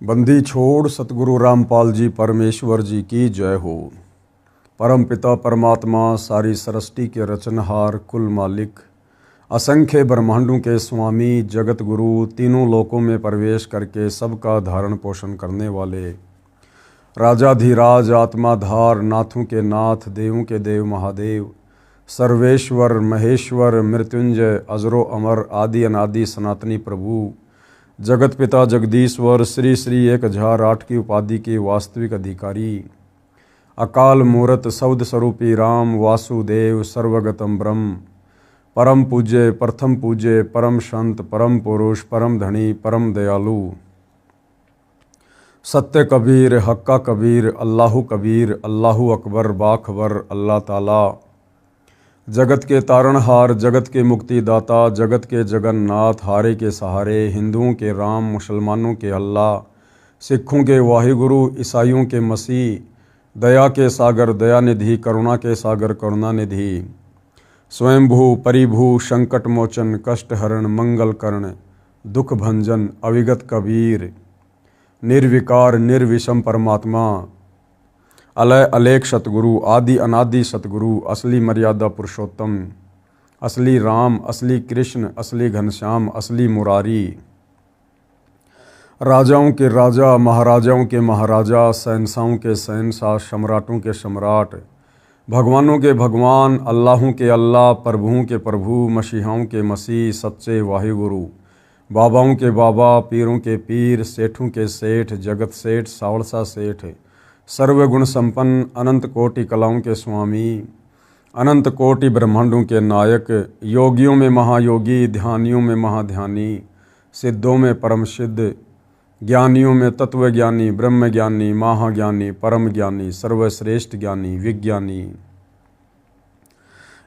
बंदी छोड़ सतगुरु रामपाल जी परमेश्वर जी की जय हो। परम पिता परमात्मा सारी सृष्टि के रचनहार कुल मालिक असंख्य ब्रह्मांडों के स्वामी जगत गुरु तीनों लोकों में प्रवेश करके सबका धारण पोषण करने वाले राजाधिराज आत्माधार नाथों के नाथ देवों के देव महादेव सर्वेश्वर महेश्वर मृत्युंजय अजरो अमर आदि अनादि सनातनी प्रभु जगत पिता जगदीश्वर श्री श्री 1008 की उपाधि के वास्तविक अधिकारी अकाल मूरत सौद स्वरूपी राम वासुदेव सर्वगतम ब्रह्म परम पूज्य प्रथम पूज्य परम संत परम पुरुष परम धनी परम दयालु सत्य कबीर हक्का कबीर अल्लाहु कबीर अल्लाहु अकबर बाखबर अल्लाह ताला जगत के तारणहार जगत के मुक्तिदाता जगत के जगन्नाथ हारे के सहारे हिंदुओं के राम मुसलमानों के अल्लाह सिखों के वाहिगुरु ईसाइयों के मसीह दया के सागर दयानिधि करुणा के सागर करुणानिधि स्वयंभू परिभू संकट मोचन कष्ट हरण मंगल कर्ण दुख भंजन अविगत कबीर निर्विकार निर्विषम परमात्मा अलय अलेख सतगुरु आदि अनादि सतगुरु असली मर्यादा पुरुषोत्तम असली राम असली कृष्ण असली घनश्याम असली मुरारी राजाओं के राजा महाराजाओं के महाराजा शहंशाहों के शहंशाह सम्राटों के सम्राट भगवानों के भगवान अल्लाहों के अल्लाह प्रभुओं के प्रभु मसीहाओं के मसीह सच्चे वाहिगुरु बाबाओं के बाबा पीरों के पीर सेठों के सेठ जगत सेठ सावड़सा सेठ सर्वगुण संपन्न अनंत कोटि कलाओं के स्वामी अनंत कोटि ब्रह्मांडों के नायक योगियों में महायोगी ध्यानियों में महाध्यानी सिद्धों में परम सिद्ध ज्ञानियों में तत्वज्ञानी ब्रह्म ज्ञानी महाज्ञानी परम ज्ञानी सर्वश्रेष्ठ ज्ञानी विज्ञानी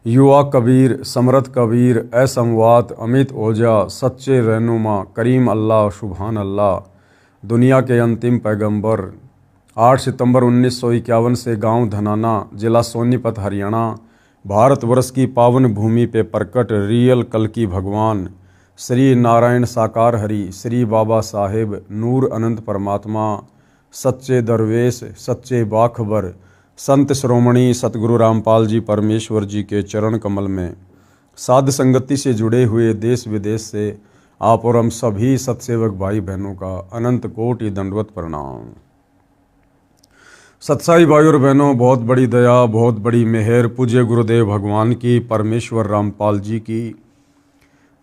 युवा कबीर समर्थ कबीर असंवात अमित ओझा सच्चे रहनुमा करीम अल्लाह सुभान अल्लाह दुनिया के अंतिम पैगंबर 8 सितंबर 1951 से गांव धनाना जिला सोनीपत हरियाणा भारतवर्ष की पावन भूमि पे प्रकट रियल कल्कि भगवान श्री नारायण साकार हरि श्री बाबा साहेब नूर अनंत परमात्मा सच्चे दरवेश सच्चे बाखबर संत श्रोमणी सतगुरु रामपाल जी परमेश्वर जी के चरण कमल में साध संगति से जुड़े हुए देश विदेश से आप और हम सभी सतसेवक भाई बहनों का अनंत कोटि दंडवत प्रणाम। सत्साई भाई और बहनों, बहुत बड़ी दया बहुत बड़ी मेहर पूज्य गुरुदेव भगवान की परमेश्वर रामपाल जी की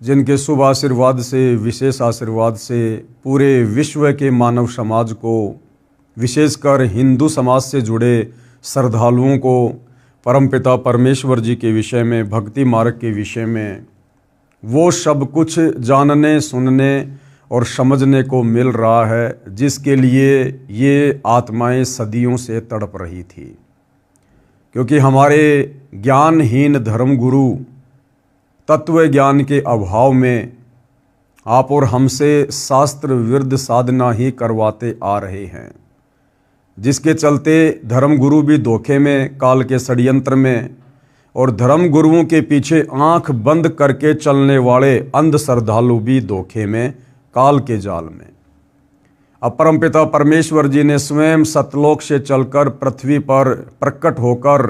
जिनके शुभ आशीर्वाद से विशेष आशीर्वाद से पूरे विश्व के मानव समाज को विशेषकर हिंदू समाज से जुड़े श्रद्धालुओं को परमपिता परमेश्वर जी के विषय में भक्ति मार्ग के विषय में वो सब कुछ जानने सुनने और समझने को मिल रहा है जिसके लिए ये आत्माएं सदियों से तड़प रही थी, क्योंकि हमारे ज्ञानहीन धर्मगुरु तत्व ज्ञान के अभाव में आप और हमसे शास्त्र विरुद्ध साधना ही करवाते आ रहे हैं, जिसके चलते धर्मगुरु भी धोखे में काल के षड्यंत्र में और धर्मगुरुओं के पीछे आंख बंद करके चलने वाले अंध श्रद्धालु भी धोखे में काल के जाल में। अब परमपिता परमेश्वर जी ने स्वयं सतलोक से चलकर पृथ्वी पर प्रकट होकर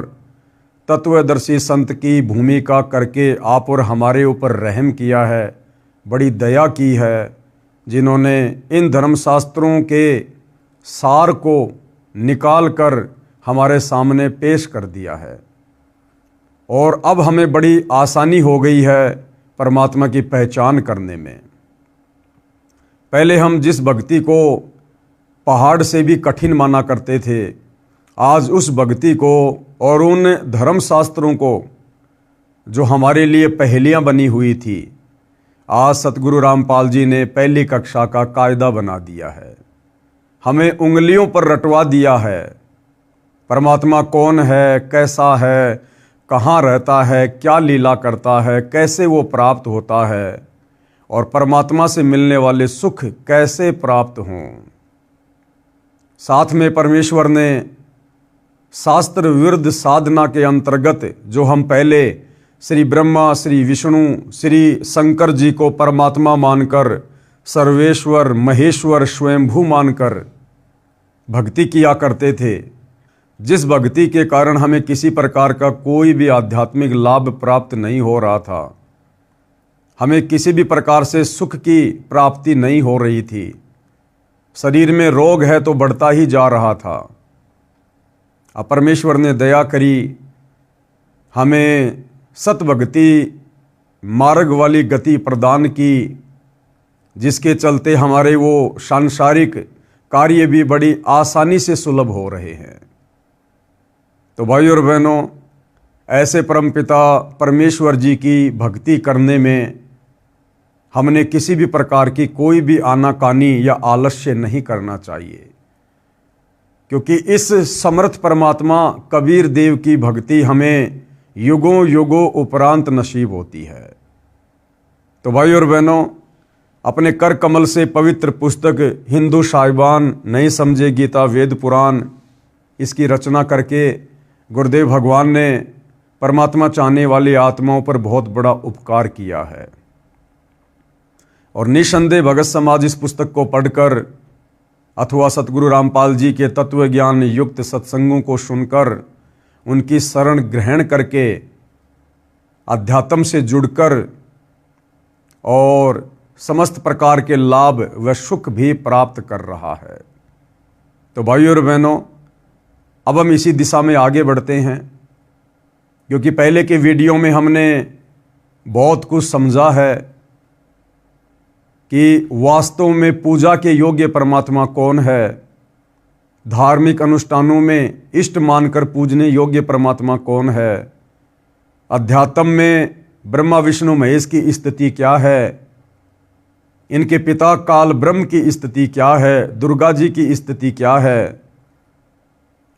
तत्वदर्शी संत की भूमिका करके आप और हमारे ऊपर रहम किया है, बड़ी दया की है, जिन्होंने इन धर्मशास्त्रों के सार को निकाल कर हमारे सामने पेश कर दिया है और अब हमें बड़ी आसानी हो गई है परमात्मा की पहचान करने में। पहले हम जिस भक्ति को पहाड़ से भी कठिन माना करते थे, आज उस भक्ति को और उन धर्मशास्त्रों को जो हमारे लिए पहेलियां बनी हुई थी, आज सतगुरु रामपाल जी ने पहली कक्षा का कायदा बना दिया है, हमें उंगलियों पर रटवा दिया है। परमात्मा कौन है, कैसा है, कहाँ रहता है, क्या लीला करता है, कैसे वो प्राप्त होता है और परमात्मा से मिलने वाले सुख कैसे प्राप्त हों। साथ में परमेश्वर ने शास्त्र विरुद्ध साधना के अंतर्गत जो हम पहले श्री ब्रह्मा श्री विष्णु श्री शंकर जी को परमात्मा मानकर सर्वेश्वर महेश्वर स्वयंभू मानकर भक्ति किया करते थे, जिस भक्ति के कारण हमें किसी प्रकार का कोई भी आध्यात्मिक लाभ प्राप्त नहीं हो रहा था, हमें किसी भी प्रकार से सुख की प्राप्ति नहीं हो रही थी, शरीर में रोग है तो बढ़ता ही जा रहा था। अब परमेश्वर ने दया करी, हमें सतभक्ति मार्ग वाली गति प्रदान की, जिसके चलते हमारे वो सांसारिक कार्य भी बड़ी आसानी से सुलभ हो रहे हैं। तो भाइयों और बहनों, ऐसे परमपिता परमेश्वर जी की भक्ति करने में हमने किसी भी प्रकार की कोई भी आनाकानी या आलस्य नहीं करना चाहिए, क्योंकि इस समर्थ परमात्मा कबीर देव की भक्ति हमें युगों युगों उपरांत नसीब होती है। तो भाइयों और बहनों, अपने कर कमल से पवित्र पुस्तक हिंदू साहिबान नहीं समझे गीता वेद पुराण, इसकी रचना करके गुरुदेव भगवान ने परमात्मा चाहने वाली आत्माओं पर बहुत बड़ा उपकार किया है। और निसंदेह भगत समाज इस पुस्तक को पढ़कर अथवा सतगुरु रामपाल जी के तत्व ज्ञान युक्त सत्संगों को सुनकर उनकी शरण ग्रहण करके अध्यात्म से जुड़कर और समस्त प्रकार के लाभ व सुख भी प्राप्त कर रहा है। तो भाइयों और बहनों, अब हम इसी दिशा में आगे बढ़ते हैं, क्योंकि पहले के वीडियो में हमने बहुत कुछ समझा है कि वास्तव में पूजा के योग्य परमात्मा कौन है, धार्मिक अनुष्ठानों में इष्ट मानकर पूजने योग्य परमात्मा कौन है, अध्यात्म में ब्रह्मा विष्णु महेश की स्थिति क्या है, इनके पिता काल ब्रह्म की स्थिति क्या है, दुर्गा जी की स्थिति क्या है,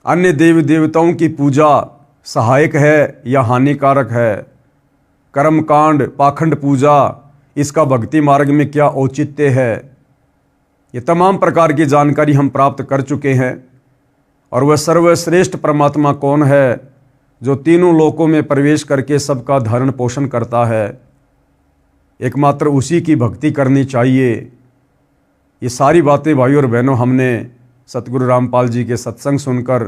अन्य देवी देवताओं की पूजा सहायक है या हानिकारक है, कर्मकांड पाखंड पूजा इसका भक्ति मार्ग में क्या औचित्य है, ये तमाम प्रकार की जानकारी हम प्राप्त कर चुके हैं। और वह सर्वश्रेष्ठ परमात्मा कौन है जो तीनों लोकों में प्रवेश करके सबका धारण पोषण करता है, एकमात्र उसी की भक्ति करनी चाहिए। ये सारी बातें भाइयों और बहनों हमने सतगुरु रामपाल जी के सत्संग सुनकर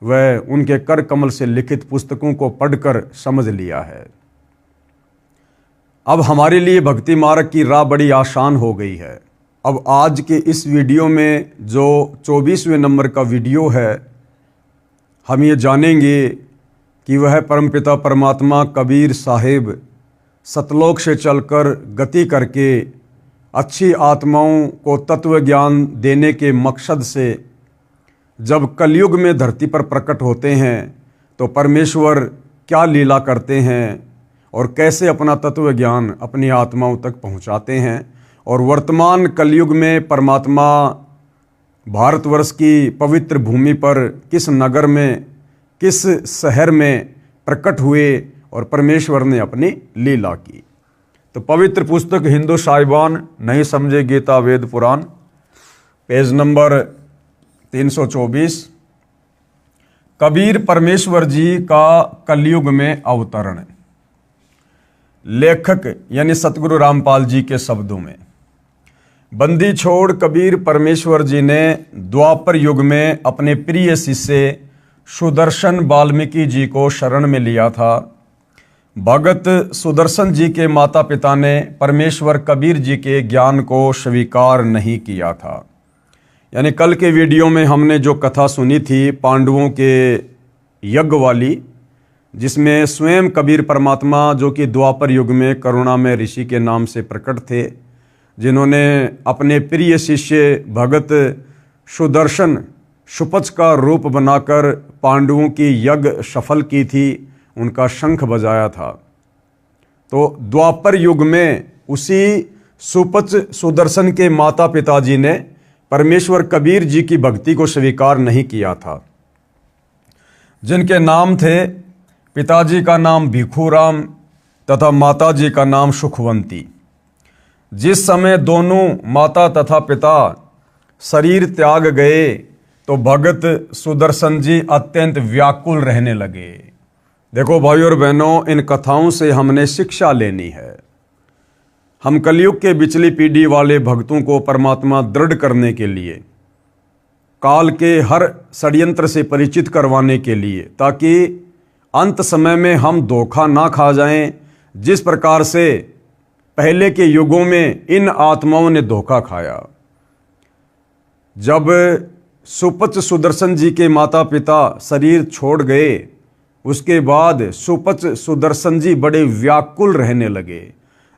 व उनके कर कमल से लिखित पुस्तकों को पढ़कर समझ लिया है। अब हमारे लिए भक्ति मार्ग की राह बड़ी आसान हो गई है। अब आज के इस वीडियो में जो 24वें नंबर का वीडियो है, हम ये जानेंगे कि वह परमपिता परमात्मा कबीर साहिब सतलोक से चलकर गति करके अच्छी आत्माओं को तत्व ज्ञान देने के मकसद से जब कलयुग में धरती पर प्रकट होते हैं तो परमेश्वर क्या लीला करते हैं और कैसे अपना तत्व ज्ञान अपनी आत्माओं तक पहुंचाते हैं, और वर्तमान कलयुग में परमात्मा भारतवर्ष की पवित्र भूमि पर किस नगर में किस शहर में प्रकट हुए और परमेश्वर ने अपनी लीला की। तो पवित्र पुस्तक हिंदू साहिबान नहीं समझे गीता वेद पुराण, पेज नंबर 324, कबीर परमेश्वर जी का कलयुग में अवतरण। लेखक यानी सतगुरु रामपाल जी के शब्दों में, बंदी छोड़ कबीर परमेश्वर जी ने द्वापर युग में अपने प्रिय शिष्य सुदर्शन वाल्मीकि जी को शरण में लिया था। भगत सुदर्शन जी के माता पिता ने परमेश्वर कबीर जी के ज्ञान को स्वीकार नहीं किया था। यानी कल के वीडियो में हमने जो कथा सुनी थी पांडवों के यज्ञ वाली, जिसमें स्वयं कबीर परमात्मा जो कि द्वापर युग में करुणामय ऋषि के नाम से प्रकट थे, जिन्होंने अपने प्रिय शिष्य भगत सुदर्शन सुपच का रूप बनाकर पांडवों की यज्ञ सफल की थी, उनका शंख बजाया था। तो द्वापर युग में उसी सुपच सुदर्शन के माता पिताजी ने परमेश्वर कबीर जी की भक्ति को स्वीकार नहीं किया था, जिनके नाम थे, पिताजी का नाम भिखुराम तथा माताजी का नाम सुखवंती। जिस समय दोनों माता तथा पिता शरीर त्याग गए तो भगत सुदर्शन जी अत्यंत व्याकुल रहने लगे। देखो भाइयों और बहनों, इन कथाओं से हमने शिक्षा लेनी है। हम कलयुग के बिचली पीढ़ी वाले भक्तों को परमात्मा दृढ़ करने के लिए, काल के हर षड्यंत्र से परिचित करवाने के लिए, ताकि अंत समय में हम धोखा ना खा जाएं, जिस प्रकार से पहले के युगों में इन आत्माओं ने धोखा खाया। जब सुपच सुदर्शन जी के माता पिता शरीर छोड़ गए, उसके बाद सुपच सुदर्शन जी बड़े व्याकुल रहने लगे,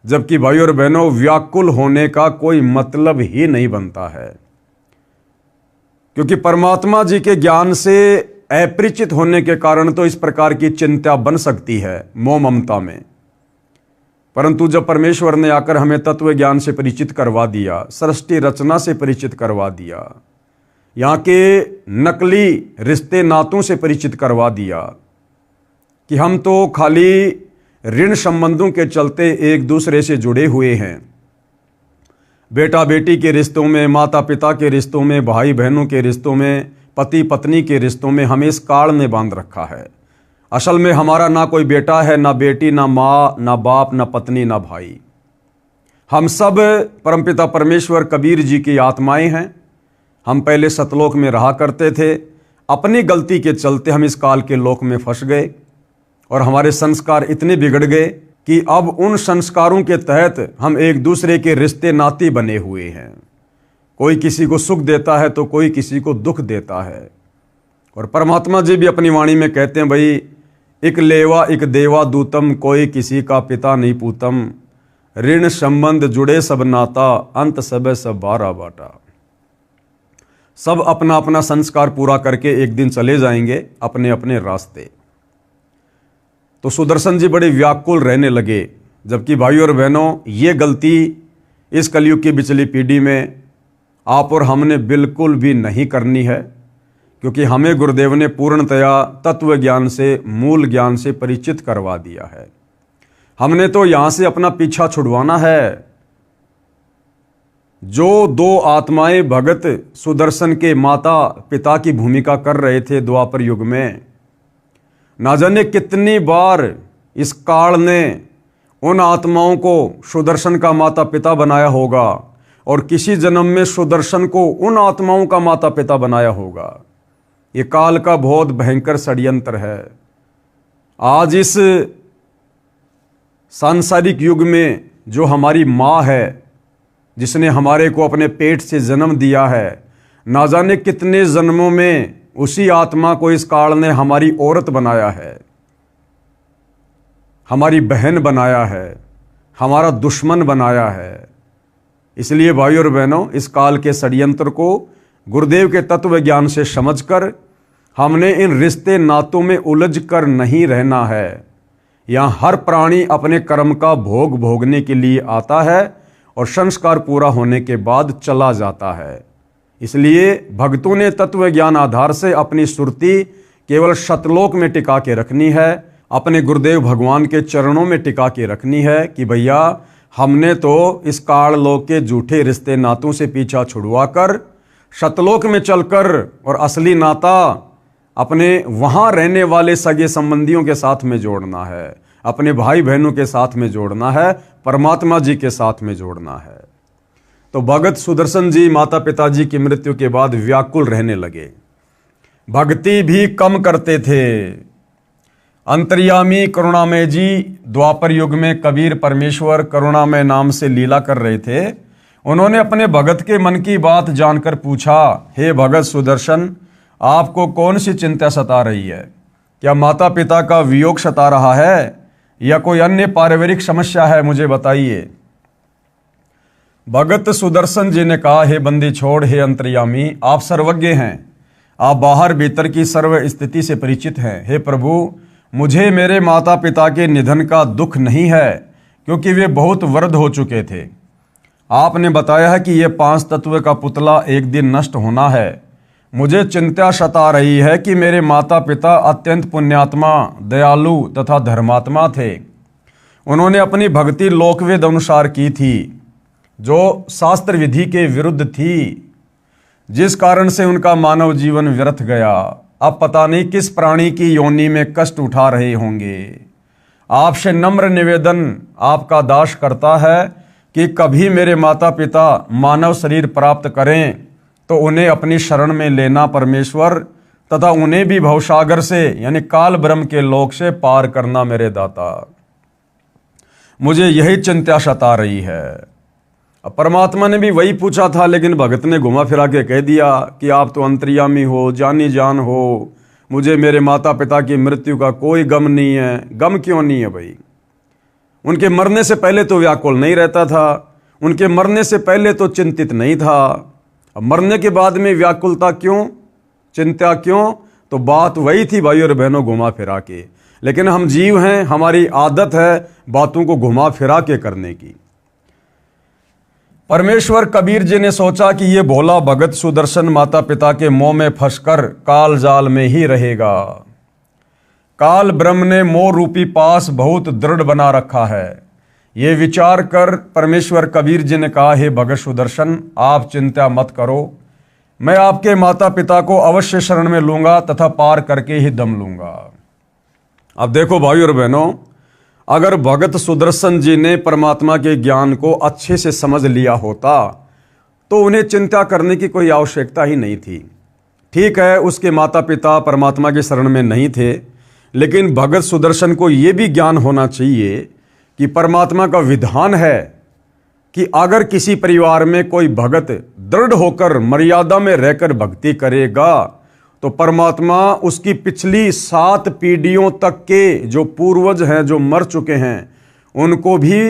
जबकि भाई और बहनों व्याकुल होने का कोई मतलब ही नहीं बनता है, क्योंकि परमात्मा जी के ज्ञान से अपरिचित होने के कारण तो इस प्रकार की चिंता बन सकती है मोह ममता में। परंतु जब परमेश्वर ने आकर हमें तत्व ज्ञान से परिचित करवा दिया, सृष्टि रचना से परिचित करवा दिया, यहाँ के नकली रिश्ते नातों से परिचित करवा दिया कि हम तो खाली ऋण संबंधों के चलते एक दूसरे से जुड़े हुए हैं, बेटा बेटी के रिश्तों में, माता पिता के रिश्तों में, भाई बहनों के रिश्तों में, पति पत्नी के रिश्तों में हमें इस काल ने बांध रखा है। असल में हमारा ना कोई बेटा है, ना बेटी, ना माँ, ना बाप, ना पत्नी, ना भाई। हम सब परमपिता परमेश्वर कबीर जी की आत्माएं हैं। हम पहले सतलोक में रहा करते थे, अपनी गलती के चलते हम इस काल के लोक में फंस गए और हमारे संस्कार इतने बिगड़ गए कि अब उन संस्कारों के तहत हम एक दूसरे के रिश्ते नाते बने हुए हैं। कोई किसी को सुख देता है तो कोई किसी को दुख देता है। और परमात्मा जी भी अपनी वाणी में कहते हैं, भाई एक लेवा एक देवा दूतम, कोई किसी का पिता नहीं पूतम, ऋण संबंध जुड़े सब नाता, अंत सब बारा बाटा। सब अपना अपना संस्कार पूरा करके एक दिन चले जाएंगे अपने अपने रास्ते। तो सुदर्शन जी बड़े व्याकुल रहने लगे, जबकि भाई और बहनों ये गलती इस कलयुग की बिचली पीढ़ी में आप और हमने बिल्कुल भी नहीं करनी है, क्योंकि हमें गुरुदेव ने पूर्णतया तत्व ज्ञान से, मूल ज्ञान से परिचित करवा दिया है। हमने तो यहाँ से अपना पीछा छुड़वाना है। जो दो आत्माएं भगत सुदर्शन के माता पिता की भूमिका कर रहे थे द्वापर युग में, ना जाने कितनी बार इस काल ने उन आत्माओं को सुदर्शन का माता पिता बनाया होगा और किसी जन्म में सुदर्शन को उन आत्माओं का माता पिता बनाया होगा। ये काल का बहुत भयंकर षड्यंत्र है। आज इस सांसारिक युग में जो हमारी माँ है, जिसने हमारे को अपने पेट से जन्म दिया है, ना जाने कितने जन्मों में उसी आत्मा को इस काल ने हमारी औरत बनाया है, हमारी बहन बनाया है, हमारा दुश्मन बनाया है। इसलिए भाई और बहनों, इस काल के षड्यंत्र को गुरुदेव के तत्व ज्ञान से समझकर हमने इन रिश्ते नातों में उलझ कर नहीं रहना है। यहाँ हर प्राणी अपने कर्म का भोग भोगने के लिए आता है और संस्कार पूरा होने के बाद चला जाता है। इसलिए भक्तों ने तत्व ज्ञान आधार से अपनी सुरती केवल सतलोक में टिका के रखनी है, अपने गुरुदेव भगवान के चरणों में टिका के रखनी है कि भैया हमने तो इस काल लोक के झूठे रिश्ते नातों से पीछा छुड़वाकर सतलोक में चलकर और असली नाता अपने वहाँ रहने वाले सगे संबंधियों के साथ में जोड़ना है, अपने भाई बहनों के साथ में जोड़ना है, परमात्मा जी के साथ में जोड़ना है। तो भगत सुदर्शन जी माता पिताजी की मृत्यु के बाद व्याकुल रहने लगे, भक्ति भी कम करते थे। अंतर्यामी करुणामय जी द्वापर युग में कबीर परमेश्वर करुणामय नाम से लीला कर रहे थे। उन्होंने अपने भगत के मन की बात जानकर पूछा, हे भगत सुदर्शन, आपको कौन सी चिंता सता रही है? क्या माता पिता का वियोग सता रहा है या कोई अन्य पारिवारिक समस्या है? मुझे बताइए। भगत सुदर्शन जी ने कहा, हे बंदी छोड़, हे अंतर्यामी, आप सर्वज्ञ हैं, आप बाहर भीतर की सर्व स्थिति से परिचित हैं। हे प्रभु, मुझे मेरे माता पिता के निधन का दुख नहीं है, क्योंकि वे बहुत वृद्ध हो चुके थे। आपने बताया है कि ये 5 तत्व का पुतला एक दिन नष्ट होना है। मुझे चिंता सता रही है कि मेरे माता पिता अत्यंत पुण्यात्मा, दयालु तथा धर्मात्मा थे। उन्होंने अपनी भक्ति लोकवेद अनुसार की थी, जो शास्त्र विधि के विरुद्ध थी, जिस कारण से उनका मानव जीवन व्यर्थ गया। अब पता नहीं किस प्राणी की योनि में कष्ट उठा रहे होंगे। आपसे नम्र निवेदन आपका दास करता है, कि कभी मेरे माता पिता मानव शरीर प्राप्त करें तो उन्हें अपनी शरण में लेना परमेश्वर, तथा उन्हें भी भवसागर से यानी काल ब्रह्म के लोक से पार करना मेरे दाता। मुझे यही चिंता सता रही है। अब परमात्मा ने भी वही पूछा था, लेकिन भगत ने घुमा फिरा के कह दिया कि आप तो अंतर्यामी हो, जानी जान हो, मुझे मेरे माता पिता की मृत्यु का कोई गम नहीं है। गम क्यों नहीं है भाई? उनके मरने से पहले तो व्याकुल नहीं रहता था, उनके मरने से पहले तो चिंतित नहीं था। अब मरने के बाद में व्याकुलता क्यों, चिंता क्यों? तो बात वही थी भाई और बहनों, घुमा फिरा के। लेकिन हम जीव हैं, हमारी आदत है बातों को घुमा फिरा के करने की। परमेश्वर कबीर जी ने सोचा कि ये भोला भगत सुदर्शन माता पिता के मोह में फंसकर काल जाल में ही रहेगा। काल ब्रह्म ने मोह रूपी पास बहुत दृढ़ बना रखा है। ये विचार कर परमेश्वर कबीर जी ने कहा, हे भगत सुदर्शन, आप चिंता मत करो, मैं आपके माता पिता को अवश्य शरण में लूंगा तथा पार करके ही दम लूंगा। अब देखो भाई और बहनों, अगर भगत सुदर्शन जी ने परमात्मा के ज्ञान को अच्छे से समझ लिया होता तो उन्हें चिंता करने की कोई आवश्यकता ही नहीं थी। ठीक है, उसके माता पिता परमात्मा के शरण में नहीं थे, लेकिन भगत सुदर्शन को यह भी ज्ञान होना चाहिए कि परमात्मा का विधान है कि अगर किसी परिवार में कोई भगत दृढ़ होकर मर्यादा में रहकर भक्ति करेगा तो परमात्मा उसकी पिछली 7 पीढ़ियों तक के जो पूर्वज हैं, जो मर चुके हैं, उनको भी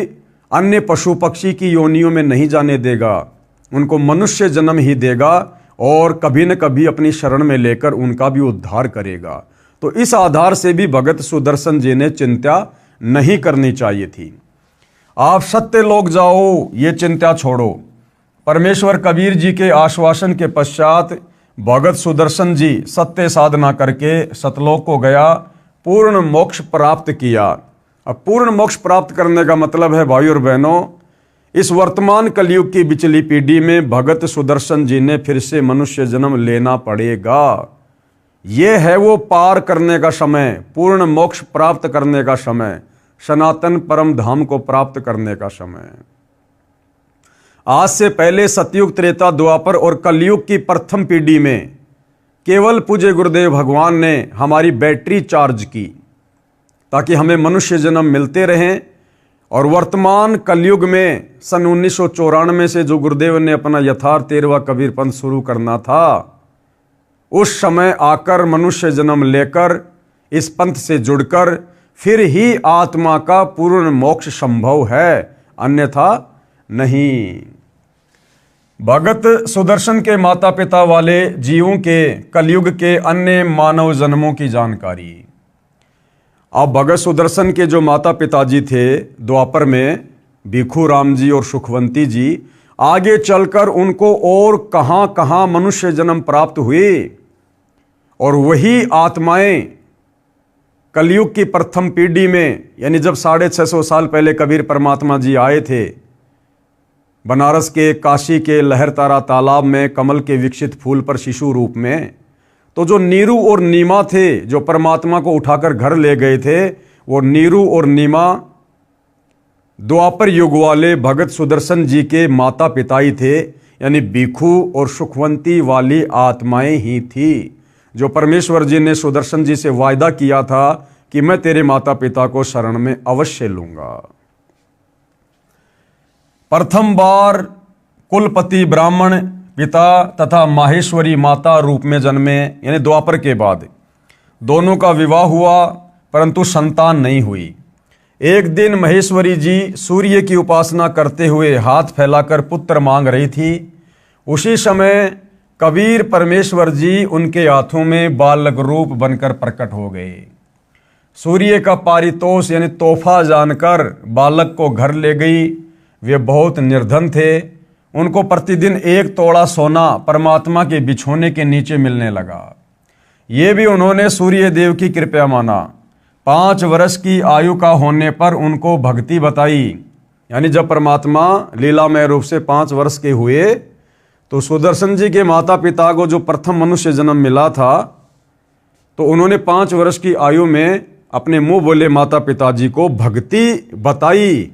अन्य पशु पक्षी की योनियों में नहीं जाने देगा, उनको मनुष्य जन्म ही देगा और कभी न कभी अपनी शरण में लेकर उनका भी उद्धार करेगा। तो इस आधार से भी भगत सुदर्शन जी ने चिंता नहीं करनी चाहिए थी। आप सत्य लोग जाओ, ये चिंता छोड़ो। परमेश्वर कबीर जी के आश्वासन के पश्चात भगत सुदर्शन जी सत्य साधना करके सतलोक को गया, पूर्ण मोक्ष प्राप्त किया। अब पूर्ण मोक्ष प्राप्त करने का मतलब है भाई और बहनों, इस वर्तमान कलयुग की बिचली पीढ़ी में भगत सुदर्शन जी ने फिर से मनुष्य जन्म लेना पड़ेगा। यह है वो पार करने का समय, पूर्ण मोक्ष प्राप्त करने का समय, सनातन परम धाम को प्राप्त करने का समय। आज से पहले सतयुग, त्रेता, द्वापर और कलयुग की प्रथम पीढ़ी में केवल पूज्य गुरुदेव भगवान ने हमारी बैटरी चार्ज की ताकि हमें मनुष्य जन्म मिलते रहें। और वर्तमान कलयुग में सन 1994 से जो गुरुदेव ने अपना यथार्थ 13वां कबीर पंथ शुरू करना था, उस समय आकर मनुष्य जन्म लेकर इस पंथ से जुड़कर फिर ही आत्मा का पूर्ण मोक्ष संभव है, अन्यथा नहीं। भगत सुदर्शन के माता पिता वाले जीवों के कलयुग के अन्य मानव जन्मों की जानकारी। अब भगत सुदर्शन के जो माता पिताजी थे द्वापर में, भिखू राम जी और सुखवंती जी, आगे चलकर उनको और कहां कहां मनुष्य जन्म प्राप्त हुए और वही आत्माएं कलयुग की प्रथम पीढ़ी में, यानी जब 650 साल पहले कबीर परमात्मा जी आए थे बनारस के, काशी के लहरतारा तालाब में कमल के विकसित फूल पर शिशु रूप में, तो जो नीरू और नीमा थे जो परमात्मा को उठाकर घर ले गए थे, वो नीरू और नीमा द्वापर युग वाले भगत सुदर्शन जी के माता पिता ही थे, यानी भिखू और सुखवंती वाली आत्माएं ही थी जो परमेश्वर जी ने सुदर्शन जी से वायदा किया था कि मैं तेरे माता पिता को शरण में अवश्य लूंगा। प्रथम बार कुलपति ब्राह्मण पिता तथा माहेश्वरी माता रूप में जन्मे, यानी द्वापर के बाद दोनों का विवाह हुआ परंतु संतान नहीं हुई। एक दिन महेश्वरी जी सूर्य की उपासना करते हुए हाथ फैलाकर पुत्र मांग रही थी। उसी समय कबीर परमेश्वर जी उनके हाथों में बालक रूप बनकर प्रकट हो गए। सूर्य का पारितोष यानी तोहफा जानकर बालक को घर ले गई। वे बहुत निर्धन थे, उनको प्रतिदिन 1 तोड़ा सोना परमात्मा के बिछोने के नीचे मिलने लगा। ये भी उन्होंने सूर्य देव की कृपा माना। 5 वर्ष की आयु का होने पर उनको भक्ति बताई, यानी जब परमात्मा लीलामय रूप से 5 वर्ष के हुए तो सुदर्शन जी के माता पिता को जो प्रथम मनुष्य जन्म मिला था, तो उन्होंने 5 वर्ष की आयु में अपने मुंह बोले माता पिताजी को भक्ति बताई।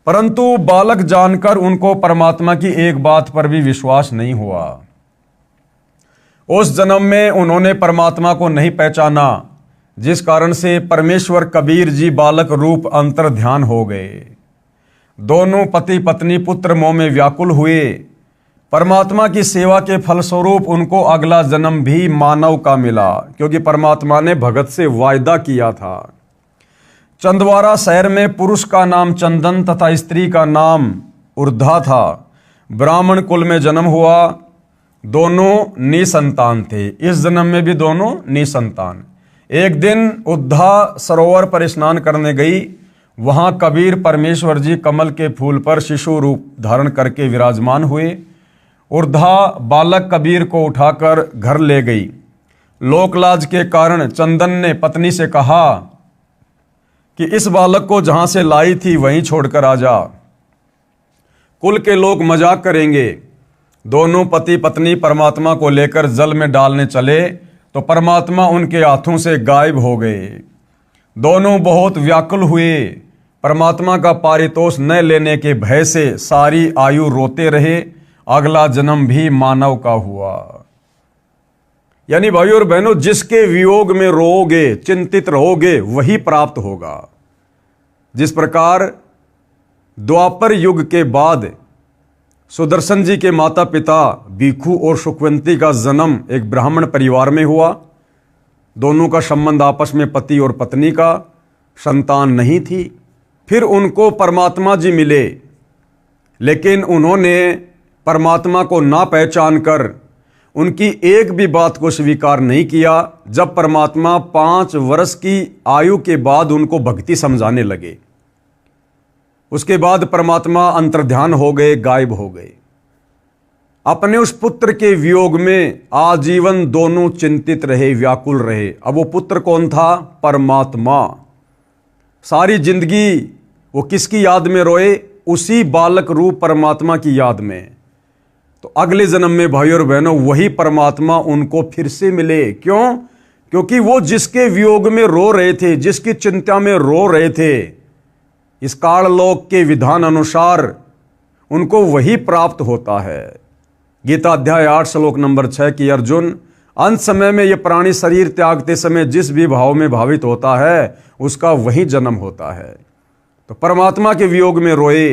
परंतु बालक जानकर उनको परमात्मा की एक बात पर भी विश्वास नहीं हुआ। उस जन्म में उन्होंने परमात्मा को नहीं पहचाना, जिस कारण से परमेश्वर कबीर जी बालक रूप अंतर ध्यान हो गए। दोनों पति पत्नी पुत्र मोह में व्याकुल हुए। परमात्मा की सेवा के फलस्वरूप उनको अगला जन्म भी मानव का मिला, क्योंकि परमात्मा ने भगत से वायदा किया था। चंदवारा शहर में पुरुष का नाम चंदन तथा स्त्री का नाम उर्धा था। ब्राह्मण कुल में जन्म हुआ। दोनों निसंतान थे। इस जन्म में भी दोनों निसंतान। एक दिन उर्धा सरोवर पर स्नान करने गई। वहां कबीर परमेश्वर जी कमल के फूल पर शिशु रूप धारण करके विराजमान हुए। उर्धा बालक कबीर को उठाकर घर ले गई। लोकलाज के कारण चंदन ने पत्नी से कहा कि इस बालक को जहां से लाई थी वहीं छोड़कर आ जा, कुल के लोग मजाक करेंगे। दोनों पति पत्नी परमात्मा को लेकर जल में डालने चले तो परमात्मा उनके हाथों से गायब हो गए। दोनों बहुत व्याकुल हुए। परमात्मा का पारितोष न लेने के भय से सारी आयु रोते रहे। अगला जन्म भी मानव का हुआ। यानी भाइयों और बहनों, जिसके वियोग में रोओगे, चिंतित रहोगे, वही प्राप्त होगा। जिस प्रकार द्वापर युग के बाद सुदर्शन जी के माता पिता भिक्षु और सुखवंती का जन्म एक ब्राह्मण परिवार में हुआ। दोनों का संबंध आपस में पति और पत्नी का, संतान नहीं थी। फिर उनको परमात्मा जी मिले, लेकिन उन्होंने परमात्मा को ना पहचान कर उनकी एक भी बात को स्वीकार नहीं किया। जब परमात्मा 5 वर्ष की आयु के बाद उनको भक्ति समझाने लगे, उसके बाद परमात्मा अंतर्ध्यान हो गए, गायब हो गए। अपने उस पुत्र के वियोग में आजीवन दोनों चिंतित रहे, व्याकुल रहे। अब वो पुत्र कौन था? परमात्मा। सारी जिंदगी वो किसकी याद में रोए? उसी बालक रूप परमात्मा की याद में। तो अगले जन्म में भाइयों और बहनों वही परमात्मा उनको फिर से मिले। क्यों? क्योंकि वो जिसके वियोग में रो रहे थे, जिसकी चिंता में रो रहे थे, इस काललोक के विधान अनुसार उनको वही प्राप्त होता है। गीता अध्याय 8 श्लोक नंबर 6 की अर्जुन, अंत समय में यह प्राणी शरीर त्यागते समय जिस भी भाव में भावित होता है उसका वही जन्म होता है। तो परमात्मा के वियोग में रोए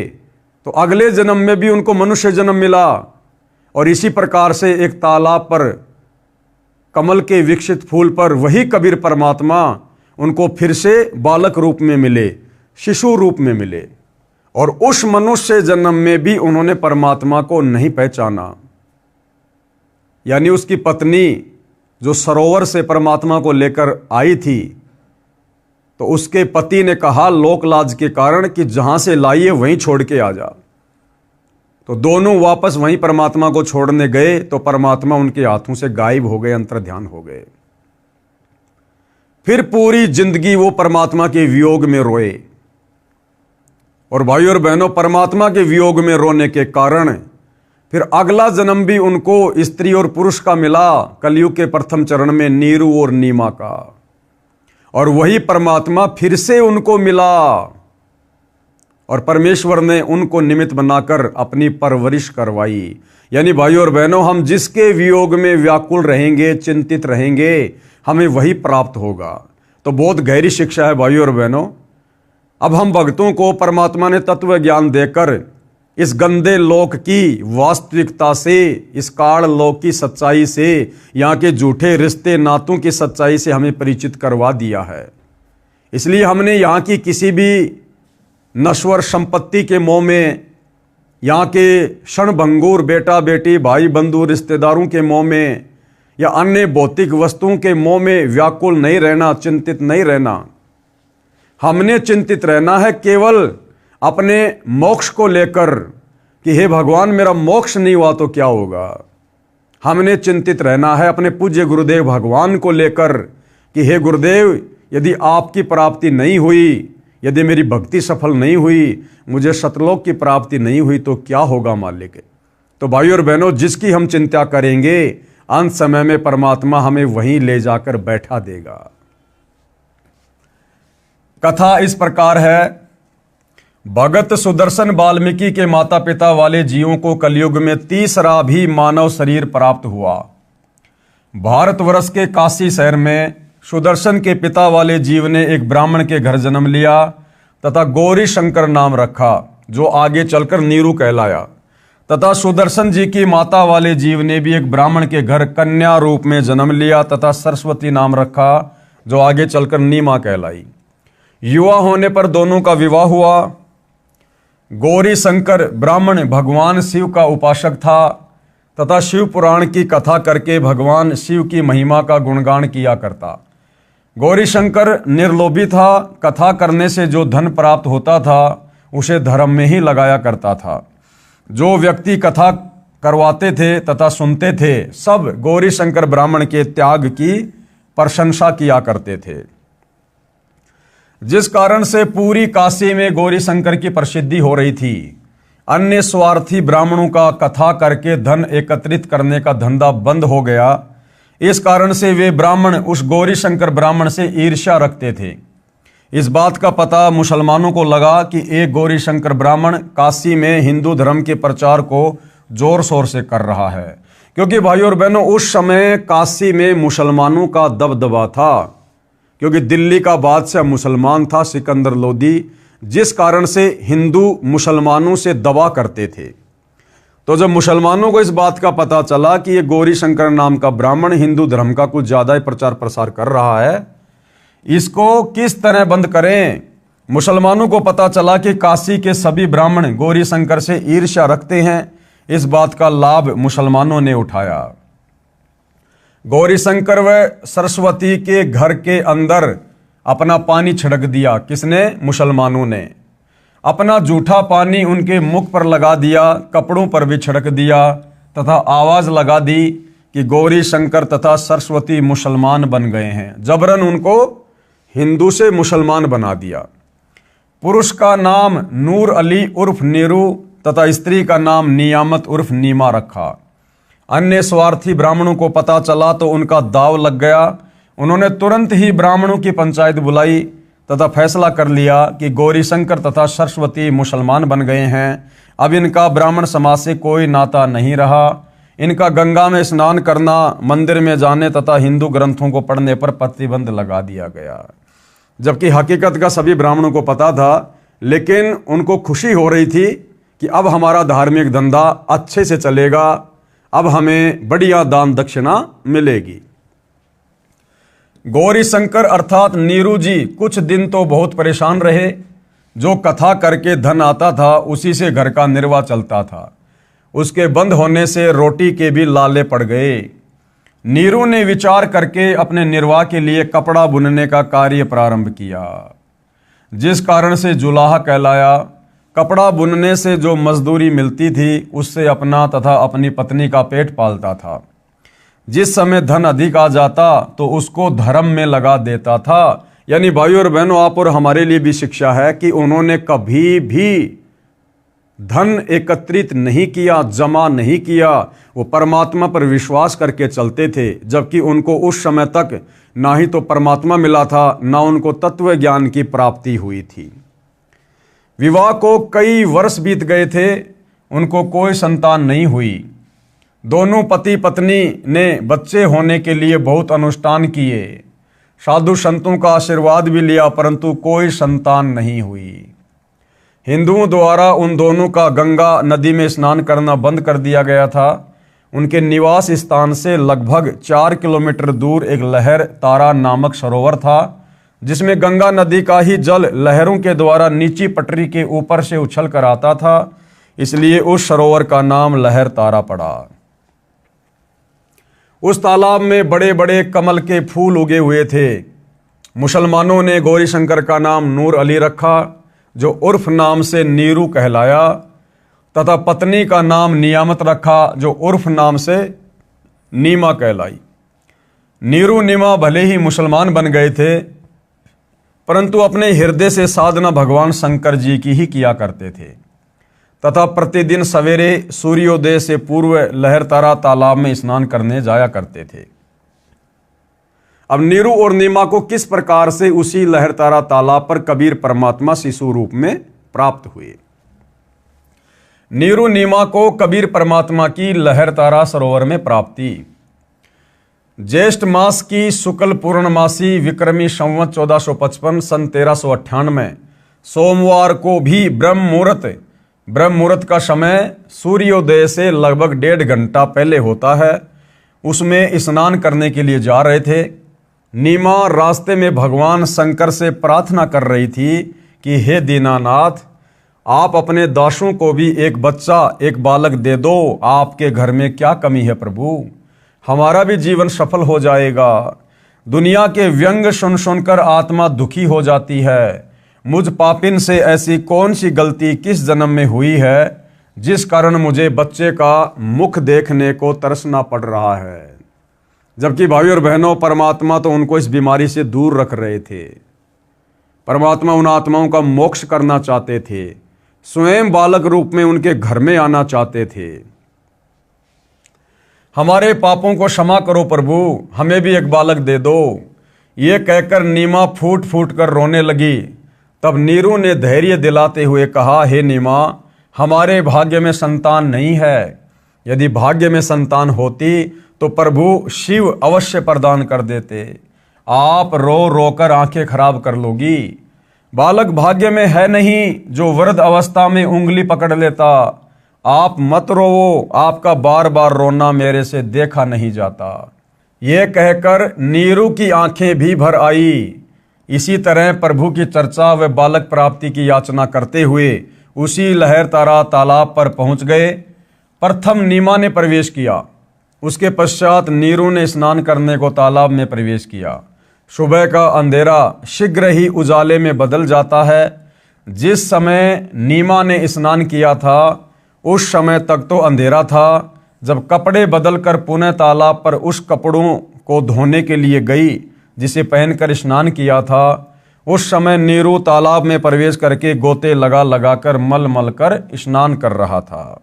तो अगले जन्म में भी उनको मनुष्य जन्म मिला। और इसी प्रकार से एक तालाब पर कमल के विकसित फूल पर वही कबीर परमात्मा उनको फिर से बालक रूप में मिले, शिशु रूप में मिले। और उस मनुष्य जन्म में भी उन्होंने परमात्मा को नहीं पहचाना। यानी उसकी पत्नी जो सरोवर से परमात्मा को लेकर आई थी, तो उसके पति ने कहा लोकलाज के कारण कि जहां से लाई है वहीं छोड़ के आ जा। तो दोनों वापस वहीं परमात्मा को छोड़ने गए तो परमात्मा उनके हाथों से गायब हो गए, अंतर्ध्यान हो गए। फिर पूरी जिंदगी वो परमात्मा के वियोग में रोए। और भाइयों और बहनों, परमात्मा के वियोग में रोने के कारण फिर अगला जन्म भी उनको स्त्री और पुरुष का मिला। कलयुग के प्रथम चरण में नीरू और नीमा का। और वही परमात्मा फिर से उनको मिला और परमेश्वर ने उनको निमित्त बनाकर अपनी परवरिश करवाई। यानी भाइयों और बहनों, हम जिसके वियोग में व्याकुल रहेंगे, चिंतित रहेंगे, हमें वही प्राप्त होगा। तो बहुत गहरी शिक्षा है भाइयों और बहनों। अब हम भक्तों को परमात्मा ने तत्व ज्ञान देकर इस गंदे लोक की वास्तविकता से, इस काल लोक की सच्चाई से, यहाँ के झूठे रिश्ते नातों की सच्चाई से हमें परिचित करवा दिया है। इसलिए हमने यहाँ की किसी भी नश्वर संपत्ति के मोह में, यहाँ के क्षणभंगुर बेटा बेटी भाई बंधु रिश्तेदारों के मोह में या अन्य भौतिक वस्तुओं के मोह में व्याकुल नहीं रहना, चिंतित नहीं रहना। हमने चिंतित रहना है केवल अपने मोक्ष को लेकर कि हे भगवान, मेरा मोक्ष नहीं हुआ तो क्या होगा। हमने चिंतित रहना है अपने पूज्य गुरुदेव भगवान को लेकर कि हे गुरुदेव, यदि आपकी प्राप्ति नहीं हुई, यदि मेरी भक्ति सफल नहीं हुई, मुझे सतलोक की प्राप्ति नहीं हुई तो क्या होगा मालिक। तो भाइयों और बहनों, जिसकी हम चिंता करेंगे अंत समय में परमात्मा हमें वहीं ले जाकर बैठा देगा। कथा इस प्रकार है। भगत सुदर्शन वाल्मीकि के माता पिता वाले जीवों को कलयुग में तीसरा भी मानव शरीर प्राप्त हुआ। भारतवर्ष के काशी शहर में सुदर्शन के पिता वाले जीव ने एक ब्राह्मण के घर जन्म लिया तथा गौरी शंकर नाम रखा, जो आगे चलकर नीरू कहलाया। तथा सुदर्शन जी की माता वाले जीव ने भी एक ब्राह्मण के घर कन्या रूप में जन्म लिया तथा सरस्वती नाम रखा, जो आगे चलकर नीमा कहलाई। युवा होने पर दोनों का विवाह हुआ। गौरी शंकर ब्राह्मण भगवान शिव का उपासक था तथा शिव पुराण की कथा करके भगवान शिव की महिमा का गुणगान किया करता। गौरी शंकर निर्लोभी था। कथा करने से जो धन प्राप्त होता था उसे धर्म में ही लगाया करता था। जो व्यक्ति कथा करवाते थे तथा सुनते थे, सब गौरी शंकर ब्राह्मण के त्याग की प्रशंसा किया करते थे, जिस कारण से पूरी काशी में गौरी शंकर की प्रसिद्धि हो रही थी। अन्य स्वार्थी ब्राह्मणों का कथा करके धन एकत्रित करने का धंधा बंद हो गया। इस कारण से वे ब्राह्मण उस गौरी शंकर ब्राह्मण से ईर्ष्या रखते थे। इस बात का पता मुसलमानों को लगा कि एक गौरी शंकर ब्राह्मण काशी में हिंदू धर्म के प्रचार को जोर शोर से कर रहा है, क्योंकि भाइयों और बहनों उस समय काशी में मुसलमानों का दबदबा था, क्योंकि दिल्ली का बादशाह मुसलमान था सिकंदर लोदी, जिस कारण से हिंदू मुसलमानों से दबा करते थे। तो जब मुसलमानों को इस बात का पता चला कि ये गौरी शंकर नाम का ब्राह्मण हिंदू धर्म का कुछ ज़्यादा ही प्रचार प्रसार कर रहा है, इसको किस तरह बंद करें। मुसलमानों को पता चला कि काशी के सभी ब्राह्मण गौरी शंकर से ईर्ष्या रखते हैं। इस बात का लाभ मुसलमानों ने उठाया। गौरी शंकर व सरस्वती के घर के अंदर अपना पानी छिड़क दिया। किसने? मुसलमानों ने। अपना जूठा पानी उनके मुख पर लगा दिया, कपड़ों पर भी छिड़क दिया तथा आवाज़ लगा दी कि गौरी शंकर तथा सरस्वती मुसलमान बन गए हैं। जबरन उनको हिंदू से मुसलमान बना दिया। पुरुष का नाम नूर अली उर्फ नीरू तथा स्त्री का नाम नियामत उर्फ नीमा रखा। अन्य स्वार्थी ब्राह्मणों को पता चला तो उनका दाव लग गया। उन्होंने तुरंत ही ब्राह्मणों की पंचायत बुलाई तथा फैसला कर लिया कि गौरी शंकर तथा सरस्वती मुसलमान बन गए हैं। अब इनका ब्राह्मण समाज से कोई नाता नहीं रहा। इनका गंगा में स्नान करना, मंदिर में जाने तथा हिंदू ग्रंथों को पढ़ने पर प्रतिबंध लगा दिया गया। जबकि हकीकत का सभी ब्राह्मणों को पता था, लेकिन उनको खुशी हो रही थी कि अब हमारा धार्मिक धंधा अच्छे से चलेगा, अब हमें बढ़िया दान दक्षिणा मिलेगी। गौरी शंकर अर्थात नीरू जी कुछ दिन तो बहुत परेशान रहे। जो कथा करके धन आता था उसी से घर का निर्वाह चलता था। उसके बंद होने से रोटी के भी लाले पड़ गए। नीरू ने विचार करके अपने निर्वाह के लिए कपड़ा बुनने का कार्य प्रारंभ किया, जिस कारण से जुलाहा कहलाया। कपड़ा बुनने से जो मजदूरी मिलती थी उससे अपना तथा अपनी पत्नी का पेट पालता था। जिस समय धन अधिक आ जाता तो उसको धर्म में लगा देता था। यानी भाइयों और बहनों, आप और हमारे लिए भी शिक्षा है कि उन्होंने कभी भी धन एकत्रित नहीं किया, जमा नहीं किया। वो परमात्मा पर विश्वास करके चलते थे, जबकि उनको उस समय तक ना ही तो परमात्मा मिला था, ना उनको तत्व ज्ञान की प्राप्ति हुई थी। विवाह को कई वर्ष बीत गए थे, उनको कोई संतान नहीं हुई। दोनों पति पत्नी ने बच्चे होने के लिए बहुत अनुष्ठान किए, साधु संतों का आशीर्वाद भी लिया, परंतु कोई संतान नहीं हुई। हिंदुओं द्वारा उन दोनों का गंगा नदी में स्नान करना बंद कर दिया गया था। उनके निवास स्थान से लगभग 4 किलोमीटर दूर एक लहर तारा नामक सरोवर था, जिसमें गंगा नदी का ही जल लहरों के द्वारा नीची पटरी के ऊपर से उछल कर आता था, इसलिए उस सरोवर का नाम लहर तारा पड़ा। उस तालाब में बड़े बड़े कमल के फूल उगे हुए थे। मुसलमानों ने गौरी शंकर का नाम नूर अली रखा, जो उर्फ नाम से नीरू कहलाया, तथा पत्नी का नाम नियामत रखा, जो उर्फ नाम से नीमा कहलाई। नीरू नीमा भले ही मुसलमान बन गए थे, परंतु अपने हृदय से साधना भगवान शंकर जी की ही किया करते थे तथा प्रतिदिन सवेरे सूर्योदय से पूर्व लहरतारा तालाब में स्नान करने जाया करते थे। अब नीरू और नीमा को किस प्रकार से उसी लहरतारा तालाब पर कबीर परमात्मा शिशु रूप में प्राप्त हुए। नीरू नीमा को कबीर परमात्मा की लहरतारा सरोवर में प्राप्ति। ज्येष्ठ मास की शुक्ल पूर्णमासी विक्रमी संवत 1455 सन 1398 सोमवार को भी ब्रह्म मुहूर्त का समय सूर्योदय से लगभग 1.5 घंटा पहले होता है, उसमें स्नान करने के लिए जा रहे थे। नीमा रास्ते में भगवान शंकर से प्रार्थना कर रही थी कि हे दीनानाथ, आप अपने दासों को भी एक बच्चा, एक बालक दे दो। आपके घर में क्या कमी है प्रभु, हमारा भी जीवन सफल हो जाएगा। दुनिया के व्यंग सुन सुनकर आत्मा दुखी हो जाती है। मुझ पापिन से ऐसी कौन सी गलती किस जन्म में हुई है जिस कारण मुझे बच्चे का मुख देखने को तरसना पड़ रहा है। जबकि भाई और बहनों, परमात्मा तो उनको इस बीमारी से दूर रख रहे थे। परमात्मा उन आत्माओं का मोक्ष करना चाहते थे, स्वयं बालक रूप में उनके घर में आना चाहते थे। हमारे पापों को क्षमा करो प्रभु, हमें भी एक बालक दे दो। ये कहकर नीमा फूट फूट कर रोने लगी। तब नीरू ने धैर्य दिलाते हुए कहा, हे नीमा, हमारे भाग्य में संतान नहीं है। यदि भाग्य में संतान होती तो प्रभु शिव अवश्य प्रदान कर देते। आप रो रो कर आंखें खराब कर लोगी। बालक भाग्य में है नहीं जो वृद्ध अवस्था में उंगली पकड़ लेता। आप मत रोवो, आपका बार बार रोना मेरे से देखा नहीं जाता। यह कहकर नीरू की आंखें भी भर आई। इसी तरह प्रभु की चर्चा व बालक प्राप्ति की याचना करते हुए उसी लहरतारा तालाब पर पहुंच गए। प्रथम नीमा ने प्रवेश किया, उसके पश्चात नीरू ने स्नान करने को तालाब में प्रवेश किया। सुबह का अंधेरा शीघ्र ही उजाले में बदल जाता है। जिस समय नीमा ने स्नान किया था उस समय तक तो अंधेरा था। जब कपड़े बदलकर पुनः तालाब पर उस कपड़ों को धोने के लिए गई जिसे पहनकर स्नान किया था, उस समय नीरू तालाब में प्रवेश करके गोते लगा लगाकर मल मल कर स्नान कर रहा था।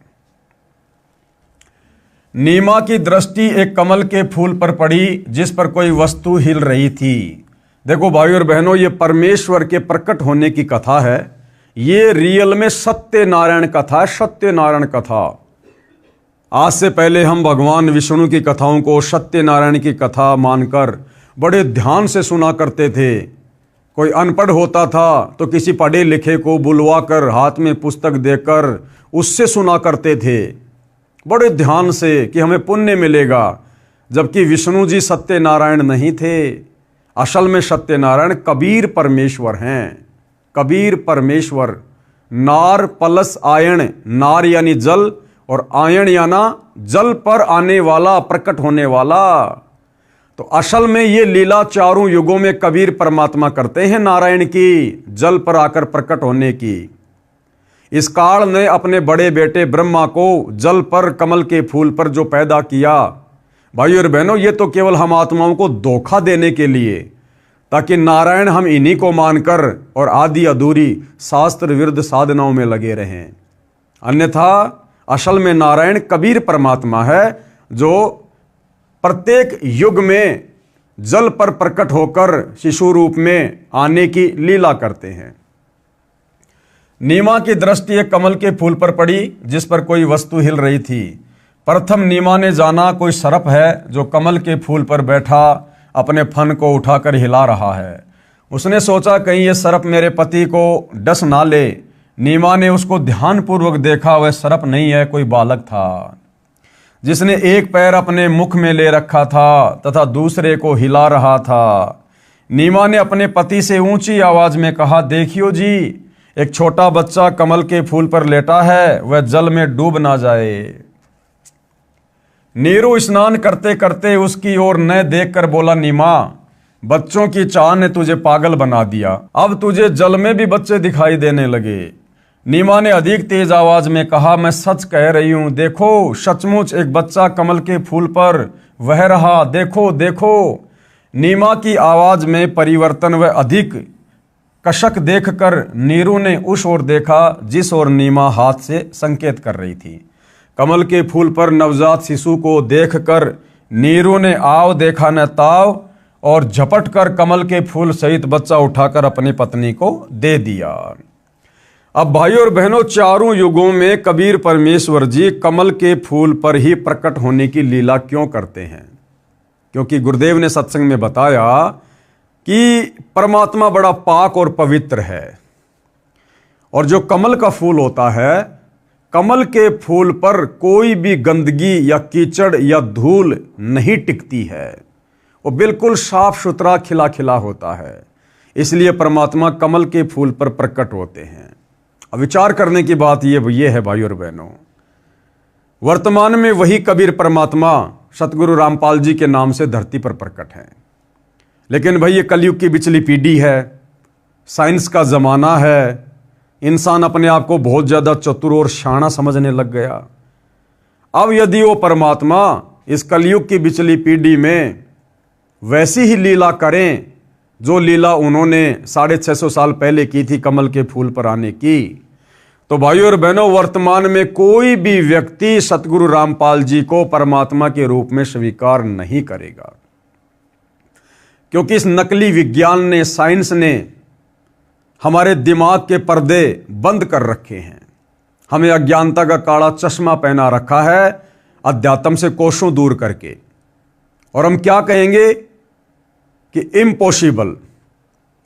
नीमा की दृष्टि एक कमल के फूल पर पड़ी जिस पर कोई वस्तु हिल रही थी। देखो भाई और बहनों, ये परमेश्वर के प्रकट होने की कथा है। ये रियल में सत्यनारायण कथा है, सत्यनारायण कथा। आज से पहले हम भगवान विष्णु की कथाओं को सत्यनारायण की कथा मानकर बड़े ध्यान से सुना करते थे। कोई अनपढ़ होता था तो किसी पढ़े लिखे को बुलवाकर हाथ में पुस्तक देकर उससे सुना करते थे बड़े ध्यान से कि हमें पुण्य मिलेगा। जबकि विष्णु जी सत्यनारायण नहीं थे। असल में सत्यनारायण कबीर परमेश्वर हैं। कबीर परमेश्वर। नार प्लस आयन, नार यानी जल और आयन याना जल पर आने वाला, प्रकट होने वाला। तो असल में ये लीला चारों युगों में कबीर परमात्मा करते हैं नारायण की, जल पर आकर प्रकट होने की। इस काल ने अपने बड़े बेटे ब्रह्मा को जल पर, कमल के फूल पर जो पैदा किया, भाई और बहनों, ये तो केवल हम आत्माओं को धोखा देने के लिए, ताकि नारायण हम इन्हीं को मानकर और आदि अधूरी शास्त्र विरुद्ध साधनाओं में लगे रहें। अन्यथा असल में नारायण कबीर परमात्मा है जो प्रत्येक युग में जल पर प्रकट होकर शिशु रूप में आने की लीला करते हैं। नीमा की दृष्टि एक कमल के फूल पर पड़ी जिस पर कोई वस्तु हिल रही थी। प्रथम नीमा ने जाना कोई सर्प है जो कमल के फूल पर बैठा अपने फन को उठाकर हिला रहा है। उसने सोचा कहीं ये सर्प मेरे पति को डस ना ले। नीमा ने उसको ध्यानपूर्वक देखा, वह सर्प नहीं है, कोई बालक था जिसने एक पैर अपने मुख में ले रखा था तथा दूसरे को हिला रहा था। नीमा ने अपने पति से ऊंची आवाज में कहा, देखियो जी, एक छोटा बच्चा कमल के फूल पर लेटा है, वह जल में डूब ना जाए। नीरू स्नान करते करते उसकी ओर न देखकर बोला, नीमा, बच्चों की चाह ने तुझे पागल बना दिया, अब तुझे जल में भी बच्चे दिखाई देने लगे। नीमा ने अधिक तेज आवाज में कहा, मैं सच कह रही हूं, देखो सचमुच एक बच्चा कमल के फूल पर वह रहा, देखो देखो। नीमा की आवाज में परिवर्तन व अधिक कशक देखकर नीरू ने उस ओर देखा जिस ओर नीमा हाथ से संकेत कर रही थी। कमल के फूल पर नवजात शिशु को देखकर नीरू ने आव देखा न ताव और झपट कर कमल के फूल सहित बच्चा उठाकर अपनी पत्नी को दे दिया। अब भाइयों और बहनों, चारों युगों में कबीर परमेश्वर जी कमल के फूल पर ही प्रकट होने की लीला क्यों करते हैं? क्योंकि गुरुदेव ने सत्संग में बताया कि परमात्मा बड़ा पाक और पवित्र है, और जो कमल का फूल होता है, कमल के फूल पर कोई भी गंदगी या कीचड़ या धूल नहीं टिकती है। वो बिल्कुल साफ सुथरा खिला खिला होता है। इसलिए परमात्मा कमल के फूल पर प्रकट होते हैं। अब विचार करने की बात ये है भाइयों और बहनों, वर्तमान में वही कबीर परमात्मा सतगुरु रामपाल जी के नाम से धरती पर प्रकट हैं। लेकिन भाई ये कलयुग की बिचली पीढ़ी है, साइंस का ज़माना है, इंसान अपने आप को बहुत ज़्यादा चतुर और शाना समझने लग गया। अब यदि वो परमात्मा इस कलयुग की बिचली पीढ़ी में वैसी ही लीला करें जो लीला उन्होंने 650 साल पहले की थी कमल के फूल पर आने की, तो भाइयों और बहनों, वर्तमान में कोई भी व्यक्ति सतगुरु रामपाल जी को परमात्मा के रूप में स्वीकार नहीं करेगा। क्योंकि इस नकली विज्ञान ने, साइंस ने हमारे दिमाग के पर्दे बंद कर रखे हैं। हमें अज्ञानता का काला चश्मा पहना रखा है, अध्यात्म से कोसों दूर करके। और हम क्या कहेंगे कि इम्पॉसिबल,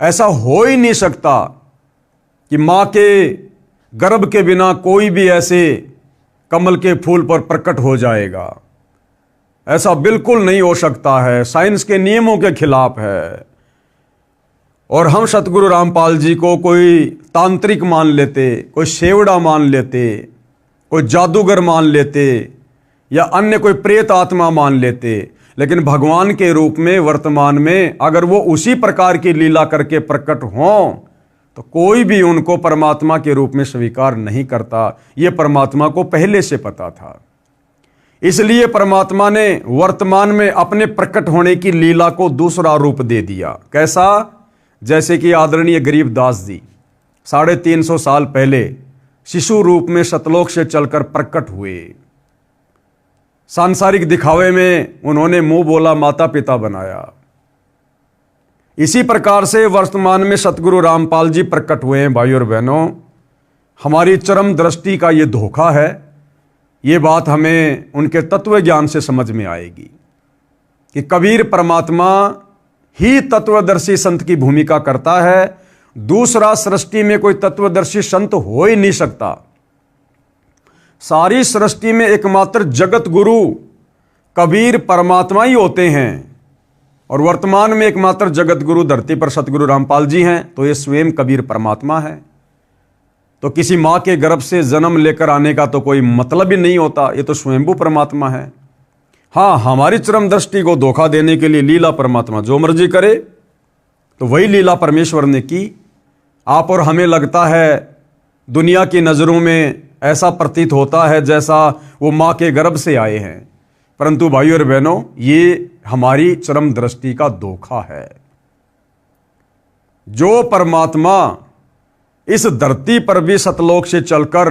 ऐसा हो ही नहीं सकता कि मां के गर्भ के बिना कोई भी ऐसे कमल के फूल पर प्रकट हो जाएगा। ऐसा बिल्कुल नहीं हो सकता है, साइंस के नियमों के खिलाफ है। और हम सतगुरु रामपाल जी को कोई तांत्रिक मान लेते, कोई शेवड़ा मान लेते, कोई जादूगर मान लेते, या अन्य कोई प्रेत आत्मा मान लेते। लेकिन भगवान के रूप में वर्तमान में अगर वो उसी प्रकार की लीला करके प्रकट हों तो कोई भी उनको परमात्मा के रूप में स्वीकार नहीं करता। ये परमात्मा को पहले से पता था। इसलिए परमात्मा ने वर्तमान में अपने प्रकट होने की लीला को दूसरा रूप दे दिया। कैसा? जैसे कि आदरणीय गरीबदास जी 350 साल पहले शिशु रूप में सतलोक से चलकर प्रकट हुए। सांसारिक दिखावे में उन्होंने मुंह बोला माता पिता बनाया। इसी प्रकार से वर्तमान में सतगुरु रामपाल जी प्रकट हुए हैं। भाइयों और बहनों, हमारी चरम दृष्टि का ये धोखा है। ये बात हमें उनके तत्व ज्ञान से समझ में आएगी कि कबीर परमात्मा ही तत्वदर्शी संत की भूमिका करता है। दूसरा सृष्टि में कोई तत्वदर्शी संत हो ही नहीं सकता। सारी सृष्टि में एकमात्र जगत गुरु कबीर परमात्मा ही होते हैं। और वर्तमान में एकमात्र जगत गुरु धरती पर सतगुरु रामपाल जी हैं, तो ये स्वयं कबीर परमात्मा है। तो किसी मां के गर्भ से जन्म लेकर आने का तो कोई मतलब ही नहीं होता, ये तो स्वयंभू परमात्मा है। हाँ, हमारी चरम दृष्टि को धोखा देने के लिए लीला परमात्मा जो मर्जी करे, तो वही लीला परमेश्वर ने की। आप और हमें लगता है, दुनिया की नज़रों में ऐसा प्रतीत होता है जैसा वो मां के गर्भ से आए हैं, परंतु भाइयों और बहनों, ये हमारी चरम दृष्टि का धोखा है। जो परमात्मा इस धरती पर भी सतलोक से चलकर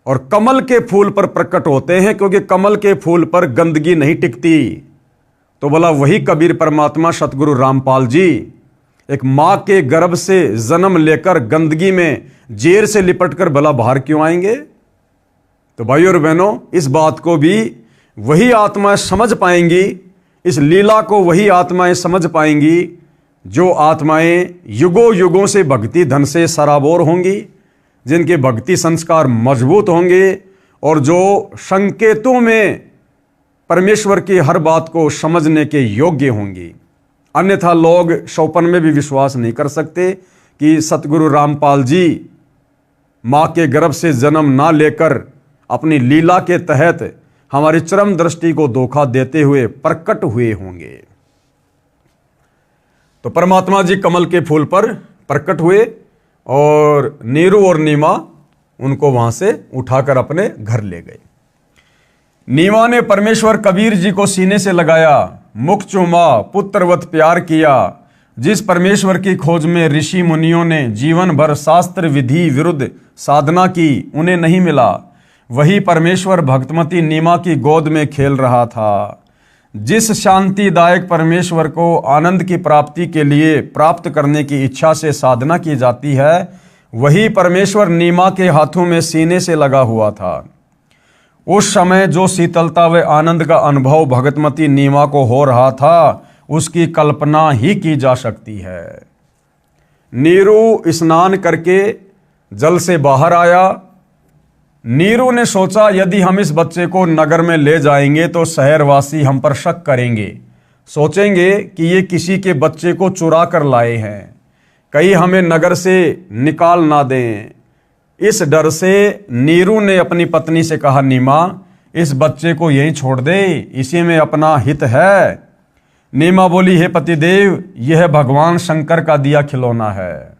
और कमल के फूल पर प्रकट होते हैं, क्योंकि कमल के फूल पर गंदगी नहीं टिकती, तो बोला वही कबीर परमात्मा सतगुरु रामपाल जी एक मां के गर्भ से जन्म लेकर गंदगी में जेर से लिपटकर भला बाहर क्यों आएंगे? तो भाइयों और बहनों, इस बात को भी वही आत्माएं समझ पाएंगी, इस लीला को वही आत्माएं समझ पाएंगी जो आत्माएं युगों युगों से भक्ति धन से सराबोर होंगी, जिनके भक्ति संस्कार मजबूत होंगे और जो संकेतों में परमेश्वर की हर बात को समझने के योग्य होंगी। अन्यथा लोग सौपन में भी विश्वास नहीं कर सकते कि सतगुरु रामपाल जी मां के गर्भ से जन्म ना लेकर अपनी लीला के तहत हमारी चरम दृष्टि को धोखा देते हुए प्रकट हुए होंगे। तो परमात्मा जी कमल के फूल पर प्रकट हुए और नीरू और नीमा उनको वहां से उठाकर अपने घर ले गए। नीमा ने परमेश्वर कबीर जी को सीने से लगाया, मुख चूमा, पुत्रवत प्यार किया। जिस परमेश्वर की खोज में ऋषि मुनियों ने जीवन भर शास्त्र विधि विरुद्ध साधना की, उन्हें नहीं मिला। वही परमेश्वर भक्तमती नीमा की गोद में खेल रहा था। जिस शांतिदायक परमेश्वर को आनंद की प्राप्ति के लिए प्राप्त करने की इच्छा से साधना की जाती है, वही परमेश्वर नीमा के हाथों में सीने से लगा हुआ था। उस समय जो शीतलता व आनंद का अनुभव भगतमती नीमा को हो रहा था उसकी कल्पना ही की जा सकती है। नीरू स्नान करके जल से बाहर आया। नीरू ने सोचा यदि हम इस बच्चे को नगर में ले जाएंगे तो शहरवासी हम पर शक करेंगे, सोचेंगे कि ये किसी के बच्चे को चुरा कर लाए हैं, कहीं हमें नगर से निकाल ना दें। इस डर से नीरू ने अपनी पत्नी से कहा, नीमा इस बच्चे को यहीं छोड़ दे, इसी में अपना हित है। नीमा बोली, हे पतिदेव, यह भगवान शंकर का दिया खिलौना है।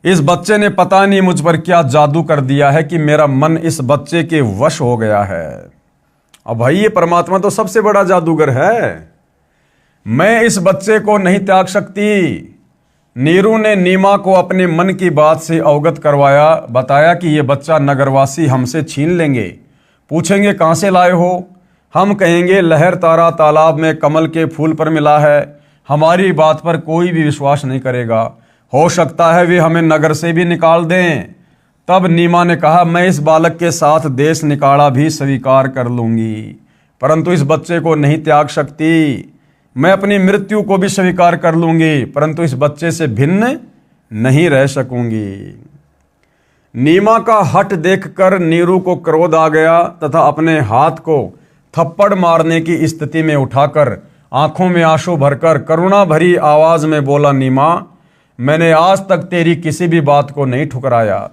इस बच्चे ने पता नहीं मुझ पर क्या जादू कर दिया है कि मेरा मन इस बच्चे के वश हो गया है। अब भाई ये परमात्मा तो सबसे बड़ा जादूगर है, मैं इस बच्चे को नहीं त्याग सकती। नीरू ने नीमा को अपने मन की बात से अवगत करवाया, बताया कि ये बच्चा नगरवासी हमसे छीन लेंगे, पूछेंगे कहाँ से लाए हो, हम कहेंगे लहर तारा तालाब में कमल के फूल पर मिला है। हमारी बात पर कोई भी विश्वास नहीं करेगा, हो सकता है वे हमें नगर से भी निकाल दें। तब नीमा ने कहा, मैं इस बालक के साथ देश निकाला भी स्वीकार कर लूंगी, परंतु इस बच्चे को नहीं त्याग सकती। मैं अपनी मृत्यु को भी स्वीकार कर लूंगी, परंतु इस बच्चे से भिन्न नहीं रह सकूंगी। नीमा का हठ देखकर नीरू को क्रोध आ गया तथा अपने हाथ को थप्पड़ मारने की स्थिति में उठाकर आंखों में आंसू भरकर करुणा भरी आवाज में बोला, नीमा मैंने आज तक तेरी किसी भी बात को नहीं ठुकराया।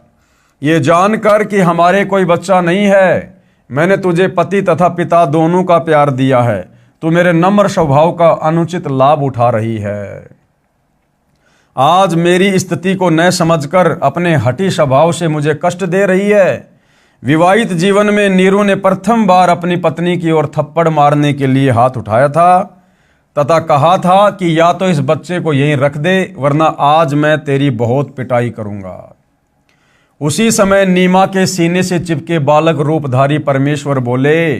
ये जानकर कि हमारे कोई बच्चा नहीं है, मैंने तुझे पति तथा पिता दोनों का प्यार दिया है, तू मेरे नम्र स्वभाव का अनुचित लाभ उठा रही है। आज मेरी स्थिति को न समझकर अपने हठी स्वभाव से मुझे कष्ट दे रही है। विवाहित जीवन में नीरू ने प्रथम बार अपनी पत्नी की ओर थप्पड़ मारने के लिए हाथ उठाया था तथा कहा था कि या तो इस बच्चे को यहीं रख दे, वरना आज मैं तेरी बहुत पिटाई करूंगा। उसी समय नीमा के सीने से चिपके बालक रूपधारी परमेश्वर बोले,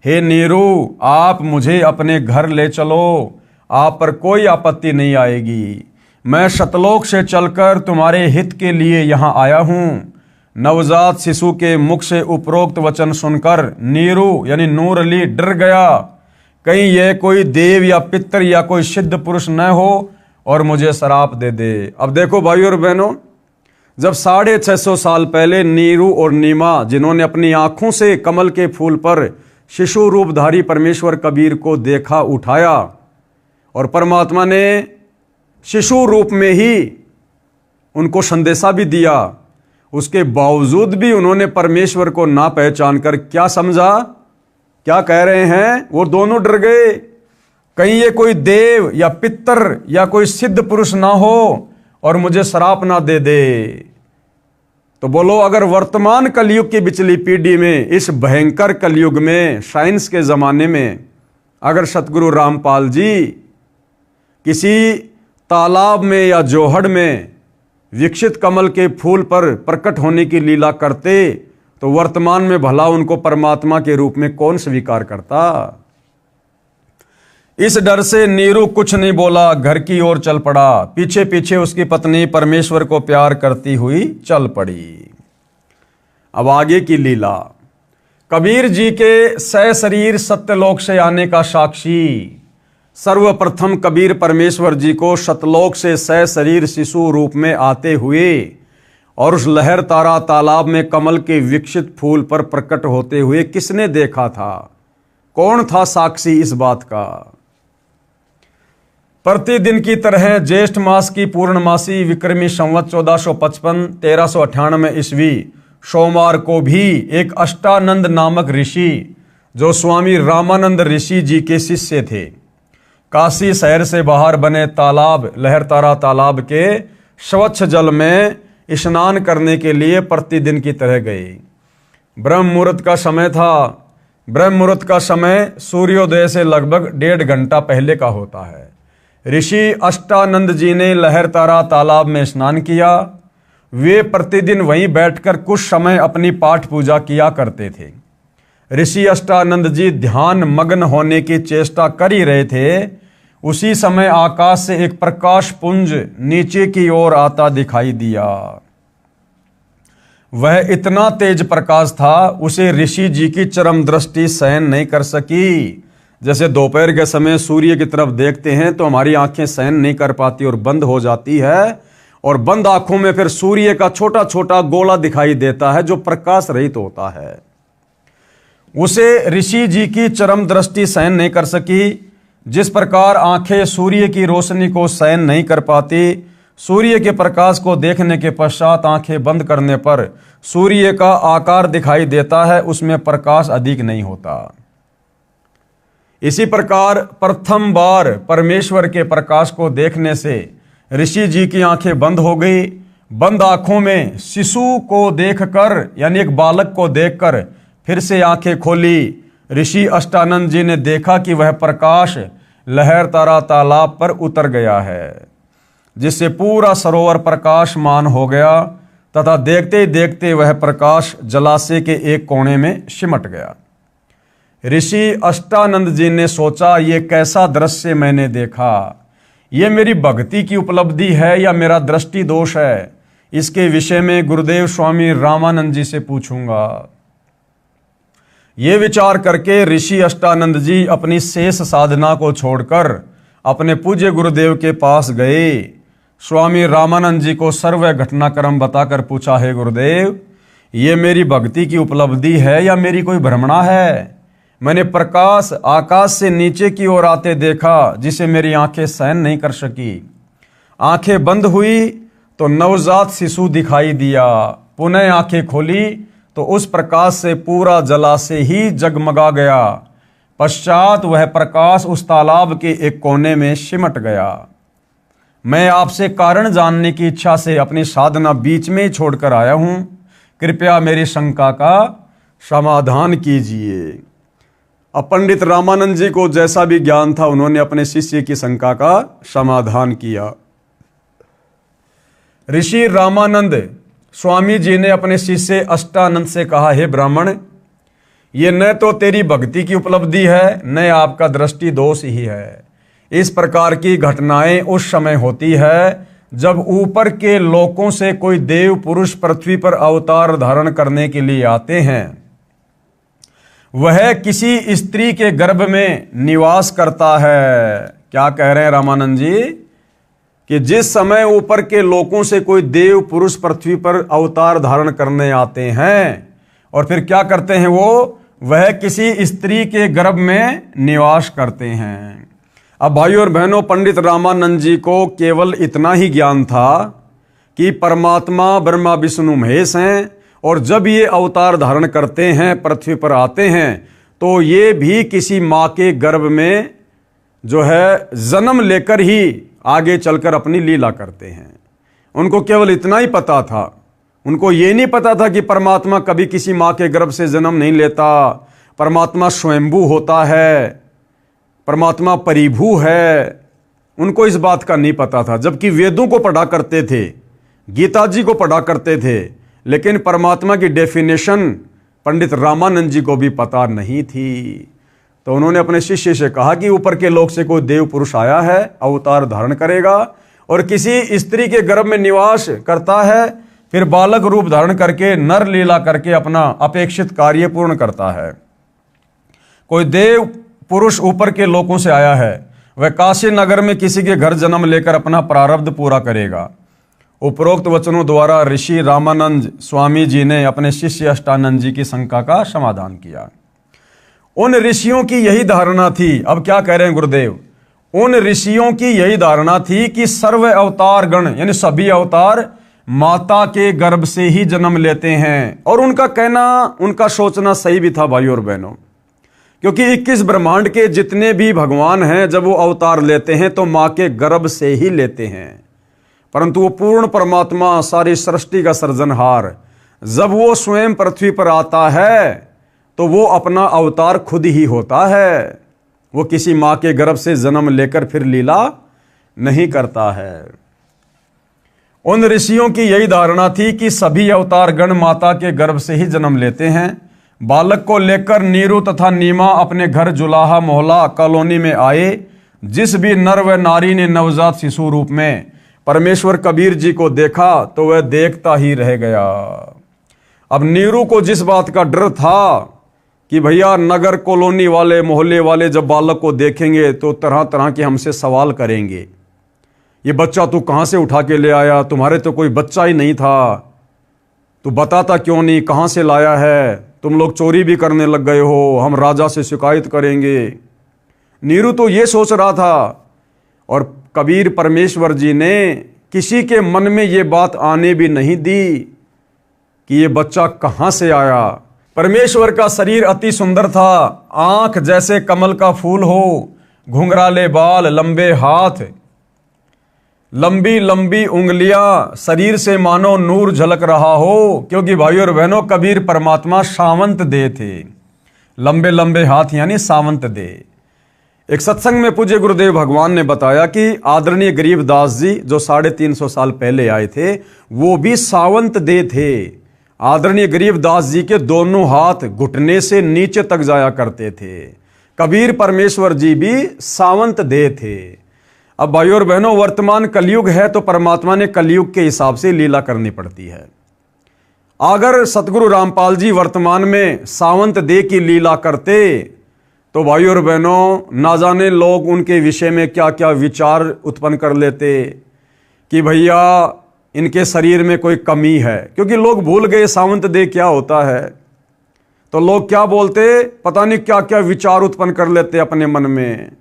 हे नीरू, आप मुझे अपने घर ले चलो, आप पर कोई आपत्ति नहीं आएगी। मैं सतलोक से चलकर तुम्हारे हित के लिए यहाँ आया हूँ। नवजात शिशु के मुख से उपरोक्त वचन सुनकर नीरू यानी नूर अली डर गया, कहीं यह कोई देव या पितर या कोई सिद्ध पुरुष न हो और मुझे श्राप दे दे। अब देखो भाइयों और बहनों, जब 650 साल पहले नीरू और नीमा जिन्होंने अपनी आंखों से कमल के फूल पर शिशु रूपधारी परमेश्वर कबीर को देखा, उठाया, और परमात्मा ने शिशु रूप में ही उनको संदेशा भी दिया, उसके बावजूद भी उन्होंने परमेश्वर को ना पहचान कर क्या समझा, क्या कह रहे हैं, वो दोनों डर गए, कहीं ये कोई देव या पितर या कोई सिद्ध पुरुष ना हो और मुझे श्राप ना दे दे। तो बोलो, अगर वर्तमान कलयुग की बिचली पीढ़ी में, इस भयंकर कलयुग में, साइंस के जमाने में, अगर सतगुरु रामपाल जी किसी तालाब में या जोहड़ में विकसित कमल के फूल पर प्रकट होने की लीला करते तो वर्तमान में भला उनको परमात्मा के रूप में कौन स्वीकार करता। इस डर से नीरू कुछ नहीं बोला, घर की ओर चल पड़ा। पीछे पीछे उसकी पत्नी परमेश्वर को प्यार करती हुई चल पड़ी। अब आगे की लीला। कबीर जी के सशरीर सत्यलोक से आने का साक्षी। सर्वप्रथम कबीर परमेश्वर जी को सतलोक से सशरीर शिशु रूप में आते हुए और उस लहर तारा तालाब में कमल के विकसित फूल पर प्रकट होते हुए किसने देखा था? कौन था साक्षी इस बात का? प्रतिदिन की तरह ज्येष्ठ मास की पूर्णमासी विक्रमी संवत 1455 1398 ईस्वी सोमवार को भी एक अष्टानंद नामक ऋषि, जो स्वामी रामानंद ऋषि जी के शिष्य थे, काशी शहर से बाहर बने तालाब लहरतारा तालाब के स्वच्छ जल में स्नान करने के लिए प्रतिदिन की तरह गए। ब्रह्म मुहूर्त का समय था। ब्रह्म मुहूर्त का समय सूर्योदय से लगभग 1.5 घंटा पहले का होता है। ऋषि अष्टानंद जी ने लहरतारा तालाब में स्नान किया। वे प्रतिदिन वहीं बैठकर कुछ समय अपनी पाठ पूजा किया करते थे। ऋषि अष्टानंद जी ध्यान मग्न होने की चेष्टा कर ही रहे थे, उसी समय आकाश से एक प्रकाश पुंज नीचे की ओर आता दिखाई दिया। वह इतना तेज प्रकाश था, उसे ऋषि जी की चरम दृष्टि सहन नहीं कर सकी। जैसे दोपहर के समय सूर्य की तरफ देखते हैं तो हमारी आंखें सहन नहीं कर पाती और बंद हो जाती है, और बंद आंखों में फिर सूर्य का छोटा छोटा गोला दिखाई देता है जो प्रकाश रहित होता है। उसे ऋषि जी की चरम दृष्टि सहन नहीं कर सकी। जिस प्रकार आंखें सूर्य की रोशनी को सहन नहीं कर पाती, सूर्य के प्रकाश को देखने के पश्चात आंखें बंद करने पर सूर्य का आकार दिखाई देता है, उसमें प्रकाश अधिक नहीं होता। इसी प्रकार प्रथम बार परमेश्वर के प्रकाश को देखने से ऋषि जी की आंखें बंद हो गई। बंद आंखों में शिशु को देखकर, यानी एक बालक को देखकर फिर से आंखें खोली। ऋषि अष्टानंद जी ने देखा कि वह प्रकाश लहरतारा तालाब पर उतर गया है, जिससे पूरा सरोवर प्रकाशमान हो गया तथा देखते ही देखते वह प्रकाश जलाशय के एक कोने में सिमट गया। ऋषि अष्टानंद जी ने सोचा, ये कैसा दृश्य मैंने देखा, ये मेरी भक्ति की उपलब्धि है या मेरा दृष्टि दोष है। इसके विषय में गुरुदेव स्वामी रामानंद जी से पूछूंगा। ये विचार करके ऋषि अष्टानंद जी अपनी शेष साधना को छोड़कर अपने पूज्य गुरुदेव के पास गए। स्वामी रामानंद जी को सर्व घटनाक्रम बताकर पूछा, है गुरुदेव, ये मेरी भक्ति की उपलब्धि है या मेरी कोई भ्रमणा है? मैंने प्रकाश आकाश से नीचे की ओर आते देखा, जिसे मेरी आंखें सहन नहीं कर सकी। आंखें बंद हुई तो नवजात शिशु दिखाई दिया। पुनः आंखें खोली तो उस प्रकाश से पूरा जलाशय ही जगमगा गया। पश्चात वह प्रकाश उस तालाब के एक कोने में सिमट गया। मैं आपसे कारण जानने की इच्छा से अपनी साधना बीच में ही छोड़कर आया हूं। कृपया मेरी शंका का समाधान कीजिए। अब पंडित रामानंद जी को जैसा भी ज्ञान था, उन्होंने अपने शिष्य की शंका का समाधान किया। ऋषि रामानंद स्वामी जी ने अपने शिष्य अष्टानंद से कहा, हे ब्राह्मण, ये न तो तेरी भक्ति की उपलब्धि है, न आपका दृष्टि दोष ही है। इस प्रकार की घटनाएं उस समय होती है जब ऊपर के लोकों से कोई देव पुरुष पृथ्वी पर अवतार धारण करने के लिए आते हैं। वह किसी स्त्री के गर्भ में निवास करता है। क्या कह रहे हैं रामानंद जी? कि जिस समय ऊपर के लोकों से कोई देव पुरुष पृथ्वी पर अवतार धारण करने आते हैं और फिर क्या करते हैं, वह किसी स्त्री के गर्भ में निवास करते हैं। अब भाइयों और बहनों, पंडित रामानंद जी को केवल इतना ही ज्ञान था कि परमात्मा ब्रह्मा विष्णु महेश हैं, और जब ये अवतार धारण करते हैं, पृथ्वी पर आते हैं, तो ये भी किसी माँ के गर्भ में जो है जन्म लेकर ही आगे चलकर अपनी लीला करते हैं। उनको केवल इतना ही पता था। उनको ये नहीं पता था कि परमात्मा कभी किसी माँ के गर्भ से जन्म नहीं लेता, परमात्मा स्वयंभू होता है, परमात्मा परिभू है। उनको इस बात का नहीं पता था, जबकि वेदों को पढ़ा करते थे, गीता जी को पढ़ा करते थे, लेकिन परमात्मा की डेफिनेशन पंडित रामानंद जी को भी पता नहीं थी। तो उन्होंने अपने शिष्य से कहा कि ऊपर के लोक से कोई देव पुरुष आया है, अवतार धारण करेगा और किसी स्त्री के गर्भ में निवास करता है, फिर बालक रूप धारण करके नर लीला करके अपना अपेक्षित कार्य पूर्ण करता है। कोई देव पुरुष ऊपर के लोकों से आया है, वह काशी नगर में किसी के घर जन्म लेकर अपना प्रारब्ध पूरा करेगा। उपरोक्त वचनों द्वारा ऋषि रामानंद स्वामी जी ने अपने शिष्य अष्टानंद जी की शंका का समाधान किया। उन ऋषियों की यही धारणा थी। अब क्या कह रहे हैं गुरुदेव? उन ऋषियों की यही धारणा थी कि सर्व अवतार गण, यानी सभी अवतार माता के गर्भ से ही जन्म लेते हैं। और उनका कहना, उनका सोचना सही भी था भाइयों और बहनों, क्योंकि 21 ब्रह्मांड के जितने भी भगवान हैं, जब वो अवतार लेते हैं तो माँ के गर्भ से ही लेते हैं। परंतु वो पूर्ण परमात्मा, सारी सृष्टि का सृजनहार, जब वो स्वयं पृथ्वी पर आता है तो वो अपना अवतार खुद ही होता है। वो किसी माँ के गर्भ से जन्म लेकर फिर लीला नहीं करता है। उन ऋषियों की यही धारणा थी कि सभी अवतार गण माता के गर्भ से ही जन्म लेते हैं। बालक को लेकर नीरू तथा नीमा अपने घर जुलाहा मोहल्ला कॉलोनी में आए, जिस भी नर व नारी ने नवजात शिशु रूप में परमेश्वर कबीर जी को देखा तो वह देखता ही रह गया। अब नीरू को जिस बात का डर था कि भैया नगर कॉलोनी वाले मोहल्ले वाले जब बालक को देखेंगे तो तरह तरह के हमसे सवाल करेंगे, ये बच्चा तू कहाँ से उठा के ले आया, तुम्हारे तो कोई बच्चा ही नहीं था, तू बताता क्यों नहीं, कहाँ से लाया है, तुम लोग चोरी भी करने लग गए हो, हम राजा से शिकायत करेंगे। नीरू तो ये सोच रहा था और कबीर परमेश्वर जी ने किसी के मन में ये बात आने भी नहीं दी कि ये बच्चा कहाँ से आया। परमेश्वर का शरीर अति सुंदर था, आंख जैसे कमल का फूल हो, घुंघराले बाल, लंबे हाथ, लंबी लंबी उंगलियां, शरीर से मानो नूर झलक रहा हो, क्योंकि भाइयों और बहनों कबीर परमात्मा सावंत दे थे। लंबे लंबे हाथ यानी सावंत दे। एक सत्संग में पूज्य गुरुदेव भगवान ने बताया कि आदरणीय गरीबदास जी जो 350 साल पहले आए थे वो भी सावंत दे थे। आदरणीय गरीबदास जी के दोनों हाथ घुटने से नीचे तक जाया करते थे। कबीर परमेश्वर जी भी सावंत दे थे। अब भाइयों और बहनों वर्तमान कलयुग है तो परमात्मा ने कलयुग के हिसाब से लीला करनी पड़ती है। अगर सतगुरु रामपाल जी वर्तमान में सावंत दे की लीला करते तो भाइयों और बहनों ना जाने लोग उनके विषय में क्या क्या विचार उत्पन्न कर लेते कि भैया इनके शरीर में कोई कमी है, क्योंकि लोग भूल गए सावंत दे क्या होता है। तो लोग क्या बोलते, पता नहीं क्या क्या विचार उत्पन्न कर लेते अपने मन में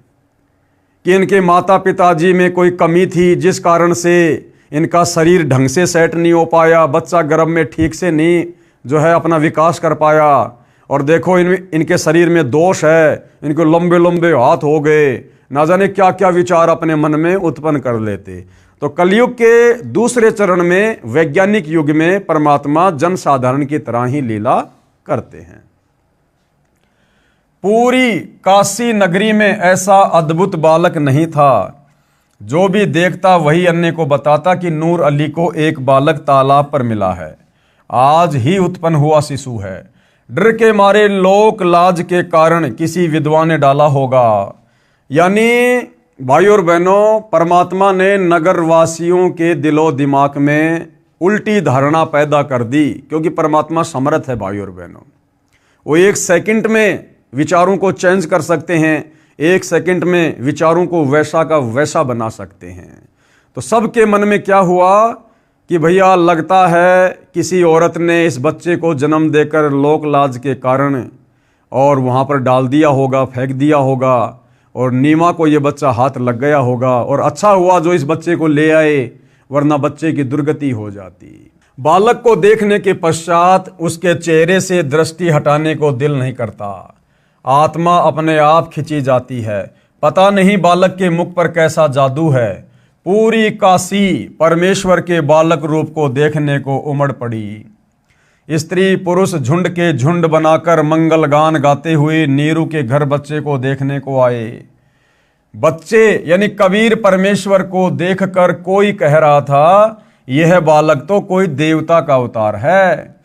कि इनके माता पिताजी में कोई कमी थी जिस कारण से इनका शरीर ढंग से सेट नहीं हो पाया, बच्चा गर्भ में ठीक से नहीं जो है अपना विकास कर पाया, और देखो इनके शरीर में दोष है, इनको लंबे लंबे हाथ हो गए, ना जाने क्या क्या विचार अपने मन में उत्पन्न कर लेते। तो कलयुग के दूसरे चरण में वैज्ञानिक युग में परमात्मा जनसाधारण की तरह ही लीला करते हैं। पूरी काशी नगरी में ऐसा अद्भुत बालक नहीं था, जो भी देखता वही अन्य को बताता कि नूर अली को एक बालक तालाब पर मिला है, आज ही उत्पन्न हुआ शिशु है। डर के मारे लोक लाज के कारण किसी विधवा ने डाला होगा। यानी भाइयों और बहनों परमात्मा ने नगर वासियों के दिलो दिमाग में उल्टी धारणा पैदा कर दी, क्योंकि परमात्मा समर्थ है भाइयों और बहनों। वो एक सेकंड में विचारों को चेंज कर सकते हैं, एक सेकंड में विचारों को वैसा का वैसा बना सकते हैं। तो सबके मन में क्या हुआ कि भैया लगता है किसी औरत ने इस बच्चे को जन्म देकर लोक लाज के कारण और वहाँ पर डाल दिया होगा, फेंक दिया होगा, और नीमा को ये बच्चा हाथ लग गया होगा, और अच्छा हुआ जो इस बच्चे को ले आए, वरना बच्चे की दुर्गति हो जाती। बालक को देखने के पश्चात उसके चेहरे से दृष्टि हटाने को दिल नहीं करता, आत्मा अपने आप खिंची जाती है। पता नहीं बालक के मुख पर कैसा जादू है, पूरी काशी परमेश्वर के बालक रूप को देखने को उमड़ पड़ी। स्त्री पुरुष झुंड के झुंड बनाकर मंगल गान गाते हुए नीरू के घर बच्चे को देखने को आए। बच्चे यानी कबीर परमेश्वर को देखकर कोई कह रहा था यह बालक तो कोई देवता का अवतार है,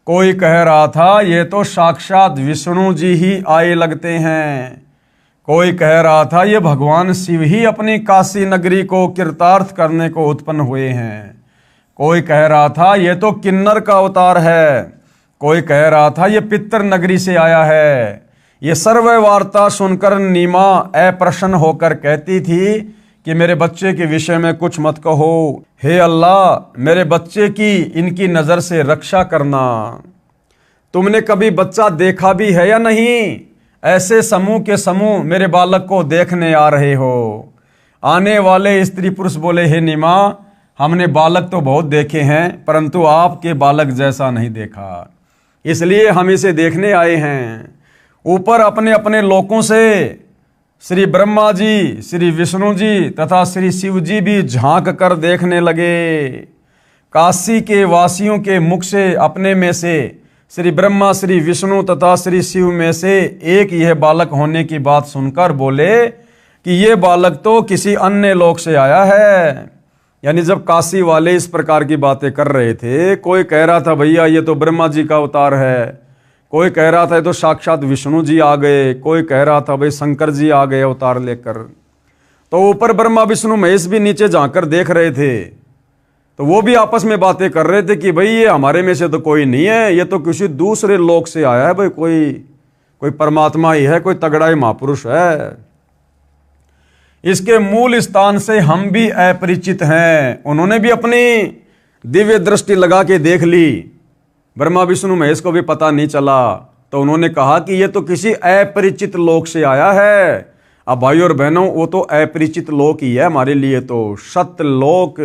कोई कह रहा था यह तो साक्षात विष्णु जी ही आए लगते हैं, कोई कह रहा था ये भगवान शिव ही अपनी काशी नगरी को कृतार्थ करने को उत्पन्न हुए हैं, कोई कह रहा था ये तो किन्नर का अवतार है, कोई कह रहा था ये पितर नगरी से आया है। ये सर्व वार्ता सुनकर नीमा अप्रसन्न होकर कहती थी कि मेरे बच्चे के विषय में कुछ मत कहो, हे अल्लाह मेरे बच्चे की इनकी नज़र से रक्षा करना। तुमने कभी बच्चा देखा भी है या नहीं? ऐसे समूह के समूह मेरे बालक को देखने आ रहे हो। आने वाले स्त्री पुरुष बोले, हे नीमा हमने बालक तो बहुत देखे हैं परंतु आपके बालक जैसा नहीं देखा, इसलिए हम इसे देखने आए हैं। ऊपर अपने अपने लोकों से श्री ब्रह्मा जी, श्री विष्णु जी तथा श्री शिव जी भी झांक कर देखने लगे। काशी के वासियों के मुख से अपने में से श्री ब्रह्मा, श्री विष्णु तथा श्री शिव में से एक यह बालक होने की बात सुनकर बोले कि यह बालक तो किसी अन्य लोक से आया है। यानी जब काशी वाले इस प्रकार की बातें कर रहे थे, कोई कह रहा था भैया ये तो ब्रह्मा जी का अवतार है, कोई कह रहा था ये तो साक्षात विष्णु जी आ गए, कोई कह रहा था भाई शंकर जी आ गए अवतार लेकर। तो ऊपर ब्रह्मा विष्णु महेश भी नीचे झांक कर देख रहे थे। तो वो भी आपस में बातें कर रहे थे कि भाई ये हमारे में से तो कोई नहीं है, ये तो किसी दूसरे लोक से आया है, भाई कोई परमात्मा ही है, कोई तगड़ा ही महापुरुष है। इसके मूल स्थान से हम भी अपरिचित हैं। उन्होंने भी अपनी दिव्य दृष्टि लगा के देख ली, ब्रह्मा विष्णु महेश को भी पता नहीं चला। तो उन्होंने कहा कि ये तो किसी अपरिचित लोक से आया है। अब भाई और बहनों, वो तो अपरिचित लोक ही है हमारे लिए, तो सत्यलोक।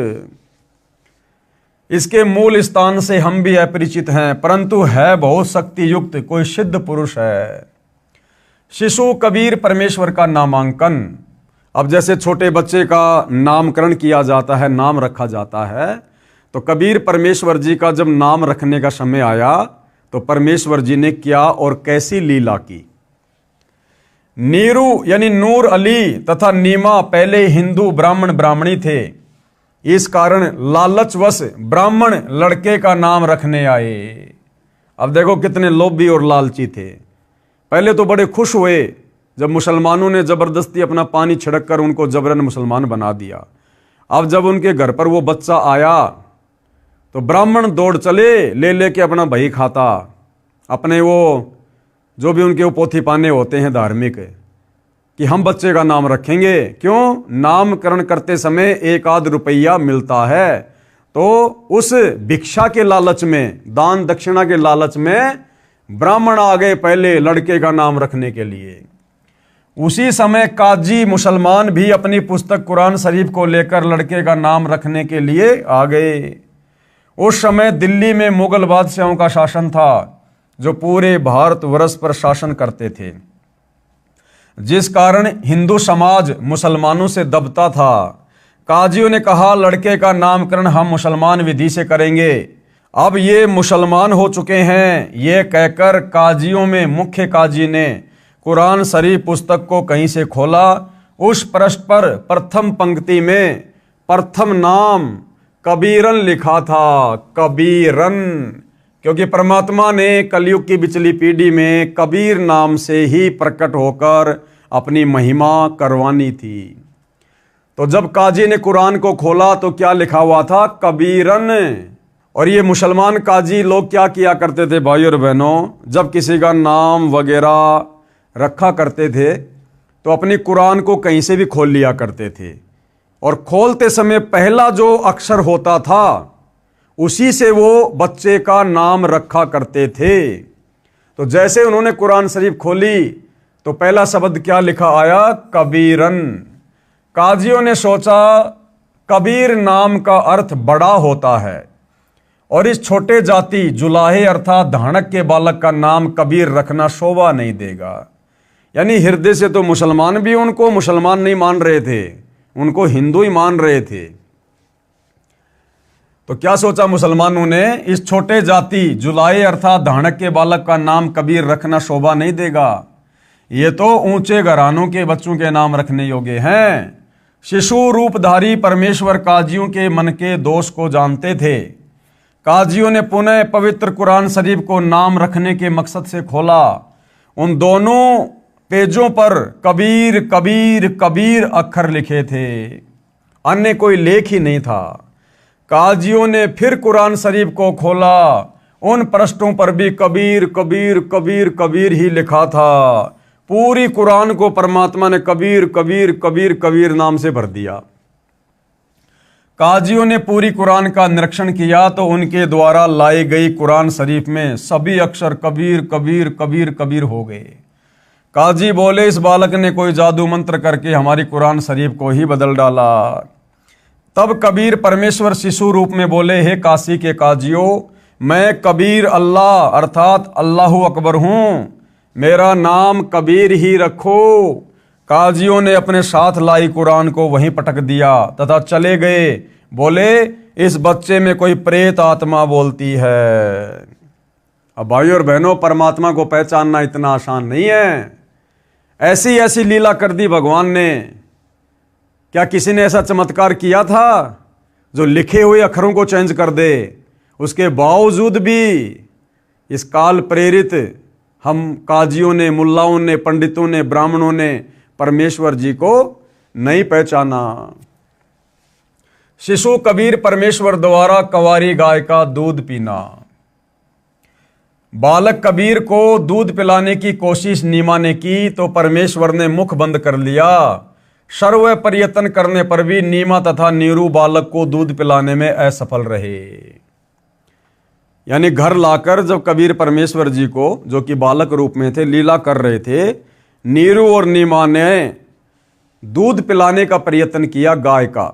इसके मूल स्थान से हम भी अपरिचित हैं, परंतु है बहुत शक्ति युक्त, कोई सिद्ध पुरुष है। शिशु कबीर परमेश्वर का नामांकन। अब जैसे छोटे बच्चे का नामकरण किया जाता है, नाम रखा जाता है, तो कबीर परमेश्वर जी का जब नाम रखने का समय आया तो परमेश्वर जी ने क्या और कैसी लीला की। नीरू यानी नूर अली तथा नीमा पहले हिंदू ब्राह्मण ब्राह्मणी थे। इस कारण लालचवश ब्राह्मण लड़के का नाम रखने आए। अब देखो कितने लोभी और लालची थे। पहले तो बड़े खुश हुए जब मुसलमानों ने जबरदस्ती अपना पानी छिड़क कर उनको जबरन मुसलमान बना दिया। अब जब उनके घर पर वो बच्चा आया तो ब्राह्मण दौड़ चले, ले लेके अपना भाई खाता, अपने वो जो भी उनके पोथी पाने होते हैं धार्मिक, कि हम बच्चे का नाम रखेंगे। क्यों? नामकरण करते समय 1 रुपया मिलता है। तो उस भिक्षा के लालच में, दान दक्षिणा के लालच में ब्राह्मण आ गए पहले लड़के का नाम रखने के लिए। उसी समय काजी मुसलमान भी अपनी पुस्तक कुरान शरीफ को लेकर लड़के का नाम रखने के लिए आ गए। उस समय दिल्ली में मुगल बादशाहों का शासन था जो पूरे भारतवर्ष पर शासन करते थे, जिस कारण हिंदू समाज मुसलमानों से दबता था। काजियों ने कहा लड़के का नामकरण हम मुसलमान विधि से करेंगे। अब ये मुसलमान हो चुके हैं, ये कहकर काजियों में मुख्य काजी ने कुरान शरीफ पुस्तक को कहीं से खोला। उस पृष्ठ पर प्रथम पंक्ति में प्रथम नाम कबीरन लिखा था। कबीरन, क्योंकि परमात्मा ने कलयुग की बिचली पीढ़ी में कबीर नाम से ही प्रकट होकर अपनी महिमा करवानी थी। तो जब काजी ने कुरान को खोला तो क्या लिखा हुआ था? कबीरन। और ये मुसलमान काजी लोग क्या किया करते थे भाई और बहनों, जब किसी का नाम वगैरह रखा करते थे तो अपनी कुरान को कहीं से भी खोल लिया करते थे, और खोलते समय पहला जो अक्षर होता था उसी से वो बच्चे का नाम रखा करते थे। तो जैसे उन्होंने कुरान शरीफ खोली तो पहला शब्द क्या लिखा आया? कबीरन। काजियों ने सोचा कबीर नाम का अर्थ बड़ा होता है और इस छोटे जाति जुलाहे अर्थात धानक के बालक का नाम कबीर रखना शोभा नहीं देगा। यानी हृदय से तो मुसलमान भी उनको मुसलमान नहीं मान रहे थे, उनको हिंदू ही मान रहे थे। तो क्या सोचा मुसलमानों ने? इस छोटे जाति जुलाहे अर्थात धानक के बालक का नाम कबीर रखना शोभा नहीं देगा, ये तो ऊंचे घरानों के बच्चों के नाम रखने योग्य हैं। शिशु रूपधारी परमेश्वर काजियों के मन के दोष को जानते थे। काजियों ने पुनः पवित्र कुरान शरीफ को नाम रखने के मकसद से खोला। उन दोनों पेजों पर कबीर कबीर कबीर अक्षर लिखे थे, अन्य कोई लेख ही नहीं था। काजियों ने फिर कुरान शरीफ को खोला, उन पृष्ठों पर भी कबीर कबीर कबीर कबीर ही लिखा था। पूरी कुरान को परमात्मा ने कबीर कबीर कबीर कबीर नाम से भर दिया। काजियों ने पूरी कुरान का निरीक्षण किया तो उनके द्वारा लाई गई कुरान शरीफ में सभी अक्षर कबीर कबीर कबीर कबीर हो गए। काजी बोले इस बालक ने कोई जादू मंत्र करके हमारी कुरान शरीफ को ही बदल डाला। तब कबीर परमेश्वर शिशु रूप में बोले, हे काशी के काजियों, मैं कबीर अल्लाह अर्थात अल्लाहु अकबर हूं, मेरा नाम कबीर ही रखो। काजियों ने अपने साथ लाई कुरान को वहीं पटक दिया तथा चले गए। बोले इस बच्चे में कोई प्रेत आत्मा बोलती है। अब भाई और बहनों, परमात्मा को पहचानना इतना आसान नहीं है। ऐसी ऐसी लीला कर दी भगवान ने। क्या किसी ने ऐसा चमत्कार किया था जो लिखे हुए अक्षरों को चेंज कर दे? उसके बावजूद भी इस काल प्रेरित हम काजियों ने, मुल्लाओं ने, पंडितों ने, ब्राह्मणों ने परमेश्वर जी को नहीं पहचाना। शिशु कबीर परमेश्वर द्वारा कंवारी गाय का दूध पीना। बालक कबीर को दूध पिलाने की कोशिश नीमा ने की तो परमेश्वर ने मुख बंद कर लिया। सर्व प्रयत्न करने पर भी नीमा तथा नीरू बालक को दूध पिलाने में असफल रहे। यानी घर लाकर जब कबीर परमेश्वर जी को, जो कि बालक रूप में थे, लीला कर रहे थे, नीरू और नीमा ने दूध पिलाने का प्रयत्न किया गाय का,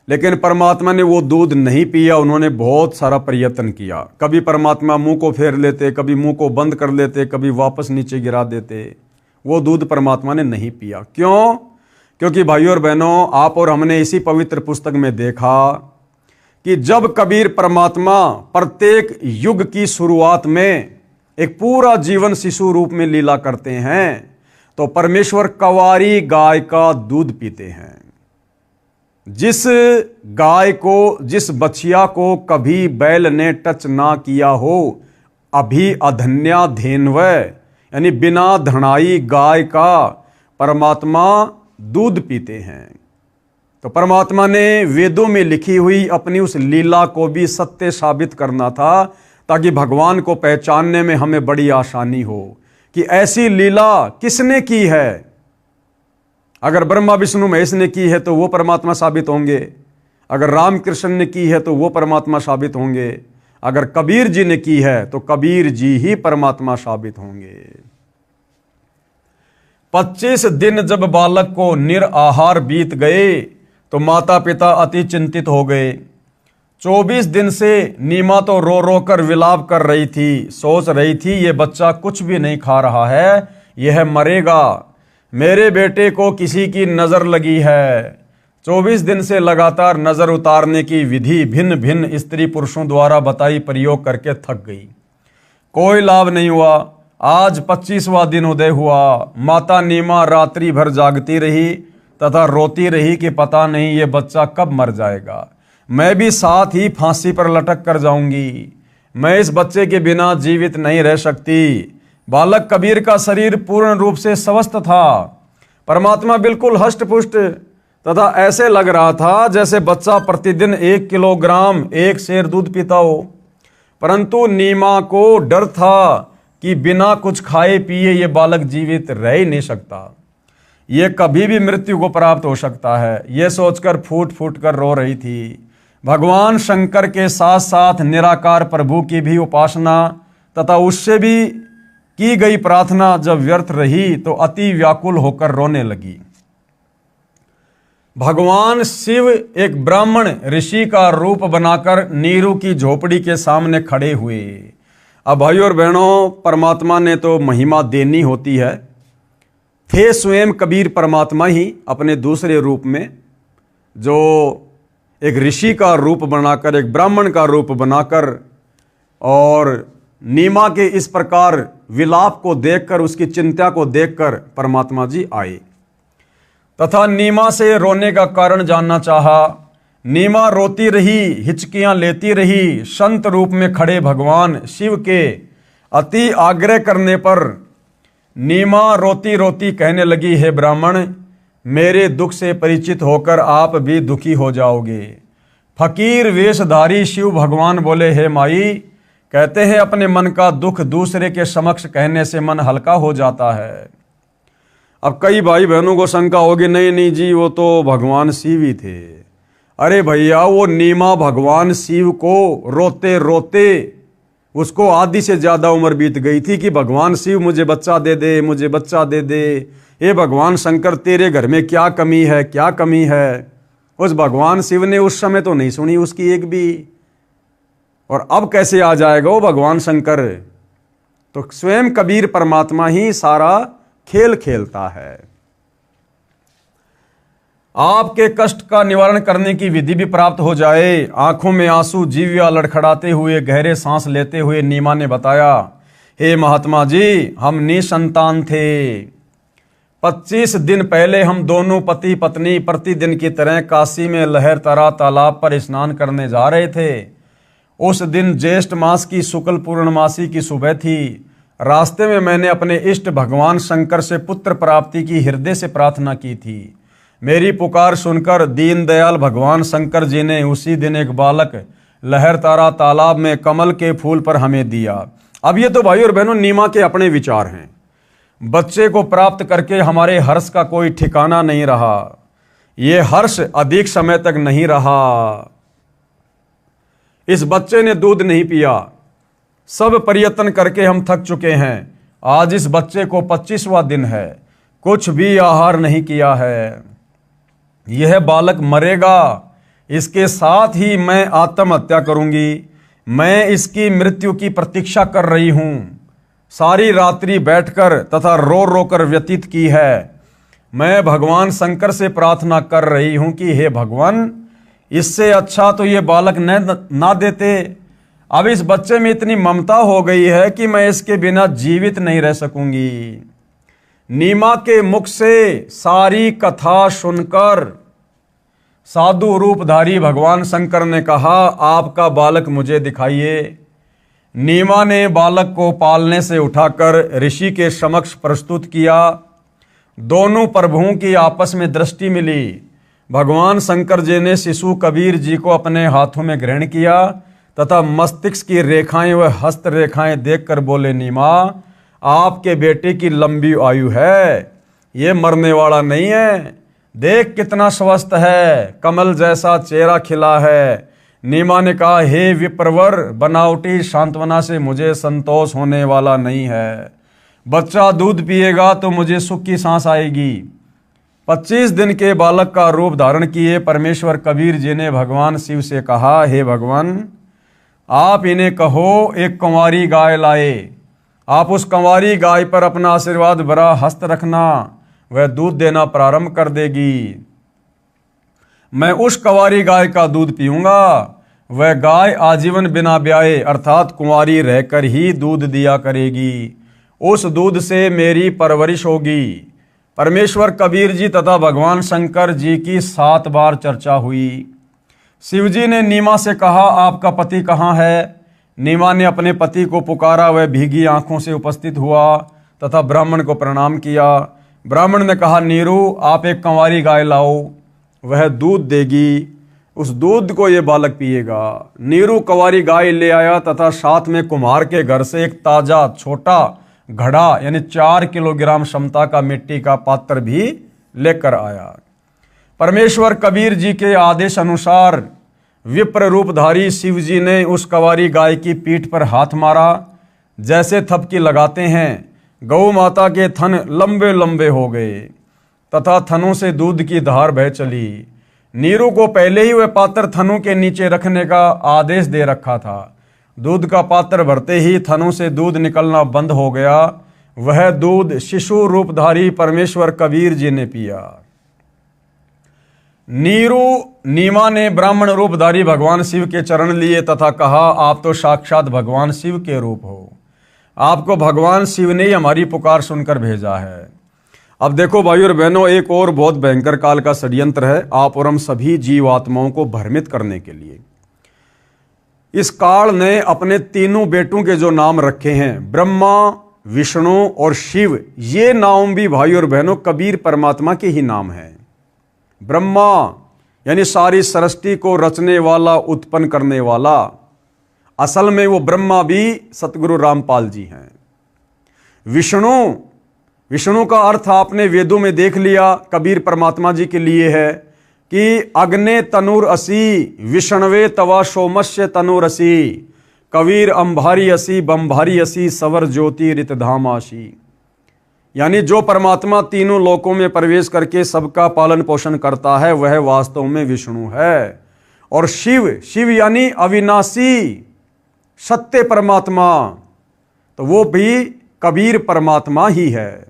लेकिन परमात्मा ने वो दूध नहीं पिया। उन्होंने बहुत सारा प्रयत्न किया। कभी परमात्मा मुंह को फेर लेते, कभी मुंह को बंद कर लेते, कभी वापस नीचे गिरा देते। वो दूध परमात्मा ने नहीं पिया। क्यों? क्योंकि भाइयों और बहनों, आप और हमने इसी पवित्र पुस्तक में देखा कि जब कबीर परमात्मा प्रत्येक युग की शुरुआत में एक पूरा जीवन शिशु रूप में लीला करते हैं तो परमेश्वर कंवारी गाय का दूध पीते हैं। जिस गाय को, जिस बछिया को कभी बैल ने टच ना किया हो, अभी अधन्या धेनव, यानी बिना धनाई गाय का परमात्मा दूध पीते हैं। तो परमात्मा ने वेदों में लिखी हुई अपनी उस लीला को भी सत्य साबित करना था, ताकि भगवान को पहचानने में हमें बड़ी आसानी हो कि ऐसी लीला किसने की है। अगर ब्रह्मा विष्णु महेश ने की है तो वो परमात्मा साबित होंगे, अगर रामकृष्ण ने की है तो वो परमात्मा साबित होंगे, अगर कबीर जी ने की है तो कबीर जी ही परमात्मा साबित होंगे। 25 दिन जब बालक को निराहार बीत गए तो माता पिता अति चिंतित हो गए। 24 दिन से नीमा तो रो रो कर विलाप कर रही थी, सोच रही थी ये बच्चा कुछ भी नहीं खा रहा है, यह मरेगा, मेरे बेटे को किसी की नजर लगी है। 24 दिन से लगातार नजर उतारने की विधि भिन्न भिन्न स्त्री पुरुषों द्वारा बताई प्रयोग करके थक गई। कोई लाभ नहीं हुआ। आज 25वां दिन उदय हुआ। माता नीमा रात्रि भर जागती रही तथा रोती रही कि पता नहीं ये बच्चा कब मर जाएगा, मैं भी साथ ही फांसी पर लटक कर जाऊंगी, मैं इस बच्चे के बिना जीवित नहीं रह सकती। बालक कबीर का शरीर पूर्ण रूप से स्वस्थ था। परमात्मा बिल्कुल हष्ट पुष्ट तथा ऐसे लग रहा था जैसे बच्चा प्रतिदिन 1 किलोग्राम 1 सेर दूध पीता हो। परंतु नीमा को डर था कि बिना कुछ खाए पिए ये बालक जीवित रह ही नहीं सकता, ये कभी भी मृत्यु को प्राप्त हो सकता है। ये सोचकर फूट फूट कर रो रही थी। भगवान शंकर के साथ साथ निराकार प्रभु की भी उपासना तथा उससे भी की गई प्रार्थना जब व्यर्थ रही तो अति व्याकुल होकर रोने लगी। भगवान शिव एक ब्राह्मण ऋषि का रूप बनाकर नीरू की झोपड़ी के सामने खड़े हुए। अब भाइयों और बहनों, परमात्मा ने तो महिमा देनी होती है। थे स्वयं कबीर परमात्मा ही अपने दूसरे रूप में, जो एक ऋषि का रूप बनाकर, एक ब्राह्मण का रूप बनाकर, और नीमा के इस प्रकार विलाप को देखकर, उसकी चिंता को देखकर परमात्मा जी आए तथा नीमा से रोने का कारण जानना चाहा। नीमा रोती रही, हिचकियां लेती रही। संत रूप में खड़े भगवान शिव के अति आग्रह करने पर नीमा रोती रोती कहने लगी, हे ब्राह्मण, मेरे दुख से परिचित होकर आप भी दुखी हो जाओगे। फकीर वेशधारी शिव भगवान बोले, हे माई, कहते हैं अपने मन का दुख दूसरे के समक्ष कहने से मन हल्का हो जाता है। अब कई भाई बहनों को शंका होगी, नहीं नहीं जी, वो तो भगवान शिव ही थे। अरे भैया, वो नीमा भगवान शिव को रोते रोते उसको आधी से ज्यादा उम्र बीत गई थी कि भगवान शिव मुझे बच्चा दे दे, मुझे बच्चा दे दे। हे भगवान शंकर, तेरे घर में क्या कमी है, क्या कमी है। उस भगवान शिव ने उस समय तो नहीं सुनी उसकी एक भी, और अब कैसे आ जाएगा वो भगवान शंकर। तो स्वयं कबीर परमात्मा ही सारा खेल खेलता है। आपके कष्ट का निवारण करने की विधि भी प्राप्त हो जाए। आंखों में आंसू, जीविया लड़खड़ाते हुए गहरे सांस लेते हुए नीमा ने बताया, हे महात्मा जी, हम निसंतान थे। 25 दिन पहले हम दोनों पति पत्नी प्रतिदिन की तरह काशी में लहरतरा तालाब पर स्नान करने जा रहे थे। उस दिन ज्येष्ठ मास की शुक्ल पूर्णमासी की सुबह थी। रास्ते में मैंने अपने इष्ट भगवान शंकर से पुत्र प्राप्ति की हृदय से प्रार्थना की थी। मेरी पुकार सुनकर दीनदयाल भगवान शंकर जी ने उसी दिन एक बालक लहर तारा तालाब में कमल के फूल पर हमें दिया। अब ये तो भाई और बहनों नीमा के अपने विचार हैं। बच्चे को प्राप्त करके हमारे हर्ष का कोई ठिकाना नहीं रहा। ये हर्ष अधिक समय तक नहीं रहा। इस बच्चे ने दूध नहीं पिया। सब प्रयत्न करके हम थक चुके हैं। आज इस बच्चे को 25वां दिन है, कुछ भी आहार नहीं किया है। यह बालक मरेगा, इसके साथ ही मैं आत्महत्या करूंगी। मैं इसकी मृत्यु की प्रतीक्षा कर रही हूं। सारी रात्रि बैठकर तथा रो रो कर व्यतीत की है। मैं भगवान शंकर से प्रार्थना कर रही हूं कि हे भगवान, इससे अच्छा तो ये बालक ना देते। अब इस बच्चे में इतनी ममता हो गई है कि मैं इसके बिना जीवित नहीं रह सकूंगी। नीमा के मुख से सारी कथा सुनकर साधु रूपधारी भगवान शंकर ने कहा, आपका बालक मुझे दिखाइए। नीमा ने बालक को पालने से उठाकर ऋषि के समक्ष प्रस्तुत किया। दोनों प्रभुओं की आपस में दृष्टि मिली। भगवान शंकर जी ने शिशु कबीर जी को अपने हाथों में ग्रहण किया तथा मस्तिष्क की रेखाएं व हस्त रेखाएं देखकर बोले, नीमा, आपके बेटे की लंबी आयु है, ये मरने वाला नहीं है। देख कितना स्वस्थ है, कमल जैसा चेहरा खिला है। नीमा ने कहा, हे विप्रवर, बनावटी सांत्वना से मुझे संतोष होने वाला नहीं है। बच्चा दूध पिएगा तो मुझे सुख की सांस आएगी। 25 दिन के बालक का रूप धारण किए परमेश्वर कबीर जी ने भगवान शिव से कहा, हे भगवान, आप इन्हें कहो एक कंवारी गाय लाए। आप उस कंवारी गाय पर अपना आशीर्वाद भरा हस्त रखना, वह दूध देना प्रारंभ कर देगी। मैं उस कंवारी गाय का दूध पीऊंगा। वह गाय आजीवन बिना ब्याए अर्थात कुंवारी रहकर ही दूध दिया करेगी। उस दूध से मेरी परवरिश होगी। परमेश्वर कबीर जी तथा भगवान शंकर जी की 7 बार चर्चा हुई। शिवजी ने नीमा से कहा, आपका पति कहाँ है? नीमा ने अपने पति को पुकारा। वह भीगी आंखों से उपस्थित हुआ तथा ब्राह्मण को प्रणाम किया। ब्राह्मण ने कहा, नीरू, आप एक कंवारी गाय लाओ, वह दूध देगी। उस दूध को ये बालक पिएगा। नीरू कंवारी गाय ले आया तथा साथ में कुम्हार के घर से एक ताजा छोटा घड़ा यानी 4 किलोग्राम क्षमता का मिट्टी का पात्र भी लेकर आया। परमेश्वर कबीर जी के आदेश अनुसार विप्र रूपधारी शिव जी ने उस कंवारी गाय की पीठ पर हाथ मारा। जैसे थपकी लगाते हैं, गौ माता के थन लंबे लंबे हो गए तथा थनों से दूध की धार बह चली। नीरू को पहले ही वह पात्र थनों के नीचे रखने का आदेश दे रखा था। दूध का पात्र भरते ही थनों से दूध निकलना बंद हो गया। वह दूध शिशु रूपधारी परमेश्वर कबीर जी ने पिया। नीमा ने ब्राह्मण रूपधारी भगवान शिव के चरण लिए तथा कहा, आप तो साक्षात भगवान शिव के रूप हो। आपको भगवान शिव ने ही हमारी पुकार सुनकर भेजा है। अब देखो भाई और बहनों, एक और बहुत भयंकर काल का षड्यंत्र है आप और हम सभी जीवात्माओं को भ्रमित करने के लिए। इस काल ने अपने तीनों बेटों के जो नाम रखे हैं, ब्रह्मा, विष्णु और शिव, ये नाम भी भाई और बहनों कबीर परमात्मा के ही नाम हैं। ब्रह्मा यानी सारी सृष्टि को रचने वाला, उत्पन्न करने वाला, असल में वो ब्रह्मा भी सतगुरु रामपाल जी हैं। विष्णु का अर्थ आपने वेदों में देख लिया, कबीर परमात्मा जी के लिए है कि अग्ने तनुर असी, विष्णवे तवा सोमस्य तनुर असी, कबीर अंभारी असी, बंभारी असी, सवर ज्योति रितधाम आशी। यानी जो परमात्मा तीनों लोकों में प्रवेश करके सबका पालन पोषण करता है, वह वास्तव में विष्णु है। और शिव यानी अविनाशी सत्य परमात्मा, तो वो भी कबीर परमात्मा ही है।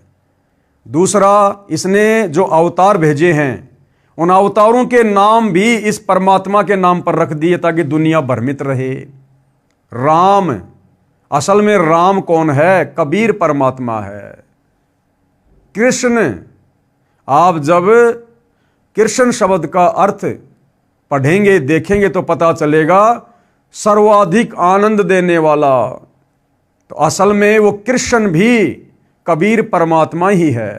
दूसरा, इसने जो अवतार भेजे हैं, उन अवतारों के नाम भी इस परमात्मा के नाम पर रख दिए ताकि दुनिया भ्रमित रहे। राम, असल में राम कौन है? कबीर परमात्मा है। कृष्ण, आप जब कृष्ण शब्द का अर्थ पढ़ेंगे, देखेंगे तो पता चलेगा सर्वाधिक आनंद देने वाला। तो असल में वो कृष्ण भी कबीर परमात्मा ही है।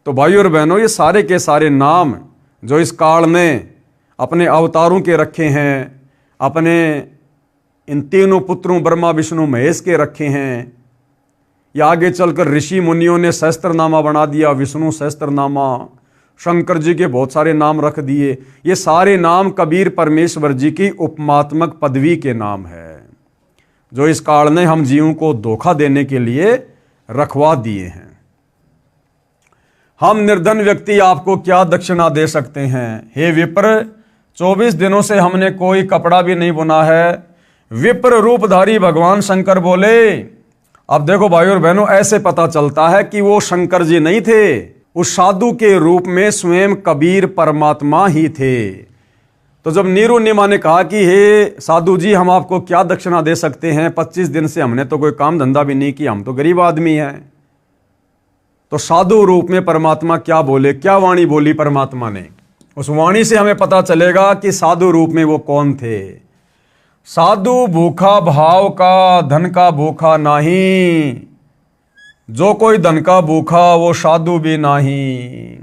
तो भाइयों और बहनों, ये सारे के सारे नाम जो इस काल ने अपने अवतारों के रखे हैं, अपने इन तीनों पुत्रों ब्रह्मा विष्णु महेश के रखे हैं, या आगे चलकर ऋषि मुनियों ने सहस्त्रनामा बना दिया, विष्णु सहस्त्रनामा, शंकर जी के बहुत सारे नाम रख दिए। ये सारे नाम कबीर परमेश्वर जी की उपमात्मक पदवी के नाम है, जो इस काल ने हम जीवों को धोखा देने के लिए रखवा दिए हैं। हम निर्धन व्यक्ति आपको क्या दक्षिणा दे सकते हैं? हे विप्र, 24 दिनों से हमने कोई कपड़ा भी नहीं बुना है। विप्र रूपधारी भगवान शंकर बोले। अब देखो भाइयों और बहनों, ऐसे पता चलता है कि वो शंकर जी नहीं थे, उस साधु के रूप में स्वयं कबीर परमात्मा ही थे। तो जब नीरू निमा ने कहा कि हे साधु जी, हम आपको क्या दक्षिणा दे सकते हैं, 25 दिन से हमने तो कोई काम धंधा भी नहीं किया, हम तो गरीब आदमी हैं। तो साधु रूप में परमात्मा क्या बोले, क्या वाणी बोली परमात्मा ने? उस वाणी से हमें पता चलेगा कि साधु रूप में वो कौन थे। साधु भूखा भाव का, धन का भूखा नहीं, जो कोई धन का भूखा वो साधु भी नहीं।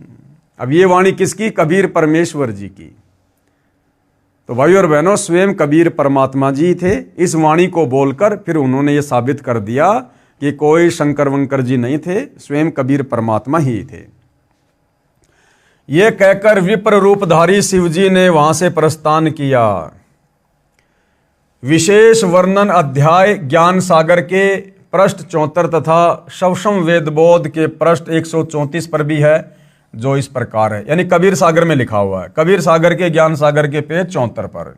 अब ये वाणी किसकी? कबीर परमेश्वर जी की। तो भाइयों और बहनों, स्वयं कबीर परमात्मा जी थे। इस वाणी को बोलकर फिर उन्होंने ये साबित कर दिया कि कोई शंकर वंकर जी नहीं थे, स्वयं कबीर परमात्मा ही थे। ये कहकर विप्र रूपधारी शिव जी ने वहां से प्रस्थान किया। विशेष वर्णन अध्याय ज्ञान सागर के पृष्ठ 74 तथा शवशम वेदबोध के पृष्ठ 134 पर भी है, जो इस प्रकार है, यानी कबीर सागर में लिखा हुआ है, कबीर सागर के ज्ञान सागर के पेज 74 पर।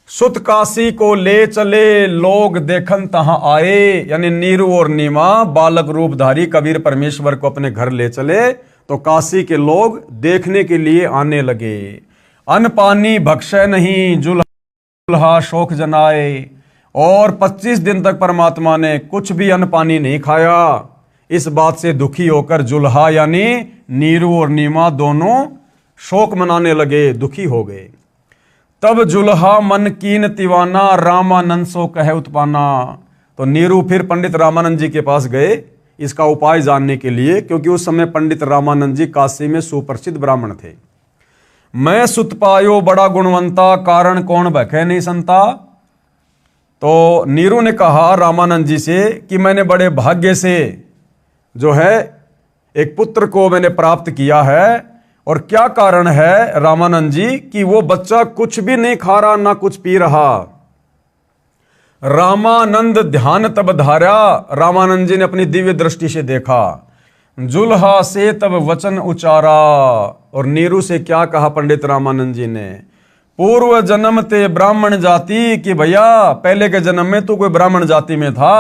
सुत काशी को ले चले लोग देखन तहां आए, यानी नीरू और नीमा बालक रूपधारी कबीर परमेश्वर को अपने घर ले चले तो काशी के लोग देखने के लिए आने लगे। अन्न पानी भक्षय नहीं, जुल्हा शोक जनाए। और 25 दिन तक परमात्मा ने कुछ भी अन्न पानी नहीं खाया। इस बात से दुखी होकर जुल्हा यानी नीरू और नीमा दोनों शोक मनाने लगे, दुखी हो गए। तब जुल्हा मन कीन तिवाना, रामानंद सो कहे उत्पाना। तो नीरू फिर पंडित रामानंद जी के पास गए इसका उपाय जानने के लिए, क्योंकि उस समय पंडित रामानंद जी काशी में सुप्रसिद्ध ब्राह्मण थे। मैं सुत पायो बड़ा गुणवंता, कारण कौन भखे नहीं संता। तो नीरू ने कहा रामानंद जी से कि मैंने बड़े भाग्य से जो है एक पुत्र को मैंने प्राप्त किया है। और क्या कारण है रामानंद जी कि वो बच्चा कुछ भी नहीं खा रहा ना कुछ पी रहा। रामानंद ध्यान तब धारा, रामानंद जी ने अपनी दिव्य दृष्टि से देखा। जुल्हा से तब वचन उचारा। और नीरू से क्या कहा पंडित रामानंद जी ने? पूर्व जन्म ते ब्राह्मण जाति, कि भैया पहले के जन्म में तू कोई ब्राह्मण जाति में था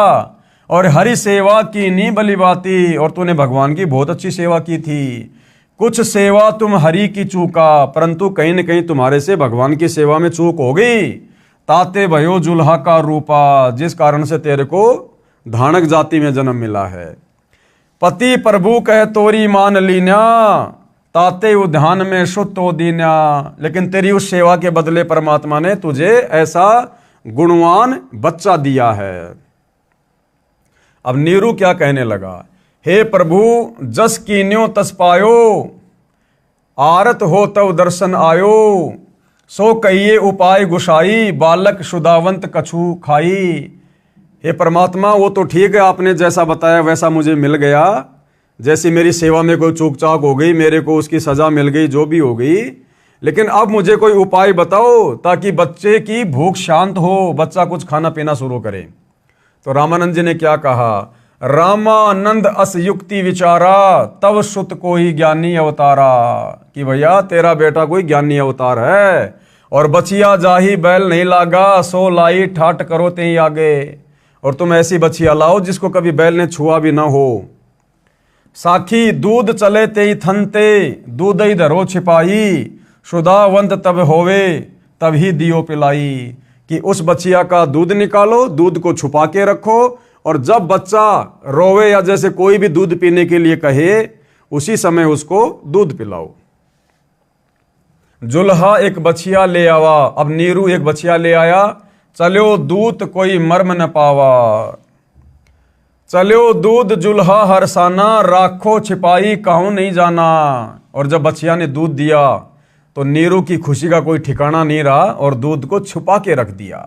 और हरि सेवा की नी बली बाती, और तूने भगवान की बहुत अच्छी सेवा की थी। कुछ सेवा तुम हरि की चूका, परंतु कहीं न कहीं तुम्हारे से भगवान की सेवा में चूक हो गई। ताते भयो जुल्हा का रूपा, जिस कारण से तेरे को धानक जाति में जन्म मिला है। पति प्रभु कह तोरी मान लीन्या, ताते उद्यान में शुद्धो दीन्या। लेकिन तेरी उस सेवा के बदले परमात्मा ने तुझे ऐसा गुणवान बच्चा दिया है। अब नीरू क्या कहने लगा? हे प्रभु जस कीन्यो तस पायो, आरत हो तव दर्शन आयो। सो कहिए उपाय गुसाई, बालक शुदावंत कछु खाई। हे परमात्मा, वो तो ठीक है, आपने जैसा बताया वैसा मुझे मिल गया। जैसी मेरी सेवा में कोई चूक चाक हो गई, मेरे को उसकी सजा मिल गई, जो भी हो गई। लेकिन अब मुझे कोई उपाय बताओ ताकि बच्चे की भूख शांत हो, बच्चा कुछ खाना पीना शुरू करे। तो रामानंद जी ने क्या कहा? रामानंद अस युक्ति विचारा, तव सुत कोई ज्ञानी अवतारा। कि भैया तेरा बेटा कोई ज्ञानी अवतार है। और बछिया जाही बैल नहीं लागा, सो लाई ठाट करो ते आगे। और तुम ऐसी बछिया लाओ जिसको कभी बैल ने छुआ भी ना हो। साखी दूध चले ते थनते, दूध ही धरो छिपाई। शुदावंत तब होवे, तभी दियो पिलाई। कि उस बछिया का दूध निकालो, दूध को छुपा के रखो, और जब बच्चा रोवे या जैसे कोई भी दूध पीने के लिए कहे, उसी समय उसको दूध पिलाओ। जुल्हा एक बछिया ले आवा। अब नीरू एक बछिया ले आया। चलो दूत कोई मर्म न पावा। चलो दूध जुल्हा हरसाना, राखो छिपाई कहूं नहीं जाना। और जब बछिया ने दूध दिया तो नीरू की खुशी का कोई ठिकाना नहीं रहा और दूध को छुपा के रख दिया।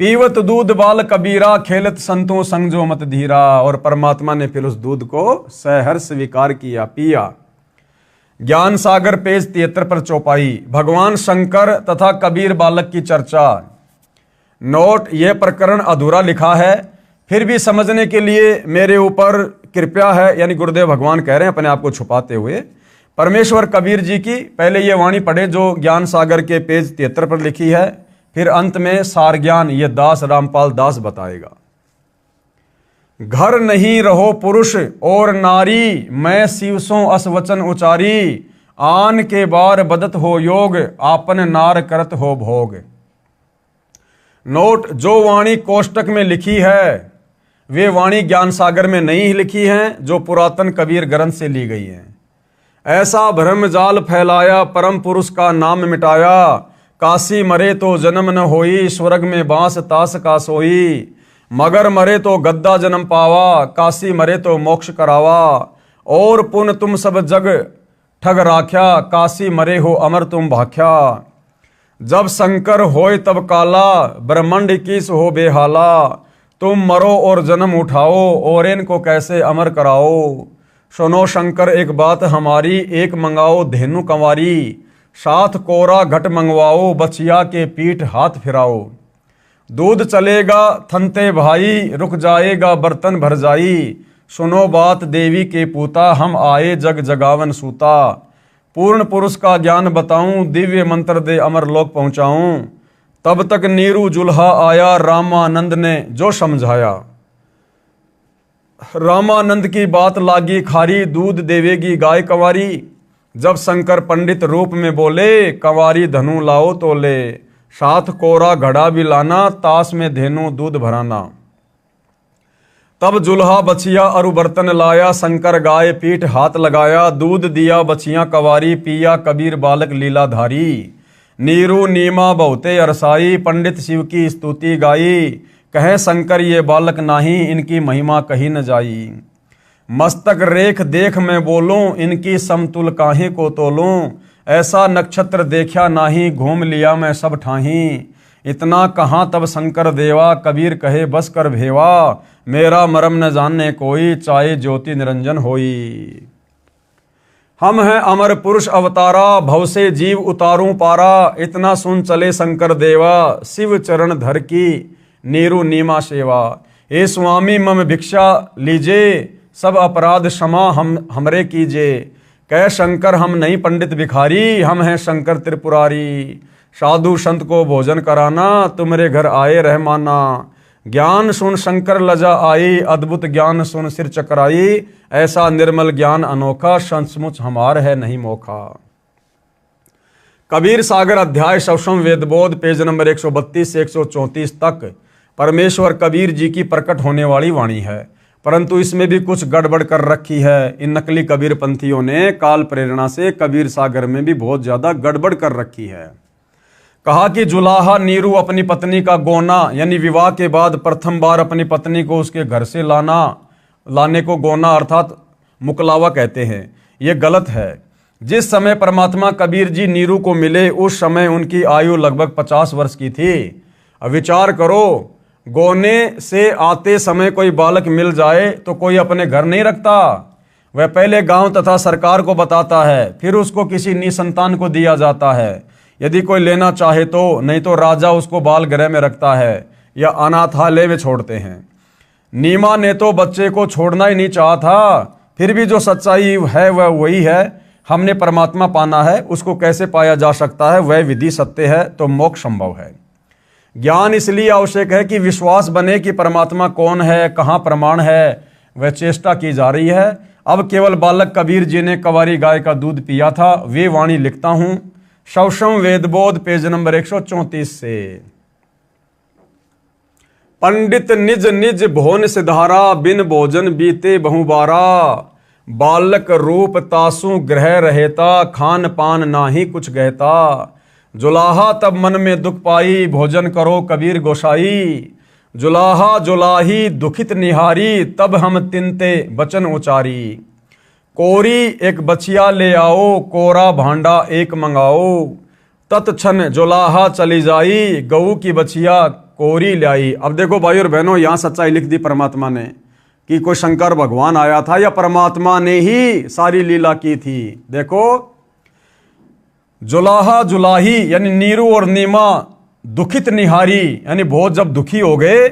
पीवत दूध बाल कबीरा, खेलत संतों संग जो मत धीरा। और परमात्मा ने फिर उस दूध को सहर्ष स्वीकार किया, पिया। ज्ञान सागर पेज 73 पर चौपाई। भगवान शंकर तथा कबीर बालक की चर्चा। नोट, यह प्रकरण अधूरा लिखा है, फिर भी समझने के लिए मेरे ऊपर कृपया है, यानी गुरुदेव भगवान कह रहे हैं अपने आप को छुपाते हुए। परमेश्वर कबीर जी की पहले ये वाणी पढ़े जो ज्ञान सागर के पेज 73 पर लिखी है, फिर अंत में सार ज्ञान ये दास रामपाल दास बताएगा। घर नहीं रहो पुरुष और नारी, मैं शिवसों असवचन उचारी। आन के बार बदत हो योग, आपन नार करत हो भोग। नोट, जो वाणी कोष्टक में लिखी है वे वाणी ज्ञान सागर में नहीं लिखी हैं, जो पुरातन कबीर ग्रंथ से ली गई हैं। ऐसा भ्रम जाल फैलाया, परम पुरुष का नाम मिटाया। काशी मरे तो जन्म न होई, स्वर्ग में बांस तास का सोई। मगर मरे तो गद्दा जन्म पावा, काशी मरे तो मोक्ष करावा। और पुन तुम सब जग ठग राख्या, काशी मरे हो अमर तुम भाख्या। जब शंकर होय तब काला, ब्रह्मांड किस हो बेहाला। तुम मरो और जन्म उठाओ, और इनको कैसे अमर कराओ। सुनो शंकर एक बात हमारी, एक मंगाओ धेनु कंवारी। 7 कोरा घट मंगवाओ, बछिया के पीठ हाथ फिराओ। दूध चलेगा थनते भाई, रुक जाएगा बर्तन भर जाई। सुनो बात देवी के पूता, हम आए जग जगावन सूता। पूर्ण पुरुष का ज्ञान बताऊं, दिव्य मंत्र दे अमर लोक पहुंचाऊं। तब तक नीरू जुल्हा आया, रामानंद ने जो समझाया। रामानंद की बात लागी खारी, दूध देवेगी गाय कंवारी। जब शंकर पंडित रूप में बोले, कंवारी धनु लाओ तोले। 7 कोरा घड़ा भी लाना, तास में धेनु दूध भराना। तब जुल्हा बछिया अरु बर्तन लाया, शंकर गाय पीठ हाथ लगाया। दूध दिया बछिया कंवारी, पिया कबीर बालक लीलाधारी। नीरू नीमा बहुते अरसाई, पंडित शिव की स्तुति गाई। कहे शंकर ये बालक नाही, इनकी महिमा कही न जाई। मस्तक रेख देख मैं बोलूं, इनकी समतुल काहे को तोलूं। ऐसा नक्षत्र देखा नाही, घूम लिया मैं सब ठाही। इतना कहाँ तब शंकर देवा, कबीर कहे बस कर भेवा। मेरा मरम न जानने कोई, चाहे ज्योति निरंजन होई। हम हैं अमर पुरुष अवतारा, भव से जीव उतारूं पारा। इतना सुन चले शंकर देवा, शिव चरण धर की नीरू नीमा सेवा। हे स्वामी मम भिक्षा लीजे, सब अपराध क्षमा हमरे कीजे। कह शंकर हम नहीं पंडित भिखारी, हम हैं शंकर त्रिपुरारी। साधु संत को भोजन कराना, तुम्हारे घर आए रहमाना। ज्ञान सुन शंकर लजा आई, अद्भुत ज्ञान सुन सिर चकराई। ऐसा निर्मल ज्ञान अनोखा, सचमुच हमार है नहीं मोखा। कबीर सागर अध्याय सवसम वेदबोध पेज नंबर 132 से 134 तक परमेश्वर कबीर जी की प्रकट होने वाली वाणी है, परंतु इसमें भी कुछ गड़बड़ कर रखी है। इन नकली कबीर पंथियों ने काल प्रेरणा से कबीर सागर में भी बहुत ज्यादा गड़बड़ कर रखी है। कहा कि जुलाहा नीरू अपनी पत्नी का गोना, यानी विवाह के बाद प्रथम बार अपनी पत्नी को उसके घर से लाने को गोना अर्थात मुकलावा कहते हैं। यह गलत है। जिस समय परमात्मा कबीर जी नीरू को मिले उस समय उनकी आयु लगभग 50 वर्ष की थी। अब विचार करो, गोने से आते समय कोई बालक मिल जाए तो कोई अपने घर नहीं रखता। वह पहले गांव तथा सरकार को बताता है, फिर उसको किसी निसंतान को दिया जाता है यदि कोई लेना चाहे तो, नहीं तो राजा उसको बाल गृह में रखता है या अनाथालय में छोड़ते हैं। नीमा ने तो बच्चे को छोड़ना ही नहीं चाहा था, फिर भी जो सच्चाई है वह वही है। हमने परमात्मा पाना है, उसको कैसे पाया जा सकता है, वह विधि सत्य है तो मोक्ष संभव है। ज्ञान इसलिए आवश्यक है कि विश्वास बने कि परमात्मा कौन है, कहाँ प्रमाण है, वह चेष्टा की जा रही है। अब केवल बालक कबीर जी ने कंवारी गाय का दूध पिया था, वे वाणी लिखता हूं सवसम वेदबोध पेज नंबर 134 से। पंडित निज निज भोन सिधारा, बिन भोजन बीते बहुबारा। बालक रूप तासु ग्रह रहेता, खान पान नाही कुछ गहता। जुलाहा तब मन में दुख पाई, भोजन करो कबीर गोसाई। जुलाहा जुलाही दुखित निहारी, तब हम तिनते वचन उचारी। कोरी एक बछिया ले आओ, कोरा भांडा एक मंगाओ, तत्क्षण जुलाहा चली जाई, गऊ की बछिया कोरी लाई। अब देखो भाई और बहनों, यहां सच्चाई लिख दी परमात्मा ने कि कोई शंकर भगवान आया था या परमात्मा ने ही सारी लीला की थी। देखो, जुलाहा जुलाही यानी नीरू और नीमा दुखित निहारी, यानी बहुत जब दुखी हो गए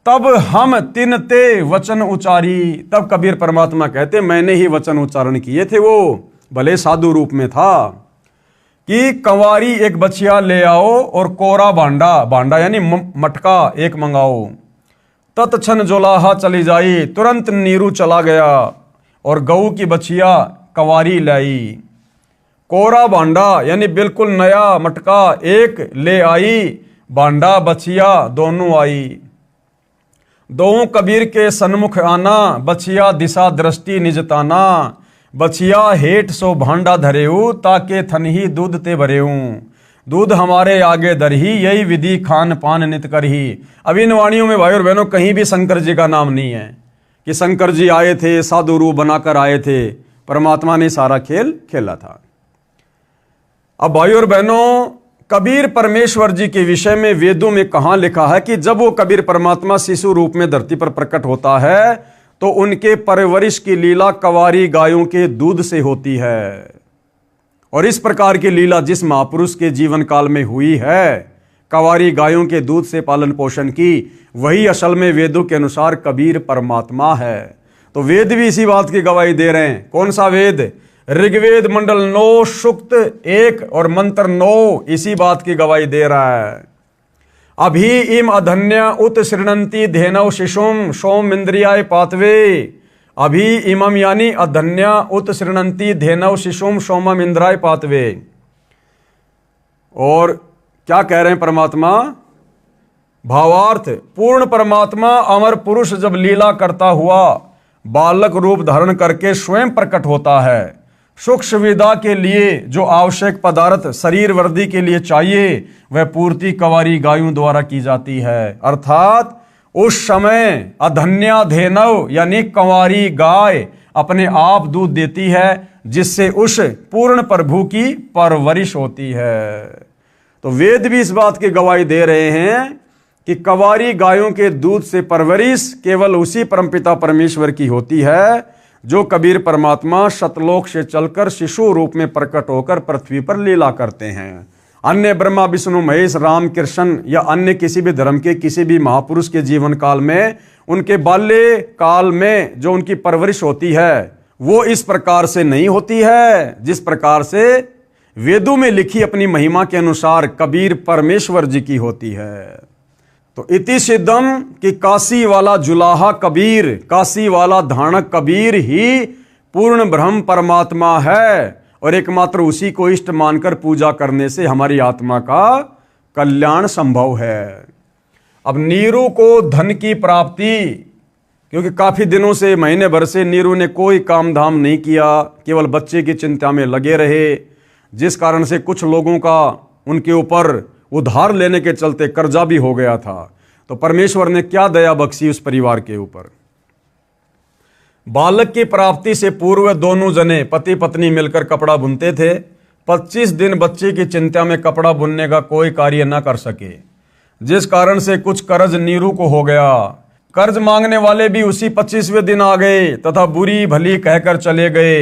तब हम तिनते वचन उचारी। तब कबीर परमात्मा कहते मैंने ही वचन उच्चारण किए थे, वो भले साधु रूप में था कि कंवारी एक बछिया ले आओ और कोरा भांडा, भांडा यानी मटका एक मंगाओ, तत्क्षण जुलाहा चली जाई, तुरंत नीरू चला गया और गऊ की बछिया कंवारी लाई। कोरा भांडा यानी बिल्कुल नया मटका एक ले आई, भांडा बछिया दोनों आई। दोनों कबीर के सन्मुख आना, बछिया दिशा दृष्टि निजताना, बछिया हेठ सो भांडा धरेऊ, ताके थनही दूध ते भरेऊ, दूध हमारे आगे दरही, यही विधि खान पान नित करही। अब इन वाणियों में भाई और बहनों कहीं भी शंकर जी का नाम नहीं है कि शंकर जी आए थे, साधु रूप बनाकर आए थे। परमात्मा ने सारा खेल खेला था। अब भाई और बहनों, कबीर परमेश्वर जी के विषय में वेदों में कहां लिखा है कि जब वो कबीर परमात्मा शिशु रूप में धरती पर प्रकट होता है तो उनके परवरिश की लीला कंवारी गायों के दूध से होती है। और इस प्रकार की लीला जिस महापुरुष के जीवन काल में हुई है, कंवारी गायों के दूध से पालन पोषण की, वही असल में वेदों के अनुसार कबीर परमात्मा है। तो वेद भी इसी बात की गवाही दे रहे हैं। कौन सा वेद? ऋग्वेद मंडल 9 सूक्त 1 और मंत्र 9 इसी बात की गवाही दे रहा है। अभी इम अधन्य उत श्रृणंती धेनव शिशुम सोम इंद्रियाय पातवे। अभी इमम यानी अधन्य उत श्रृणंती धेनव शिशुम सोमम इंद्राय पातवे। और क्या कह रहे हैं परमात्मा? भावार्थ, पूर्ण परमात्मा अमर पुरुष जब लीला करता हुआ बालक रूप धारण करके स्वयं प्रकट होता है, सुख सुविधा के लिए जो आवश्यक पदार्थ शरीर वर्दी के लिए चाहिए वह पूर्ति कंवारी गायों द्वारा की जाती है। अर्थात उस समय अधन्या धेनव यानी कंवारी गाय अपने आप दूध देती है, जिससे उस पूर्ण प्रभु की परवरिश होती है। तो वेद भी इस बात की गवाही दे रहे हैं कि कंवारी गायों के दूध से परवरिश केवल उसी परमपिता परमेश्वर की होती है जो कबीर परमात्मा सतलोक से चलकर शिशु रूप में प्रकट होकर पृथ्वी पर लीला करते हैं। अन्य ब्रह्मा विष्णु महेश राम कृष्ण या अन्य किसी भी धर्म के किसी भी महापुरुष के जीवन काल में उनके बाल्य काल में जो उनकी परवरिश होती है वो इस प्रकार से नहीं होती है जिस प्रकार से वेदों में लिखी अपनी महिमा के अनुसार कबीर परमेश्वर जी की होती है। तो इति सिद्धम कि काशी वाला जुलाहा कबीर, काशी वाला धानक कबीर ही पूर्ण ब्रह्म परमात्मा है और एकमात्र उसी को इष्ट मानकर पूजा करने से हमारी आत्मा का कल्याण संभव है। अब नीरू को धन की प्राप्ति, क्योंकि काफी दिनों से महीने भर से नीरू ने कोई काम धाम नहीं किया, केवल बच्चे की चिंता में लगे रहे, जिस कारण से कुछ लोगों का उनके ऊपर उधार लेने के चलते कर्जा भी हो गया था। तो परमेश्वर ने क्या दया बख्शी उस परिवार के ऊपर। बालक की प्राप्ति से पूर्व दोनों जने पति पत्नी मिलकर कपड़ा बुनते थे। 25 दिन बच्चे की चिंता में कपड़ा बुनने का कोई कार्य न कर सके, जिस कारण से कुछ कर्ज नीरू को हो गया। कर्ज मांगने वाले भी उसी 25वें दिन आ गए तथा बुरी भली कहकर चले गए।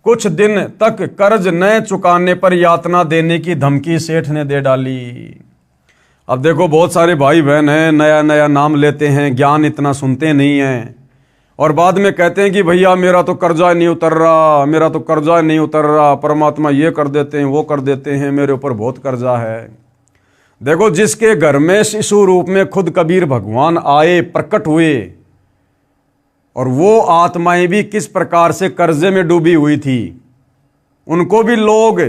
कुछ दिन तक कर्ज न चुकाने पर यातना देने की धमकी सेठ ने दे डाली। अब देखो, बहुत सारे भाई बहन हैं, नया नया नाम लेते हैं, ज्ञान इतना सुनते नहीं हैं और बाद में कहते हैं कि भैया मेरा तो कर्जा नहीं उतर रहा, मेरा तो कर्जा नहीं उतर रहा, परमात्मा ये कर देते हैं वो कर देते हैं, मेरे ऊपर बहुत कर्जा है। देखो, जिसके घर में शिशु रूप में खुद कबीर भगवान आए, प्रकट हुए, और वो आत्माएं भी किस प्रकार से कर्जे में डूबी हुई थी, उनको भी लोग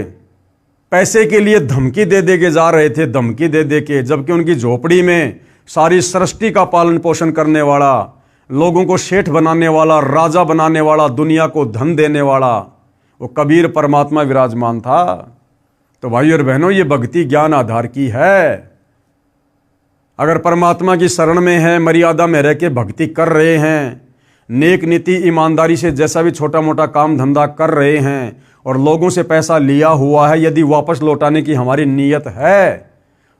पैसे के लिए धमकी दे दे के जा रहे थे, धमकी दे दे के, जबकि उनकी झोपड़ी में सारी सृष्टि का पालन पोषण करने वाला, लोगों को सेठ बनाने वाला, राजा बनाने वाला, दुनिया को धन देने वाला वो कबीर परमात्मा विराजमान था। तो भाई और बहनों, ये भक्ति ज्ञान आधार की है। अगर परमात्मा की शरण में है, मर्यादा में रह के भक्ति कर रहे हैं, नेक नीति ईमानदारी से जैसा भी छोटा मोटा काम धंधा कर रहे हैं और लोगों से पैसा लिया हुआ है, यदि वापस लौटाने की हमारी नीयत है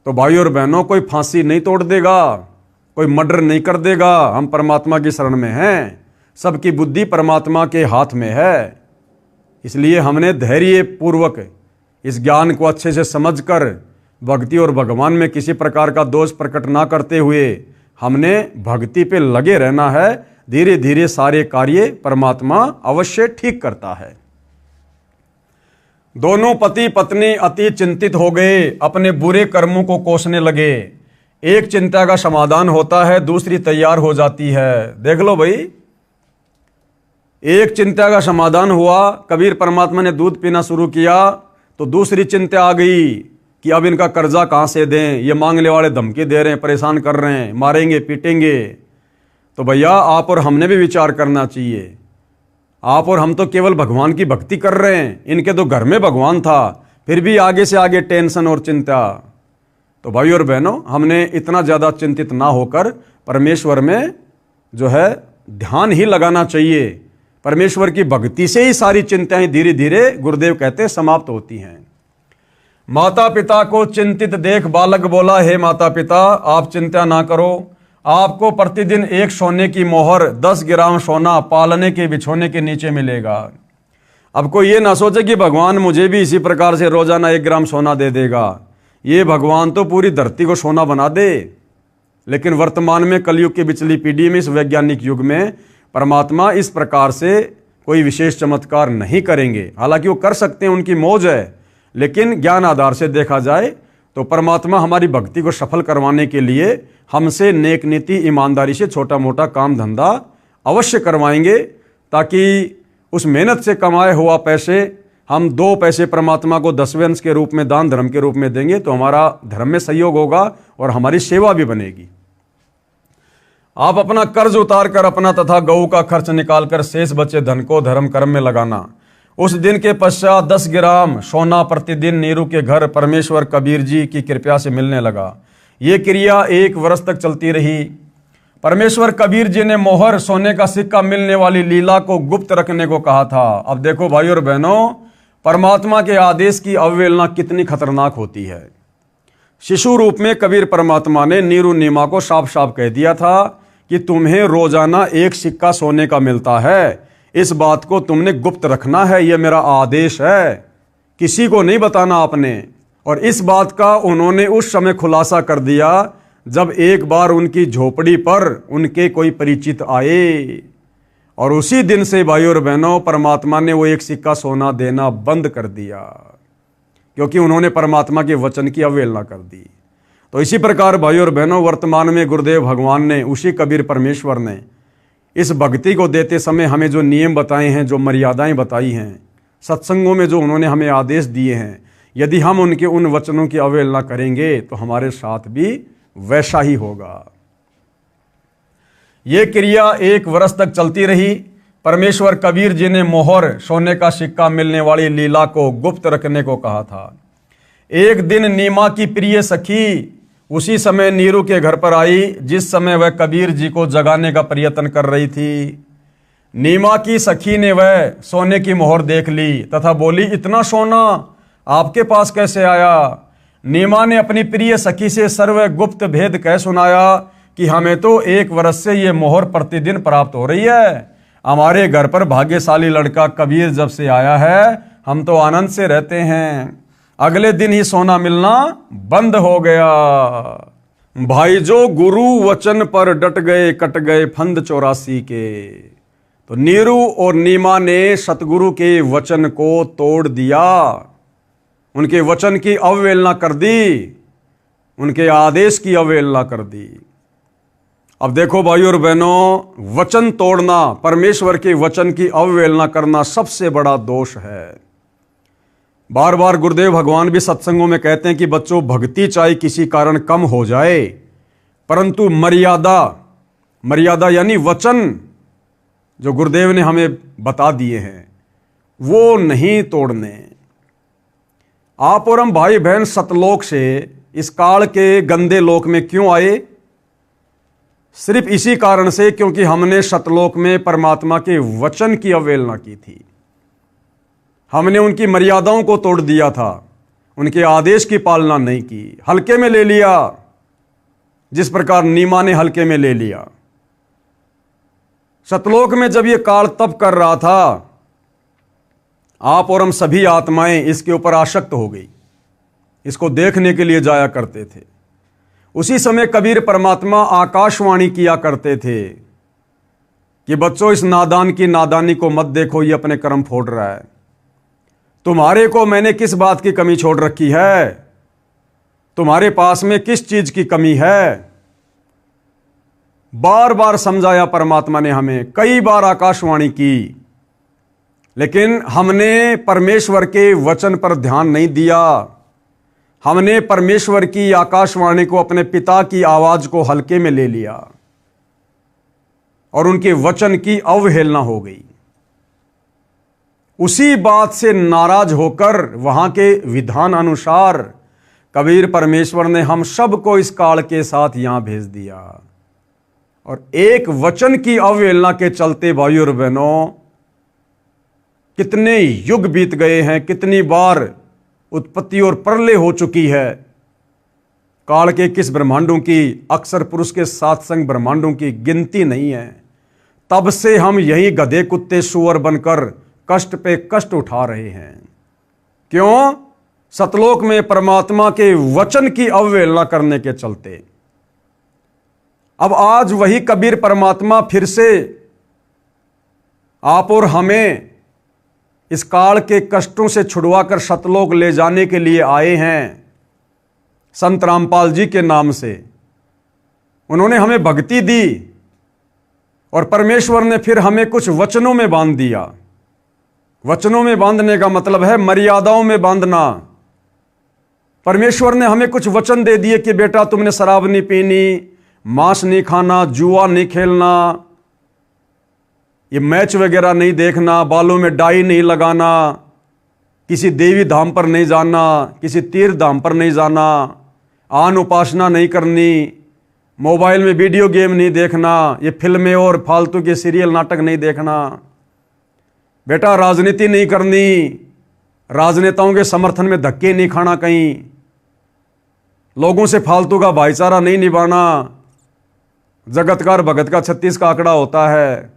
तो भाई और बहनों, कोई फांसी नहीं तोड़ देगा, कोई मर्डर नहीं कर देगा। हम परमात्मा की शरण में हैं, सबकी बुद्धि परमात्मा के हाथ में है। इसलिए हमने धैर्य पूर्वक इस ज्ञान को अच्छे से समझकर भक्ति और भगवान में किसी प्रकार का दोष प्रकट ना करते हुए हमने भक्ति पे लगे रहना है। धीरे धीरे सारे कार्य परमात्मा अवश्य ठीक करता है। दोनों पति पत्नी अति चिंतित हो गए, अपने बुरे कर्मों को कोसने लगे। एक चिंता का समाधान होता है, दूसरी तैयार हो जाती है। देख लो भाई, एक चिंता का समाधान हुआ, कबीर परमात्मा ने दूध पीना शुरू किया तो दूसरी चिंता आ गई कि अब इनका कर्जा कहां से दें, ये मांगने वाले धमकी दे रहे हैं, परेशान कर रहे हैं, मारेंगे पीटेंगे। तो भैया आप और हमने भी विचार करना चाहिए। आप और हम तो केवल भगवान की भक्ति कर रहे हैं, इनके तो घर में भगवान था, फिर भी आगे से आगे टेंशन और चिंता। तो भाई और बहनों, हमने इतना ज़्यादा चिंतित ना होकर परमेश्वर में जो है ध्यान ही लगाना चाहिए। परमेश्वर की भक्ति से ही सारी चिंताएं धीरे धीरे, गुरुदेव कहते हैं, समाप्त होती हैं। माता पिता को चिंतित देख बालक बोला, हे माता पिता आप चिंता ना करो, आपको प्रतिदिन एक सोने की मोहर 10 ग्राम सोना पालने के बिछोने के नीचे मिलेगा। अब कोई ये ना सोचे कि भगवान मुझे भी इसी प्रकार से रोजाना 1 ग्राम सोना दे देगा। ये भगवान तो पूरी धरती को सोना बना दे, लेकिन वर्तमान में कलयुग की बिचली पीढ़ी में, इस वैज्ञानिक युग में परमात्मा इस प्रकार से कोई विशेष चमत्कार नहीं करेंगे। हालांकि वो कर सकते हैं, उनकी मौज है, लेकिन ज्ञान आधार से देखा जाए तो परमात्मा हमारी भक्ति को सफल करवाने के लिए हमसे नेक नीति ईमानदारी से छोटा मोटा काम धंधा अवश्य करवाएंगे, ताकि उस मेहनत से कमाए हुआ पैसे हम 2 पैसे परमात्मा को 10वें अंश के रूप में, दान धर्म के रूप में देंगे तो हमारा धर्म में सहयोग होगा और हमारी सेवा भी बनेगी। आप अपना कर्ज उतार कर अपना तथा गऊ का खर्च निकालकर शेष बचे धन को धर्म कर्म में लगाना। उस दिन के पश्चात 10 ग्राम सोना प्रतिदिन नीरू के घर परमेश्वर कबीर जी की कृपा से मिलने लगा। ये क्रिया 1 वर्ष तक चलती रही। परमेश्वर कबीर जी ने मोहर सोने का सिक्का मिलने वाली लीला को गुप्त रखने को कहा था। अब देखो भाई और बहनों, परमात्मा के आदेश की अवहेलना कितनी खतरनाक होती है। शिशु रूप में कबीर परमात्मा ने नीरू नीमा को साफ साफ कह दिया था कि तुम्हें रोजाना 1 सिक्का सोने का मिलता है, इस बात को तुमने गुप्त रखना है, यह मेरा आदेश है, किसी को नहीं बताना आपने। और इस बात का उन्होंने उस समय खुलासा कर दिया जब एक बार उनकी झोपड़ी पर उनके कोई परिचित आए, और उसी दिन से भाई और बहनों परमात्मा ने वो 1 सिक्का सोना देना बंद कर दिया, क्योंकि उन्होंने परमात्मा के वचन की अवहेलना कर दी। तो इसी प्रकार भाई और बहनों, वर्तमान में गुरुदेव भगवान ने, उसी कबीर परमेश्वर ने इस भक्ति को देते समय हमें जो नियम बताए हैं, जो मर्यादाएं बताई हैं, सत्संगों में जो उन्होंने हमें आदेश दिए हैं, यदि हम उनके उन वचनों की अवहेलना करेंगे तो हमारे साथ भी वैसा ही होगा। ये क्रिया 1 वर्ष तक चलती रही। परमेश्वर कबीर जी ने मोहर सोने का सिक्का मिलने वाली लीला को गुप्त रखने को कहा था। एक दिन नीमा की प्रिय सखी उसी समय नीरू के घर पर आई, जिस समय वह कबीर जी को जगाने का प्रयत्न कर रही थी। नीमा की सखी ने वह सोने की मोहर देख ली तथा बोली, इतना सोना आपके पास कैसे आया? नीमा ने अपनी प्रिय सखी से सर्व गुप्त भेद कह सुनाया कि हमें तो 1 वर्ष से ये मोहर प्रतिदिन प्राप्त हो रही है। हमारे घर पर भाग्यशाली लड़का कबीर जब से आया है, हम तो आनंद से रहते हैं। अगले दिन ही सोना मिलना बंद हो गया। भाई जो गुरु वचन पर डट गए, कट गए फंद 84 के। तो नीरू और नीमा ने सतगुरु के वचन को तोड़ दिया, उनके वचन की अवहेलना कर दी, उनके आदेश की अवहेलना कर दी। अब देखो भाई और बहनों, वचन तोड़ना, परमेश्वर के वचन की अवहेलना करना सबसे बड़ा दोष है। बार बार गुरुदेव भगवान भी सत्संगों में कहते हैं कि बच्चों, भक्ति चाहे किसी कारण कम हो जाए, परंतु मर्यादा यानी वचन जो गुरुदेव ने हमें बता दिए हैं वो नहीं तोड़ने। आप और हम भाई बहन सतलोक से इस काल के गंदे लोक में क्यों आए? सिर्फ इसी कारण से क्योंकि हमने सतलोक में परमात्मा के वचन की अवहेलना की थी। हमने उनकी मर्यादाओं को तोड़ दिया था, उनके आदेश की पालना नहीं की, हल्के में ले लिया, जिस प्रकार नीमा ने हल्के में ले लिया। सतलोक में जब यह काल तप कर रहा था, आप और हम सभी आत्माएं इसके ऊपर आसक्त हो गई, इसको देखने के लिए जाया करते थे। उसी समय कबीर परमात्मा आकाशवाणी किया करते थे कि बच्चों, इस नादान की नादानी को मत देखो, ये अपने कर्म फोड़ रहा है। तुम्हारे को मैंने किस बात की कमी छोड़ रखी है? तुम्हारे पास में किस चीज की कमी है? बार बार समझाया परमात्मा ने हमें, कई बार आकाशवाणी की, लेकिन हमने परमेश्वर के वचन पर ध्यान नहीं दिया। हमने परमेश्वर की आकाशवाणी को, अपने पिता की आवाज को हल्के में ले लिया और उनके वचन की अवहेलना हो गई। उसी बात से नाराज होकर वहां के विधान अनुसार कबीर परमेश्वर ने हम सबको इस काल के साथ यहां भेज दिया। और एक वचन की अवहेलना के चलते भाइयों और बहनों, कितने युग बीत गए हैं, कितनी बार उत्पत्ति और प्रलय हो चुकी है। काल के किस ब्रह्मांडों की, अक्सर पुरुष के साथ संग ब्रह्मांडों की गिनती नहीं है। तब से हम यही गधे कुत्ते सुअर बनकर कष्ट पे कष्ट उठा रहे हैं। क्यों? सतलोक में परमात्मा के वचन की अवहेलना करने के चलते। अब आज वही कबीर परमात्मा फिर से आप और हमें इस काल के कष्टों से छुड़वाकर सतलोक ले जाने के लिए आए हैं। संत रामपाल जी के नाम से उन्होंने हमें भक्ति दी और परमेश्वर ने फिर हमें कुछ वचनों में बांध दिया। वचनों में बांधने का मतलब है मर्यादाओं में बांधना। परमेश्वर ने हमें कुछ वचन दे दिए कि बेटा, तुमने शराब नहीं पीनी, मांस नहीं खाना, जुआ नहीं खेलना, ये मैच वगैरह नहीं देखना, बालों में डाई नहीं लगाना, किसी देवी धाम पर नहीं जाना, किसी तीर्थ धाम पर नहीं जाना, आन उपासना नहीं करनी, मोबाइल में वीडियो गेम नहीं देखना, ये फिल्में और फालतू के सीरियल नाटक नहीं देखना, बेटा राजनीति नहीं करनी, राजनेताओं के समर्थन में धक्के नहीं खाना, कहीं लोगों से फालतू का भाईचारा नहीं निभाना। जगतकार भगत का 36 का आंकड़ा होता है।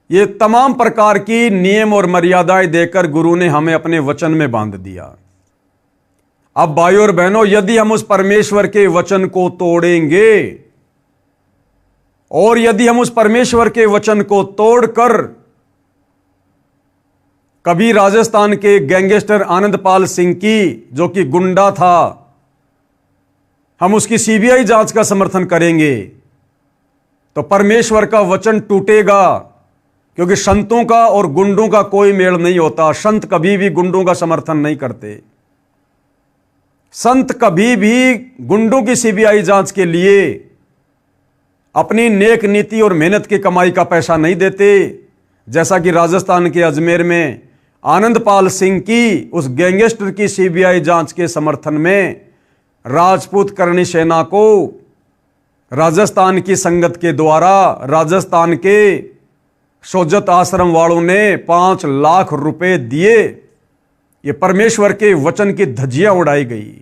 ये तमाम प्रकार की नियम और मर्यादाएं देकर गुरु ने हमें अपने वचन में बांध दिया। अब भाइयों और बहनों, यदि हम उस परमेश्वर के वचन को तोड़ेंगे और यदि हम उस परमेश्वर के वचन को तोड़कर कभी राजस्थान के गैंगस्टर आनंदपाल सिंह की, जो कि गुंडा था, हम उसकी सीबीआई जांच का समर्थन करेंगे तो परमेश्वर का वचन टूटेगा। क्योंकि संतों का और गुंडों का कोई मेल नहीं होता। संत कभी भी गुंडों का समर्थन नहीं करते। संत कभी भी गुंडों की सीबीआई जांच के लिए अपनी नेक नीति और मेहनत की कमाई का पैसा नहीं देते। जैसा कि राजस्थान के अजमेर में आनंदपाल सिंह की उस गैंगस्टर की सीबीआई जांच के समर्थन में राजपूत करणी सेना को राजस्थान की संगत के द्वारा राजस्थान के सोजत आश्रम वालों ने 5 लाख रुपए दिए। ये परमेश्वर के वचन की धज्जियां उड़ाई गई।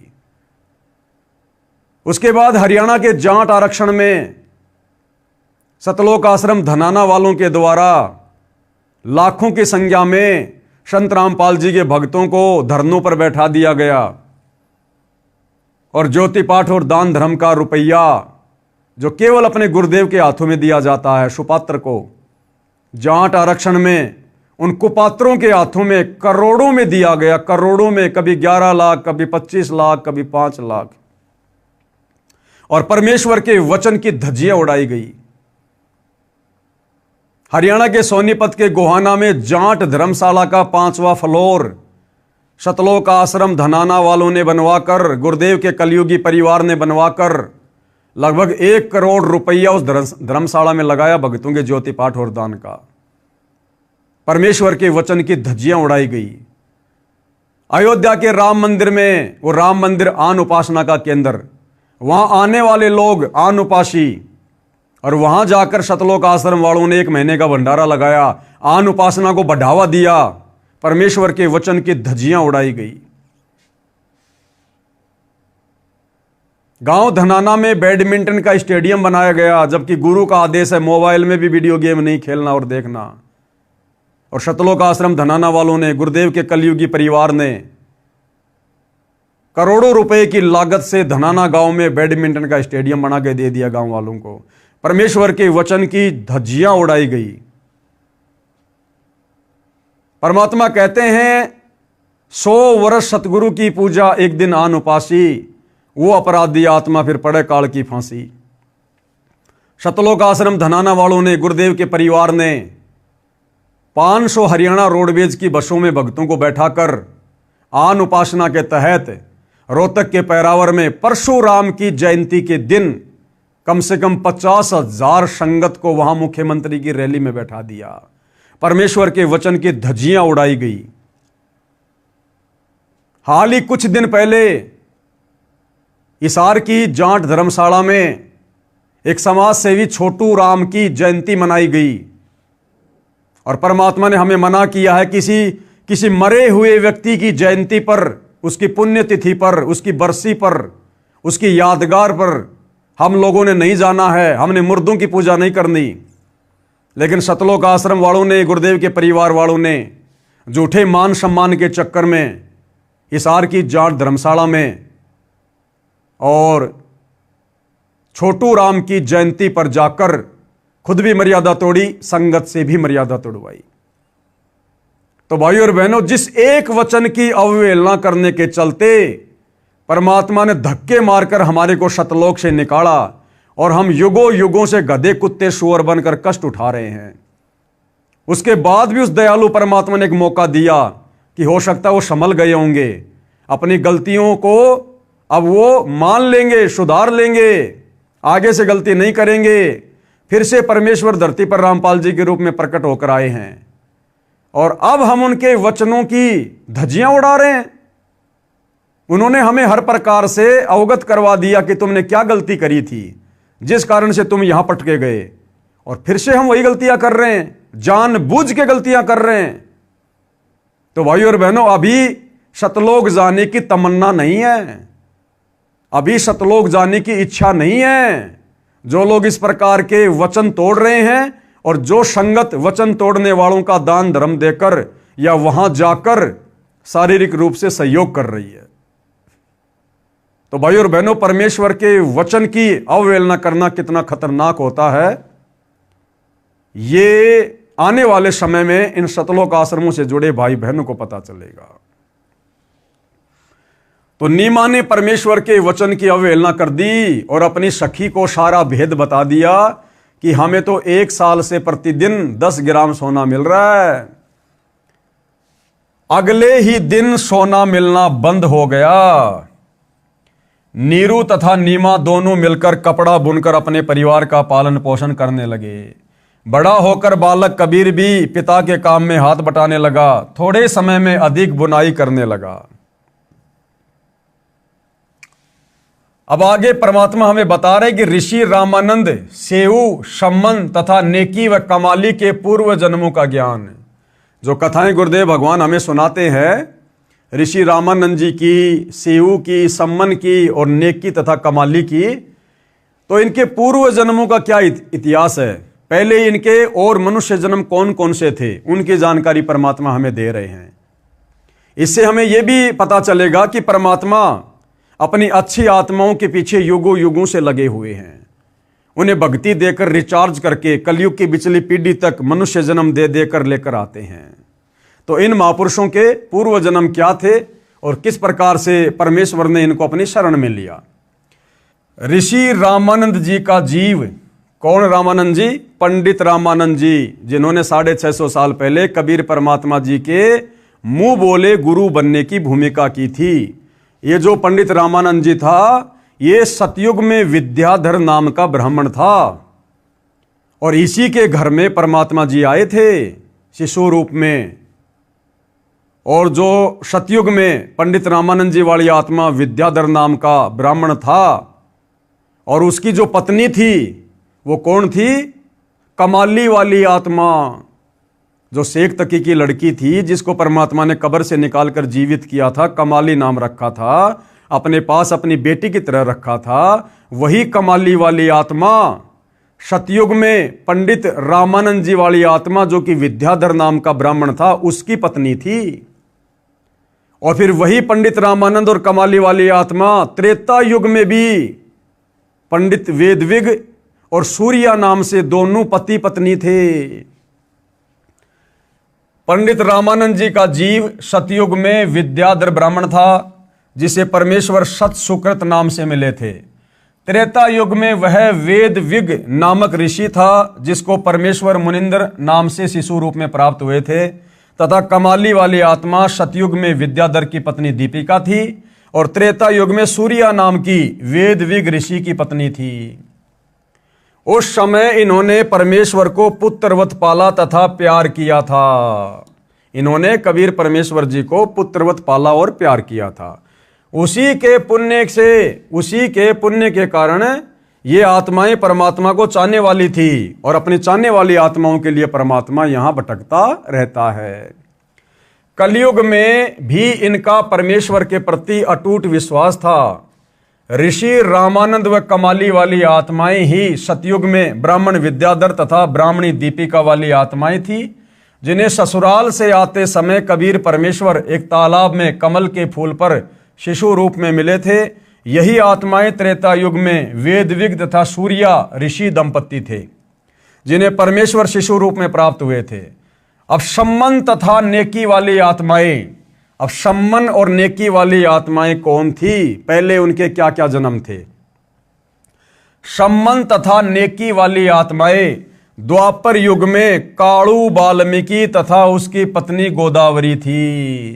उसके बाद हरियाणा के जाट आरक्षण में सतलोक आश्रम धनाना वालों के द्वारा लाखों की संख्या में संत रामपाल जी के भक्तों को धरनों पर बैठा दिया गया और ज्योति पाठ और दान धर्म का रुपया, जो केवल अपने गुरुदेव के हाथों में दिया जाता है, सुपात्र को, जाट आरक्षण में उन कुपात्रों के हाथों में करोड़ों में दिया गया। करोड़ों में, कभी 11 लाख, कभी 25 लाख, कभी 5 लाख। और परमेश्वर के वचन की धज्जियां उड़ाई गई। हरियाणा के सोनीपत के गोहाना में जाट धर्मशाला का 5वां फ्लोर सतलोक आश्रम धनाना वालों ने बनवाकर, गुरुदेव के कलयुगी परिवार ने बनवाकर लगभग 1 करोड़ रुपया उस धर्मशाला में लगाया भक्तों के ज्योति पाठ और दान का। परमेश्वर के वचन की धज्जियां उड़ाई गई। अयोध्या के राम मंदिर में, वो राम मंदिर आन उपासना का केंद्र, वहां आने वाले लोग आन उपासी, और वहां जाकर सतलोक आश्रम वालों ने 1 महीने का भंडारा लगाया, आन उपासना को बढ़ावा दिया, परमेश्वर के वचन की धज्जियां उड़ाई गई। गांव धनाना में बैडमिंटन का स्टेडियम बनाया गया, जबकि गुरु का आदेश है मोबाइल में भी वीडियो गेम नहीं खेलना और देखना। और सतलोक आश्रम धनाना वालों ने, गुरुदेव के कलयुगी परिवार ने करोड़ों रुपए की लागत से धनाना गांव में बैडमिंटन का स्टेडियम बना के दे दिया गांव वालों को। परमेश्वर के वचन की धज्जियां उड़ाई गई। परमात्मा कहते हैं 100 वर्ष सतगुरु की पूजा, एक दिन आन उपासी, वो अपराधी आत्मा फिर पड़े काल की फांसी। सतलोक आश्रम धनाना वालों ने, गुरुदेव के परिवार ने 500 हरियाणा रोडवेज की बसों में भक्तों को बैठाकर आन उपासना के तहत रोहतक के पैरावर में परशुराम की जयंती के दिन कम से कम 50,000 संगत को वहां मुख्यमंत्री की रैली में बैठा दिया। परमेश्वर के वचन की धज्जियां उड़ाई गई। हाल ही कुछ दिन पहले हिसार की जाट धर्मशाला में एक समाज सेवी छोटू राम की जयंती मनाई गई, और परमात्मा ने हमें मना किया है किसी मरे हुए व्यक्ति की जयंती पर, उसकी पुण्यतिथि पर, उसकी बरसी पर, उसकी यादगार पर हम लोगों ने नहीं जाना है। हमने मुर्दों की पूजा नहीं करनी। लेकिन सतलोक आश्रम वालों ने, गुरुदेव के परिवार वालों ने झूठे मान सम्मान के चक्कर में हिसार की जाट धर्मशाला में और छोटू राम की जयंती पर जाकर खुद भी मर्यादा तोड़ी, संगत से भी मर्यादा तोड़वाई। तो भाइयों और बहनों, जिस एक वचन की अवहेलना करने के चलते परमात्मा ने धक्के मारकर हमारे को सतलोक से निकाला, और हम युगों युगों से गधे कुत्ते सुअर बनकर कष्ट उठा रहे हैं, उसके बाद भी उस दयालु परमात्मा ने एक मौका दिया कि हो सकता है वो संभल गए होंगे, अपनी गलतियों को अब वो मान लेंगे, सुधार लेंगे, आगे से गलती नहीं करेंगे। फिर से परमेश्वर धरती पर रामपाल जी के रूप में प्रकट होकर आए हैं, और अब हम उनके वचनों की धज्जियां उड़ा रहे हैं। उन्होंने हमें हर प्रकार से अवगत करवा दिया कि तुमने क्या गलती करी थी, जिस कारण से तुम यहां पटके गए, और फिर से हम वही गलतियां कर रहे हैं, जानबूझ के गलतियां कर रहे हैं। तो भाइयों और बहनों, अभी सतलोक जाने की तमन्ना नहीं है, अभी सतलोक जाने की इच्छा नहीं है। जो लोग इस प्रकार के वचन तोड़ रहे हैं, और जो संगत वचन तोड़ने वालों का दान धर्म देकर या वहां जाकर शारीरिक रूप से सहयोग कर रही है। तो भाइयों और बहनों, परमेश्वर के वचन की अवहेलना करना कितना खतरनाक होता है, ये आने वाले समय में इन सतलोक आश्रमों से जुड़े भाई बहनों को पता चलेगा। तो नीमा ने परमेश्वर के वचन की अवहेलना कर दी और अपनी सखी को सारा भेद बता दिया कि हमें तो 1 साल से प्रतिदिन 10 ग्राम सोना मिल रहा है। अगले ही दिन सोना मिलना बंद हो गया। नीरू तथा नीमा दोनों मिलकर कपड़ा बुनकर अपने परिवार का पालन पोषण करने लगे। बड़ा होकर बालक कबीर भी पिता के काम में हाथ बटाने लगा। थोड़े समय में अधिक बुनाई करने लगा। अब आगे परमात्मा हमें बता रहे कि ऋषि रामानंद सेऊ, सम्मन तथा नेकी व कमाली के पूर्व जन्मों का ज्ञान, जो कथाएं गुरुदेव भगवान हमें सुनाते हैं, ऋषि रामानंद जी की, सेऊ की, सम्मन की और नेकी तथा कमाली की, तो इनके पूर्व जन्मों का क्या इतिहास है, पहले इनके और मनुष्य जन्म कौन कौन से थे, उनकी जानकारी परमात्मा हमें दे रहे हैं। इससे हमें यह भी पता चलेगा कि परमात्मा अपनी अच्छी आत्माओं के पीछे युगों युगों से लगे हुए हैं। उन्हें भक्ति देकर रिचार्ज करके कलयुग की पिछली पीढ़ी तक मनुष्य जन्म दे देकर लेकर आते हैं। तो इन महापुरुषों के पूर्व जन्म क्या थे और किस प्रकार से परमेश्वर ने इनको अपनी शरण में लिया। ऋषि रामानंद जी का जीव, कौन रामानंद जी? पंडित रामानंद जी, जिन्होंने 650 साल पहले कबीर परमात्मा जी के मुंह बोले गुरु बनने की भूमिका की थी। ये जो पंडित रामानंद जी था, ये सतयुग में विद्याधर नाम का ब्राह्मण था, और इसी के घर में परमात्मा जी आए थे शिशु रूप में। और जो सतयुग में पंडित रामानंद जी वाली आत्मा विद्याधर नाम का ब्राह्मण था, और उसकी जो पत्नी थी वो कौन थी? कमाली वाली आत्मा, जो शेख तकी की लड़की थी जिसको परमात्मा ने कब्र से निकालकर जीवित किया था, कमाली नाम रखा था, अपने पास अपनी बेटी की तरह रखा था। वही कमाली वाली आत्मा सतयुग में पंडित रामानंद जी वाली आत्मा, जो कि विद्याधर नाम का ब्राह्मण था, उसकी पत्नी थी। और फिर वही पंडित रामानंद और कमाली वाली आत्मा त्रेता युग में भी पंडित वेदविग और सूर्या नाम से दोनों पति पत्नी थे। पंडित रामानंद जी का जीव सतयुग में विद्याधर ब्राह्मण था, जिसे परमेश्वर सत सुकृत नाम से मिले थे। त्रेता युग में वह वेदविग नामक ऋषि था, जिसको परमेश्वर मुनिंद्र नाम से शिशु रूप में प्राप्त हुए थे। तथा कमाली वाली आत्मा सतयुग में विद्याधर की पत्नी दीपिका थी और त्रेता युग में सूर्या नाम की वेदविग ऋषि की पत्नी थी। उस समय इन्होंने परमेश्वर को पुत्रवत पाला तथा प्यार किया था। इन्होंने कबीर परमेश्वर जी को पुत्रवत पाला और प्यार किया था। उसी के पुण्य के कारण ये आत्माएं परमात्मा को चाहने वाली थी और अपनी चाहने वाली आत्माओं के लिए परमात्मा यहां भटकता रहता है। कलयुग में भी इनका परमेश्वर के प्रति अटूट विश्वास था। ऋषि रामानंद व कमाली वाली आत्माएं ही सतयुग में ब्राह्मण विद्याधर तथा ब्राह्मणी दीपिका वाली आत्माएं थी, जिन्हें ससुराल से आते समय कबीर परमेश्वर एक तालाब में कमल के फूल पर शिशु रूप में मिले थे। यही आत्माएं त्रेता युग में वेदविग तथा सूर्या ऋषि दंपत्ति थे, जिन्हें परमेश्वर शिशु रूप में प्राप्त हुए थे। अब सम्मन तथा नेकी वाली आत्माएं, अब सम्मन और नेकी वाली आत्माएं कौन थी? पहले उनके क्या क्या जन्म थे? सम्मन तथा नेकी वाली आत्माएं द्वापर युग में कालू वाल्मीकि तथा उसकी पत्नी गोदावरी थी।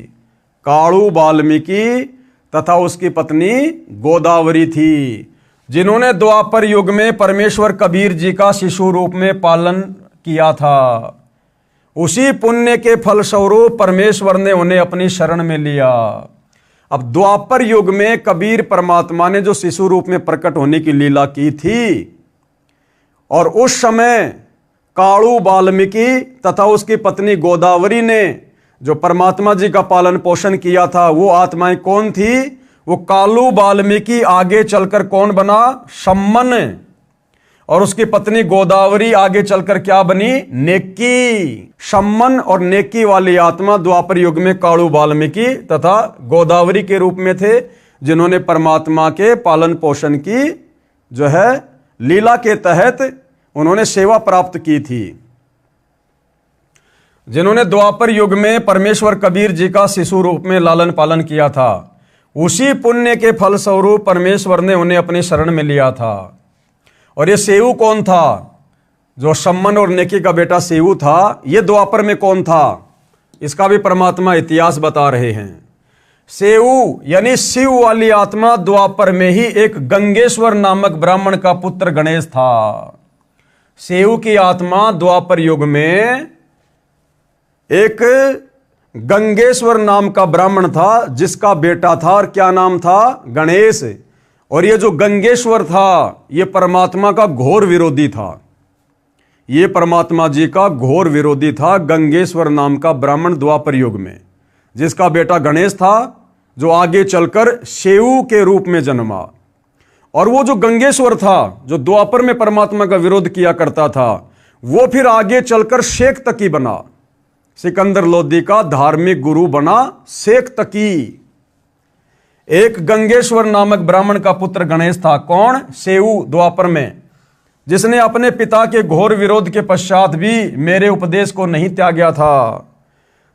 कालू वाल्मीकि तथा उसकी पत्नी गोदावरी थी, जिन्होंने द्वापर युग में परमेश्वर कबीर जी का शिशु रूप में पालन किया था। उसी पुण्य के फलस्वरूप परमेश्वर ने उन्हें अपनी शरण में लिया। अब द्वापर युग में कबीर परमात्मा ने जो शिशु रूप में प्रकट होने की लीला की थी, और उस समय कालू वाल्मीकि तथा उसकी पत्नी गोदावरी ने जो परमात्मा जी का पालन पोषण किया था, वो आत्माएं कौन थी? वो कालू वाल्मीकि आगे चलकर कौन बना? सम्मन। और उसकी पत्नी गोदावरी आगे चलकर क्या बनी? नेकी। सम्मन और नेकी वाली आत्मा द्वापर युग में कालू वाल्मीकि तथा गोदावरी के रूप में थे, जिन्होंने परमात्मा के पालन पोषण की जो है लीला के तहत उन्होंने सेवा प्राप्त की थी। जिन्होंने द्वापर युग में परमेश्वर कबीर जी का शिशु रूप में लालन पालन किया था, उसी पुण्य के फलस्वरूप परमेश्वर ने उन्हें अपनी शरण में लिया था। और ये सेऊ कौन था? जो सम्मन और नेकी का बेटा सेऊ था, ये द्वापर में कौन था? इसका भी परमात्मा इतिहास बता रहे हैं। सेऊ यानी शिव वाली आत्मा द्वापर में ही एक गंगेश्वर नामक ब्राह्मण का पुत्र गणेश था। सेऊ की आत्मा द्वापर युग में एक गंगेश्वर नाम का ब्राह्मण था, जिसका बेटा था, और क्या नाम था? गणेश। और ये जो गंगेश्वर था, ये परमात्मा का घोर विरोधी था। ये परमात्मा जी का घोर विरोधी था, गंगेश्वर नाम का ब्राह्मण द्वापर युग में, जिसका बेटा गणेश था, जो आगे चलकर सेऊ के रूप में जन्मा। और वो जो गंगेश्वर था, जो द्वापर में परमात्मा का विरोध किया करता था, वो फिर आगे चलकर शेख तकी बना। सिकंदर लोदी का धार्मिक गुरु बना शेख तकी। एक गंगेश्वर नामक ब्राह्मण का पुत्र गणेश था। कौन? सेऊ द्वापर में, जिसने अपने पिता के घोर विरोध के पश्चात भी मेरे उपदेश को नहीं त्यागा था।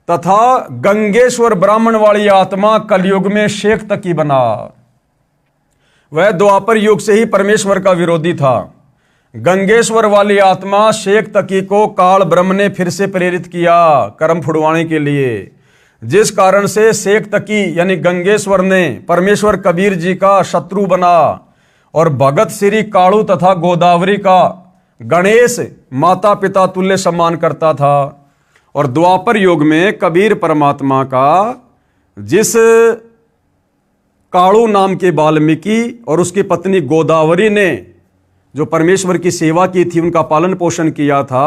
तथा गंगेश्वर ब्राह्मण वाली आत्मा कलयुग में शेख तकी बना। वह द्वापर युग से ही परमेश्वर का विरोधी था। गंगेश्वर वाली आत्मा शेख तकी को काल ब्रह्म ने फिर से प्रेरित किया कर्म फुड़वाने के लिए, जिस कारण से शेख तकी यानी गंगेश्वर ने परमेश्वर कबीर जी का शत्रु बना और भगत श्री कालू तथा गोदावरी का गणेश माता पिता तुल्य सम्मान करता था। और द्वापर युग में कबीर परमात्मा का जिस कालू नाम के वाल्मीकि और उसकी पत्नी गोदावरी ने जो परमेश्वर की सेवा की थी, उनका पालन पोषण किया था,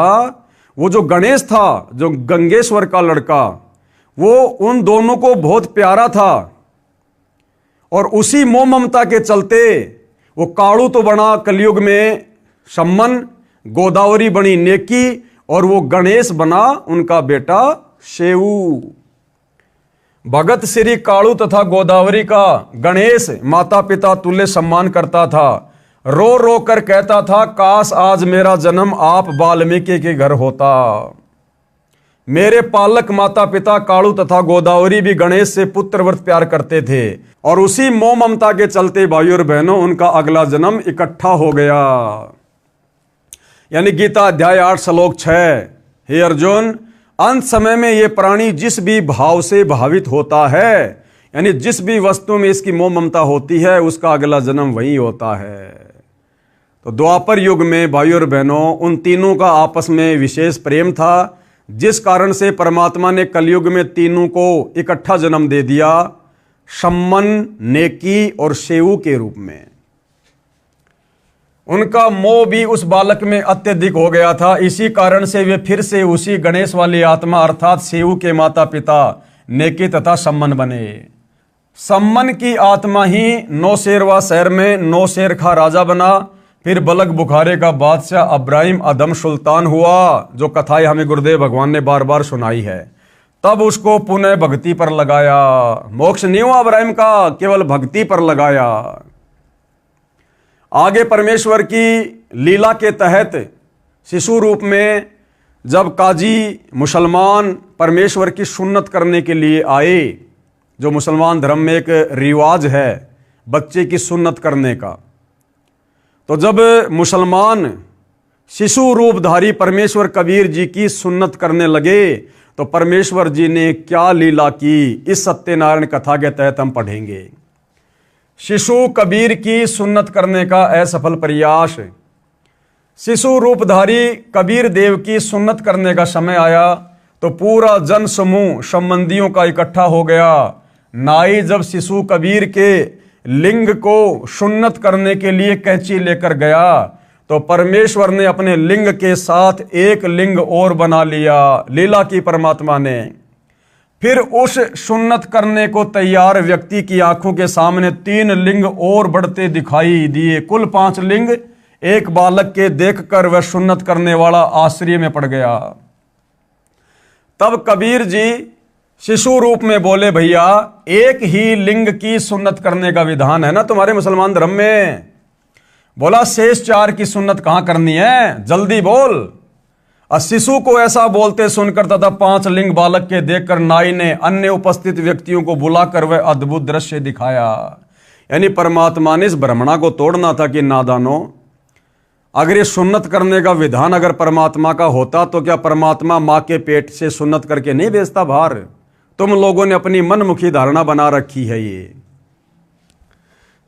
वो जो गणेश था, जो गंगेश्वर का लड़का, वो उन दोनों को बहुत प्यारा था। और उसी मोह ममता के चलते वो काड़ू तो बना कलयुग में सम्मन, गोदावरी बनी नेकी, और वो गणेश बना उनका बेटा शेऊ। भगत श्री काड़ू तथा गोदावरी का गणेश माता पिता तुल्य सम्मान करता था। रो रो कर कहता था, काश आज मेरा जन्म आप वाल्मीकि के घर होता। मेरे पालक माता पिता काड़ू तथा गोदावरी भी गणेश से पुत्रव्रत प्यार करते थे, और उसी मोह ममता के चलते भाइयों और बहनों उनका अगला जन्म इकट्ठा हो गया। यानी गीता अध्याय 8 श्लोक 6, हे अर्जुन, अंत समय में ये प्राणी जिस भी भाव से भावित होता है, यानी जिस भी वस्तु में इसकी मोह ममता होती है, उसका अगला जन्म वही होता है। तो द्वापर युग में भाइयों और बहनों उन तीनों का आपस में विशेष प्रेम था, जिस कारण से परमात्मा ने कलयुग में तीनों को इकट्ठा जन्म दे दिया, सम्मन, नेकी और शेऊ के रूप में। उनका मोह भी उस बालक में अत्यधिक हो गया था। इसी कारण से वे फिर से उसी गणेश वाली आत्मा अर्थात शेऊ के माता पिता नेकी तथा सम्मन बने। सम्मन की आत्मा ही नौशेरवा शहर में नौशेर खा राजा बना, फिर बलक बुखारे का बादशाह अब्राहिम अदम सुल्तान हुआ, जो कथाएं हमें गुरुदेव भगवान ने बार बार सुनाई है। तब उसको पुनः भक्ति पर लगाया। मोक्ष नहीं हुआ अब्राहिम का, केवल भक्ति पर लगाया। आगे परमेश्वर की लीला के तहत शिशु रूप में जब काजी मुसलमान परमेश्वर की सुन्नत करने के लिए आए, जो मुसलमान धर्म में एक रिवाज है बच्चे की सुन्नत करने का, तो जब मुसलमान शिशु रूपधारी परमेश्वर कबीर जी की सुन्नत करने लगे, तो परमेश्वर जी ने क्या लीला की, इस सत्यनारायण कथा के तहत हम पढ़ेंगे। शिशु कबीर की सुन्नत करने का असफल प्रयास। शिशु रूपधारी कबीर देव की सुन्नत करने का समय आया तो पूरा जन समूह संबंधियों का इकट्ठा हो गया। नाई जब शिशु कबीर के लिंग को सुन्नत करने के लिए कैंची लेकर गया, तो परमेश्वर ने अपने लिंग के साथ एक लिंग और बना लिया, लीला की परमात्मा ने। फिर उस सुन्नत करने को तैयार व्यक्ति की आंखों के सामने 3 लिंग और बढ़ते दिखाई दिए। कुल 5 लिंग एक बालक के देखकर वह सुन्नत करने वाला आश्चर्य में पड़ गया। तब कबीर जी शिशु रूप में बोले, भैया एक ही लिंग की सुन्नत करने का विधान है ना तुम्हारे मुसलमान धर्म में। बोला शेष 4 की सुन्नत कहां करनी है, जल्दी बोल। और शिशु को ऐसा बोलते सुनकर तथा 5 लिंग बालक के देखकर नाई ने अन्य उपस्थित व्यक्तियों को बुलाकर वह अद्भुत दृश्य दिखाया। यानी परमात्मा ने इस भ्रमणा को तोड़ना था कि नादानो, अगर ये सुन्नत करने का विधान अगर परमात्मा का होता तो क्या परमात्मा मां के पेट से सुन्नत करके नहीं भेजता बाहर? तुम लोगों ने अपनी मनमुखी धारणा बना रखी है। ये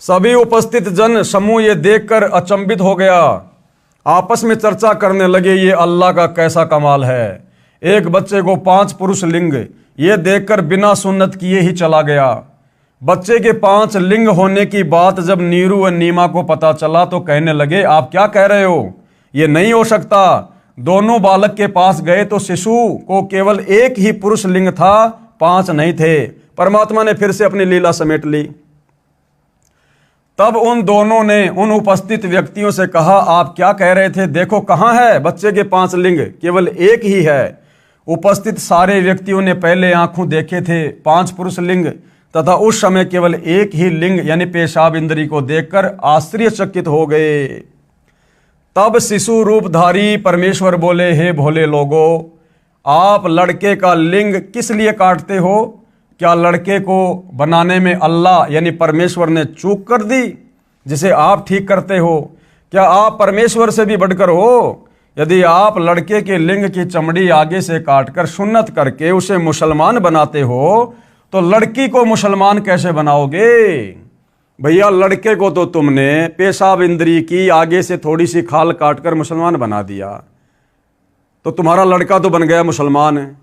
सभी उपस्थित जन समूह ये देखकर अचंभित हो गया, आपस में चर्चा करने लगे, ये अल्लाह का कैसा कमाल है। एक बच्चे को 5 पुरुष लिंग ये देखकर बिना सुन्नत किए ही चला गया। बच्चे के 5 लिंग होने की बात जब नीरू व नीमा को पता चला तो कहने लगे, आप क्या कह रहे हो, ये नहीं हो सकता। दोनों बालक के पास गए तो शिशु को केवल एक ही पुरुष लिंग था, 5 नहीं थे। परमात्मा ने फिर से अपनी लीला समेट ली। तब उन दोनों ने उन उपस्थित व्यक्तियों से कहा, आप क्या कह रहे थे, देखो कहां है बच्चे के 5 लिंग, केवल एक ही है। उपस्थित सारे व्यक्तियों ने पहले आंखों देखे थे 5 पुरुष लिंग तथा उस समय केवल एक ही लिंग यानी पेशाब इंद्री को देखकर आश्चर्यचकित हो गए। तब शिशु रूपधारी परमेश्वर बोले, हे भोले लोगों, आप लड़के का लिंग किस लिए काटते हो? क्या लड़के को बनाने में अल्लाह यानी परमेश्वर ने चूक कर दी जिसे आप ठीक करते हो? क्या आप परमेश्वर से भी बढ़कर हो? यदि आप लड़के के लिंग की चमड़ी आगे से काटकर सुन्नत करके उसे मुसलमान बनाते हो तो लड़की को मुसलमान कैसे बनाओगे? भैया लड़के को तो तुमने पेशाब इंद्री की आगे से थोड़ी सी खाल काटकर मुसलमान बना दिया, तो तुम्हारा लड़का तो बन गया मुसलमान है।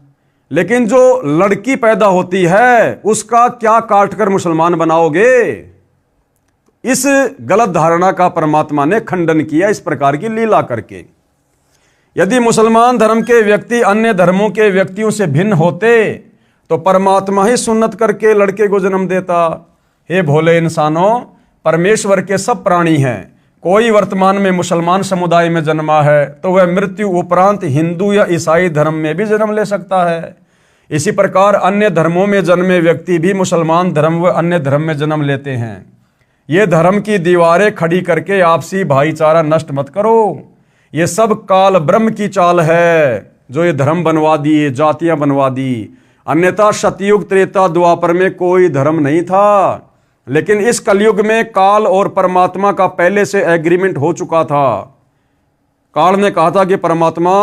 लेकिन जो लड़की पैदा होती है उसका क्या काटकर मुसलमान बनाओगे? इस गलत धारणा का परमात्मा ने खंडन किया इस प्रकार की लीला करके। यदि मुसलमान धर्म के व्यक्ति अन्य धर्मों के व्यक्तियों से भिन्न होते तो परमात्मा ही सुन्नत करके लड़के को जन्म देता। हे भोले इंसानों, परमेश्वर के सब प्राणी हैं। कोई वर्तमान में मुसलमान समुदाय में जन्मा है तो वह मृत्यु उपरांत हिंदू या ईसाई धर्म में भी जन्म ले सकता है। इसी प्रकार अन्य धर्मों में जन्मे व्यक्ति भी मुसलमान धर्म व अन्य धर्म में जन्म लेते हैं। ये धर्म की दीवारें खड़ी करके आपसी भाईचारा नष्ट मत करो। ये सब काल ब्रह्म की चाल है जो ये धर्म बनवा दिए, जातियां बनवा दी। अन्यथा सतयुग त्रेता द्वापर में कोई धर्म नहीं था, लेकिन इस कलयुग में काल और परमात्मा का पहले से एग्रीमेंट हो चुका था। काल ने कहा था कि परमात्मा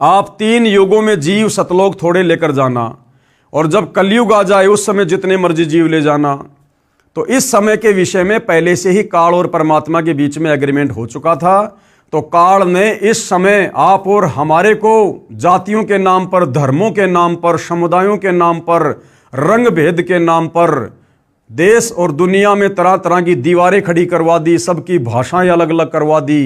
आप 3 युगों में जीव सतलोक थोड़े लेकर जाना, और जब कलयुग आ जाए उस समय जितने मर्जी जीव ले जाना। तो इस समय के विषय में पहले से ही काल और परमात्मा के बीच में एग्रीमेंट हो चुका था। तो काल ने इस समय आप और हमारे को जातियों के नाम पर, धर्मों के नाम पर, समुदायों के नाम पर, रंग भेद के नाम पर देश और दुनिया में तरह तरह की दीवारें खड़ी करवा दी, सबकी भाषाएं अलग अलग करवा दी।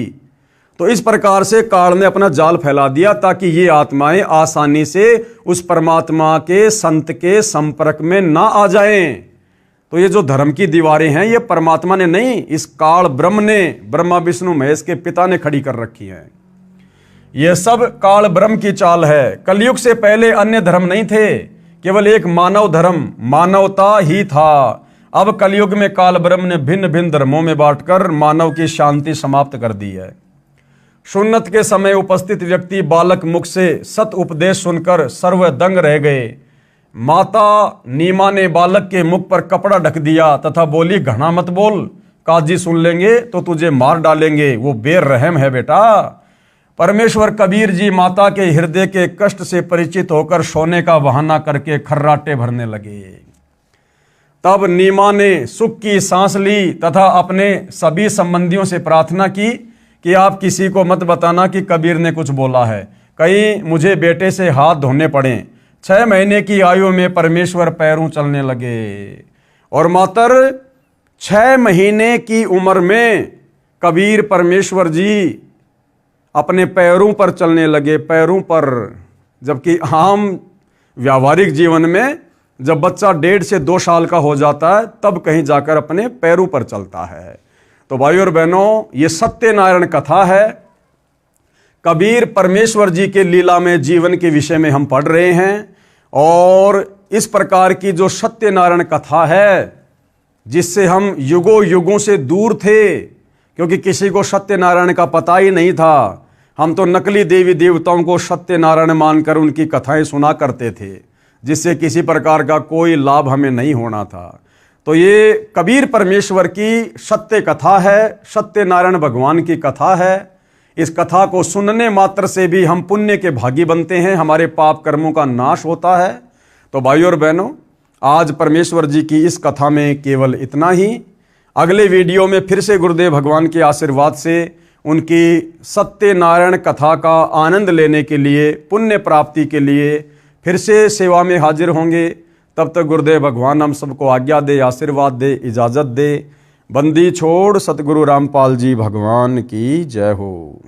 तो इस प्रकार से काल ने अपना जाल फैला दिया ताकि ये आत्माएं आसानी से उस परमात्मा के संत के संपर्क में ना आ जाएं। तो ये जो धर्म की दीवारें हैं ये परमात्मा ने नहीं, इस काल ब्रह्म ने, ब्रह्मा विष्णु महेश के पिता ने खड़ी कर रखी है। ये सब काल ब्रह्म की चाल है। कलयुग से पहले अन्य धर्म नहीं थे, केवल एक मानव धर्म, मानवता ही था। अब कलयुग में काल ब्रह्म ने भिन्न भिन्न धर्मों में बांटकर मानव की शांति समाप्त कर दी है। सुन्नत के समय उपस्थित व्यक्ति बालक मुख से सत उपदेश सुनकर सर्वदंग रह गए। माता नीमा ने बालक के मुख पर कपड़ा ढक दिया तथा बोली, घना मत बोल, काजी सुन लेंगे तो तुझे मार डालेंगे, वो बेरहम है बेटा। परमेश्वर कबीर जी माता के हृदय के कष्ट से परिचित होकर सोने का बहाना करके खर्राटे भरने लगे। तब नीमा ने सुख की सांस ली तथा अपने सभी संबंधियों से प्रार्थना की कि आप किसी को मत बताना कि कबीर ने कुछ बोला है, कहीं मुझे बेटे से हाथ धोने पड़े। 6 महीने की आयु में परमेश्वर पैरों चलने लगे और मात्र 6 महीने की उम्र में कबीर परमेश्वर जी अपने पैरों पर चलने लगे, पैरों पर। जबकि आम व्यावहारिक जीवन में जब बच्चा 1.5 से 2 साल का हो जाता है तब कहीं जाकर अपने पैरों पर चलता है। तो भाइयों और बहनों, ये सत्यनारायण कथा है। कबीर परमेश्वर जी के लीला में जीवन के विषय में हम पढ़ रहे हैं। और इस प्रकार की जो सत्यनारायण कथा है जिससे हम युगों युगों से दूर थे, क्योंकि किसी को सत्यनारायण का पता ही नहीं था। हम तो नकली देवी देवताओं को सत्यनारायण मानकर उनकी कथाएं सुना करते थे, जिससे किसी प्रकार का कोई लाभ हमें नहीं होना था। तो ये कबीर परमेश्वर की सत्य कथा है, सत्यनारायण भगवान की कथा है। इस कथा को सुनने मात्र से भी हम पुण्य के भागी बनते हैं, हमारे पाप कर्मों का नाश होता है। तो भाइयों और बहनों, आज परमेश्वर जी की इस कथा में केवल इतना ही। अगले वीडियो में फिर से गुरुदेव भगवान के आशीर्वाद से उनकी सत्यनारायण कथा का आनंद लेने के लिए, पुण्य प्राप्ति के लिए फिर से सेवा में हाजिर होंगे। तब तक गुरुदेव भगवान हम सबको आज्ञा दे, आशीर्वाद दे, इजाज़त दे। बंदी छोड़ सतगुरु रामपाल जी भगवान की जय हो।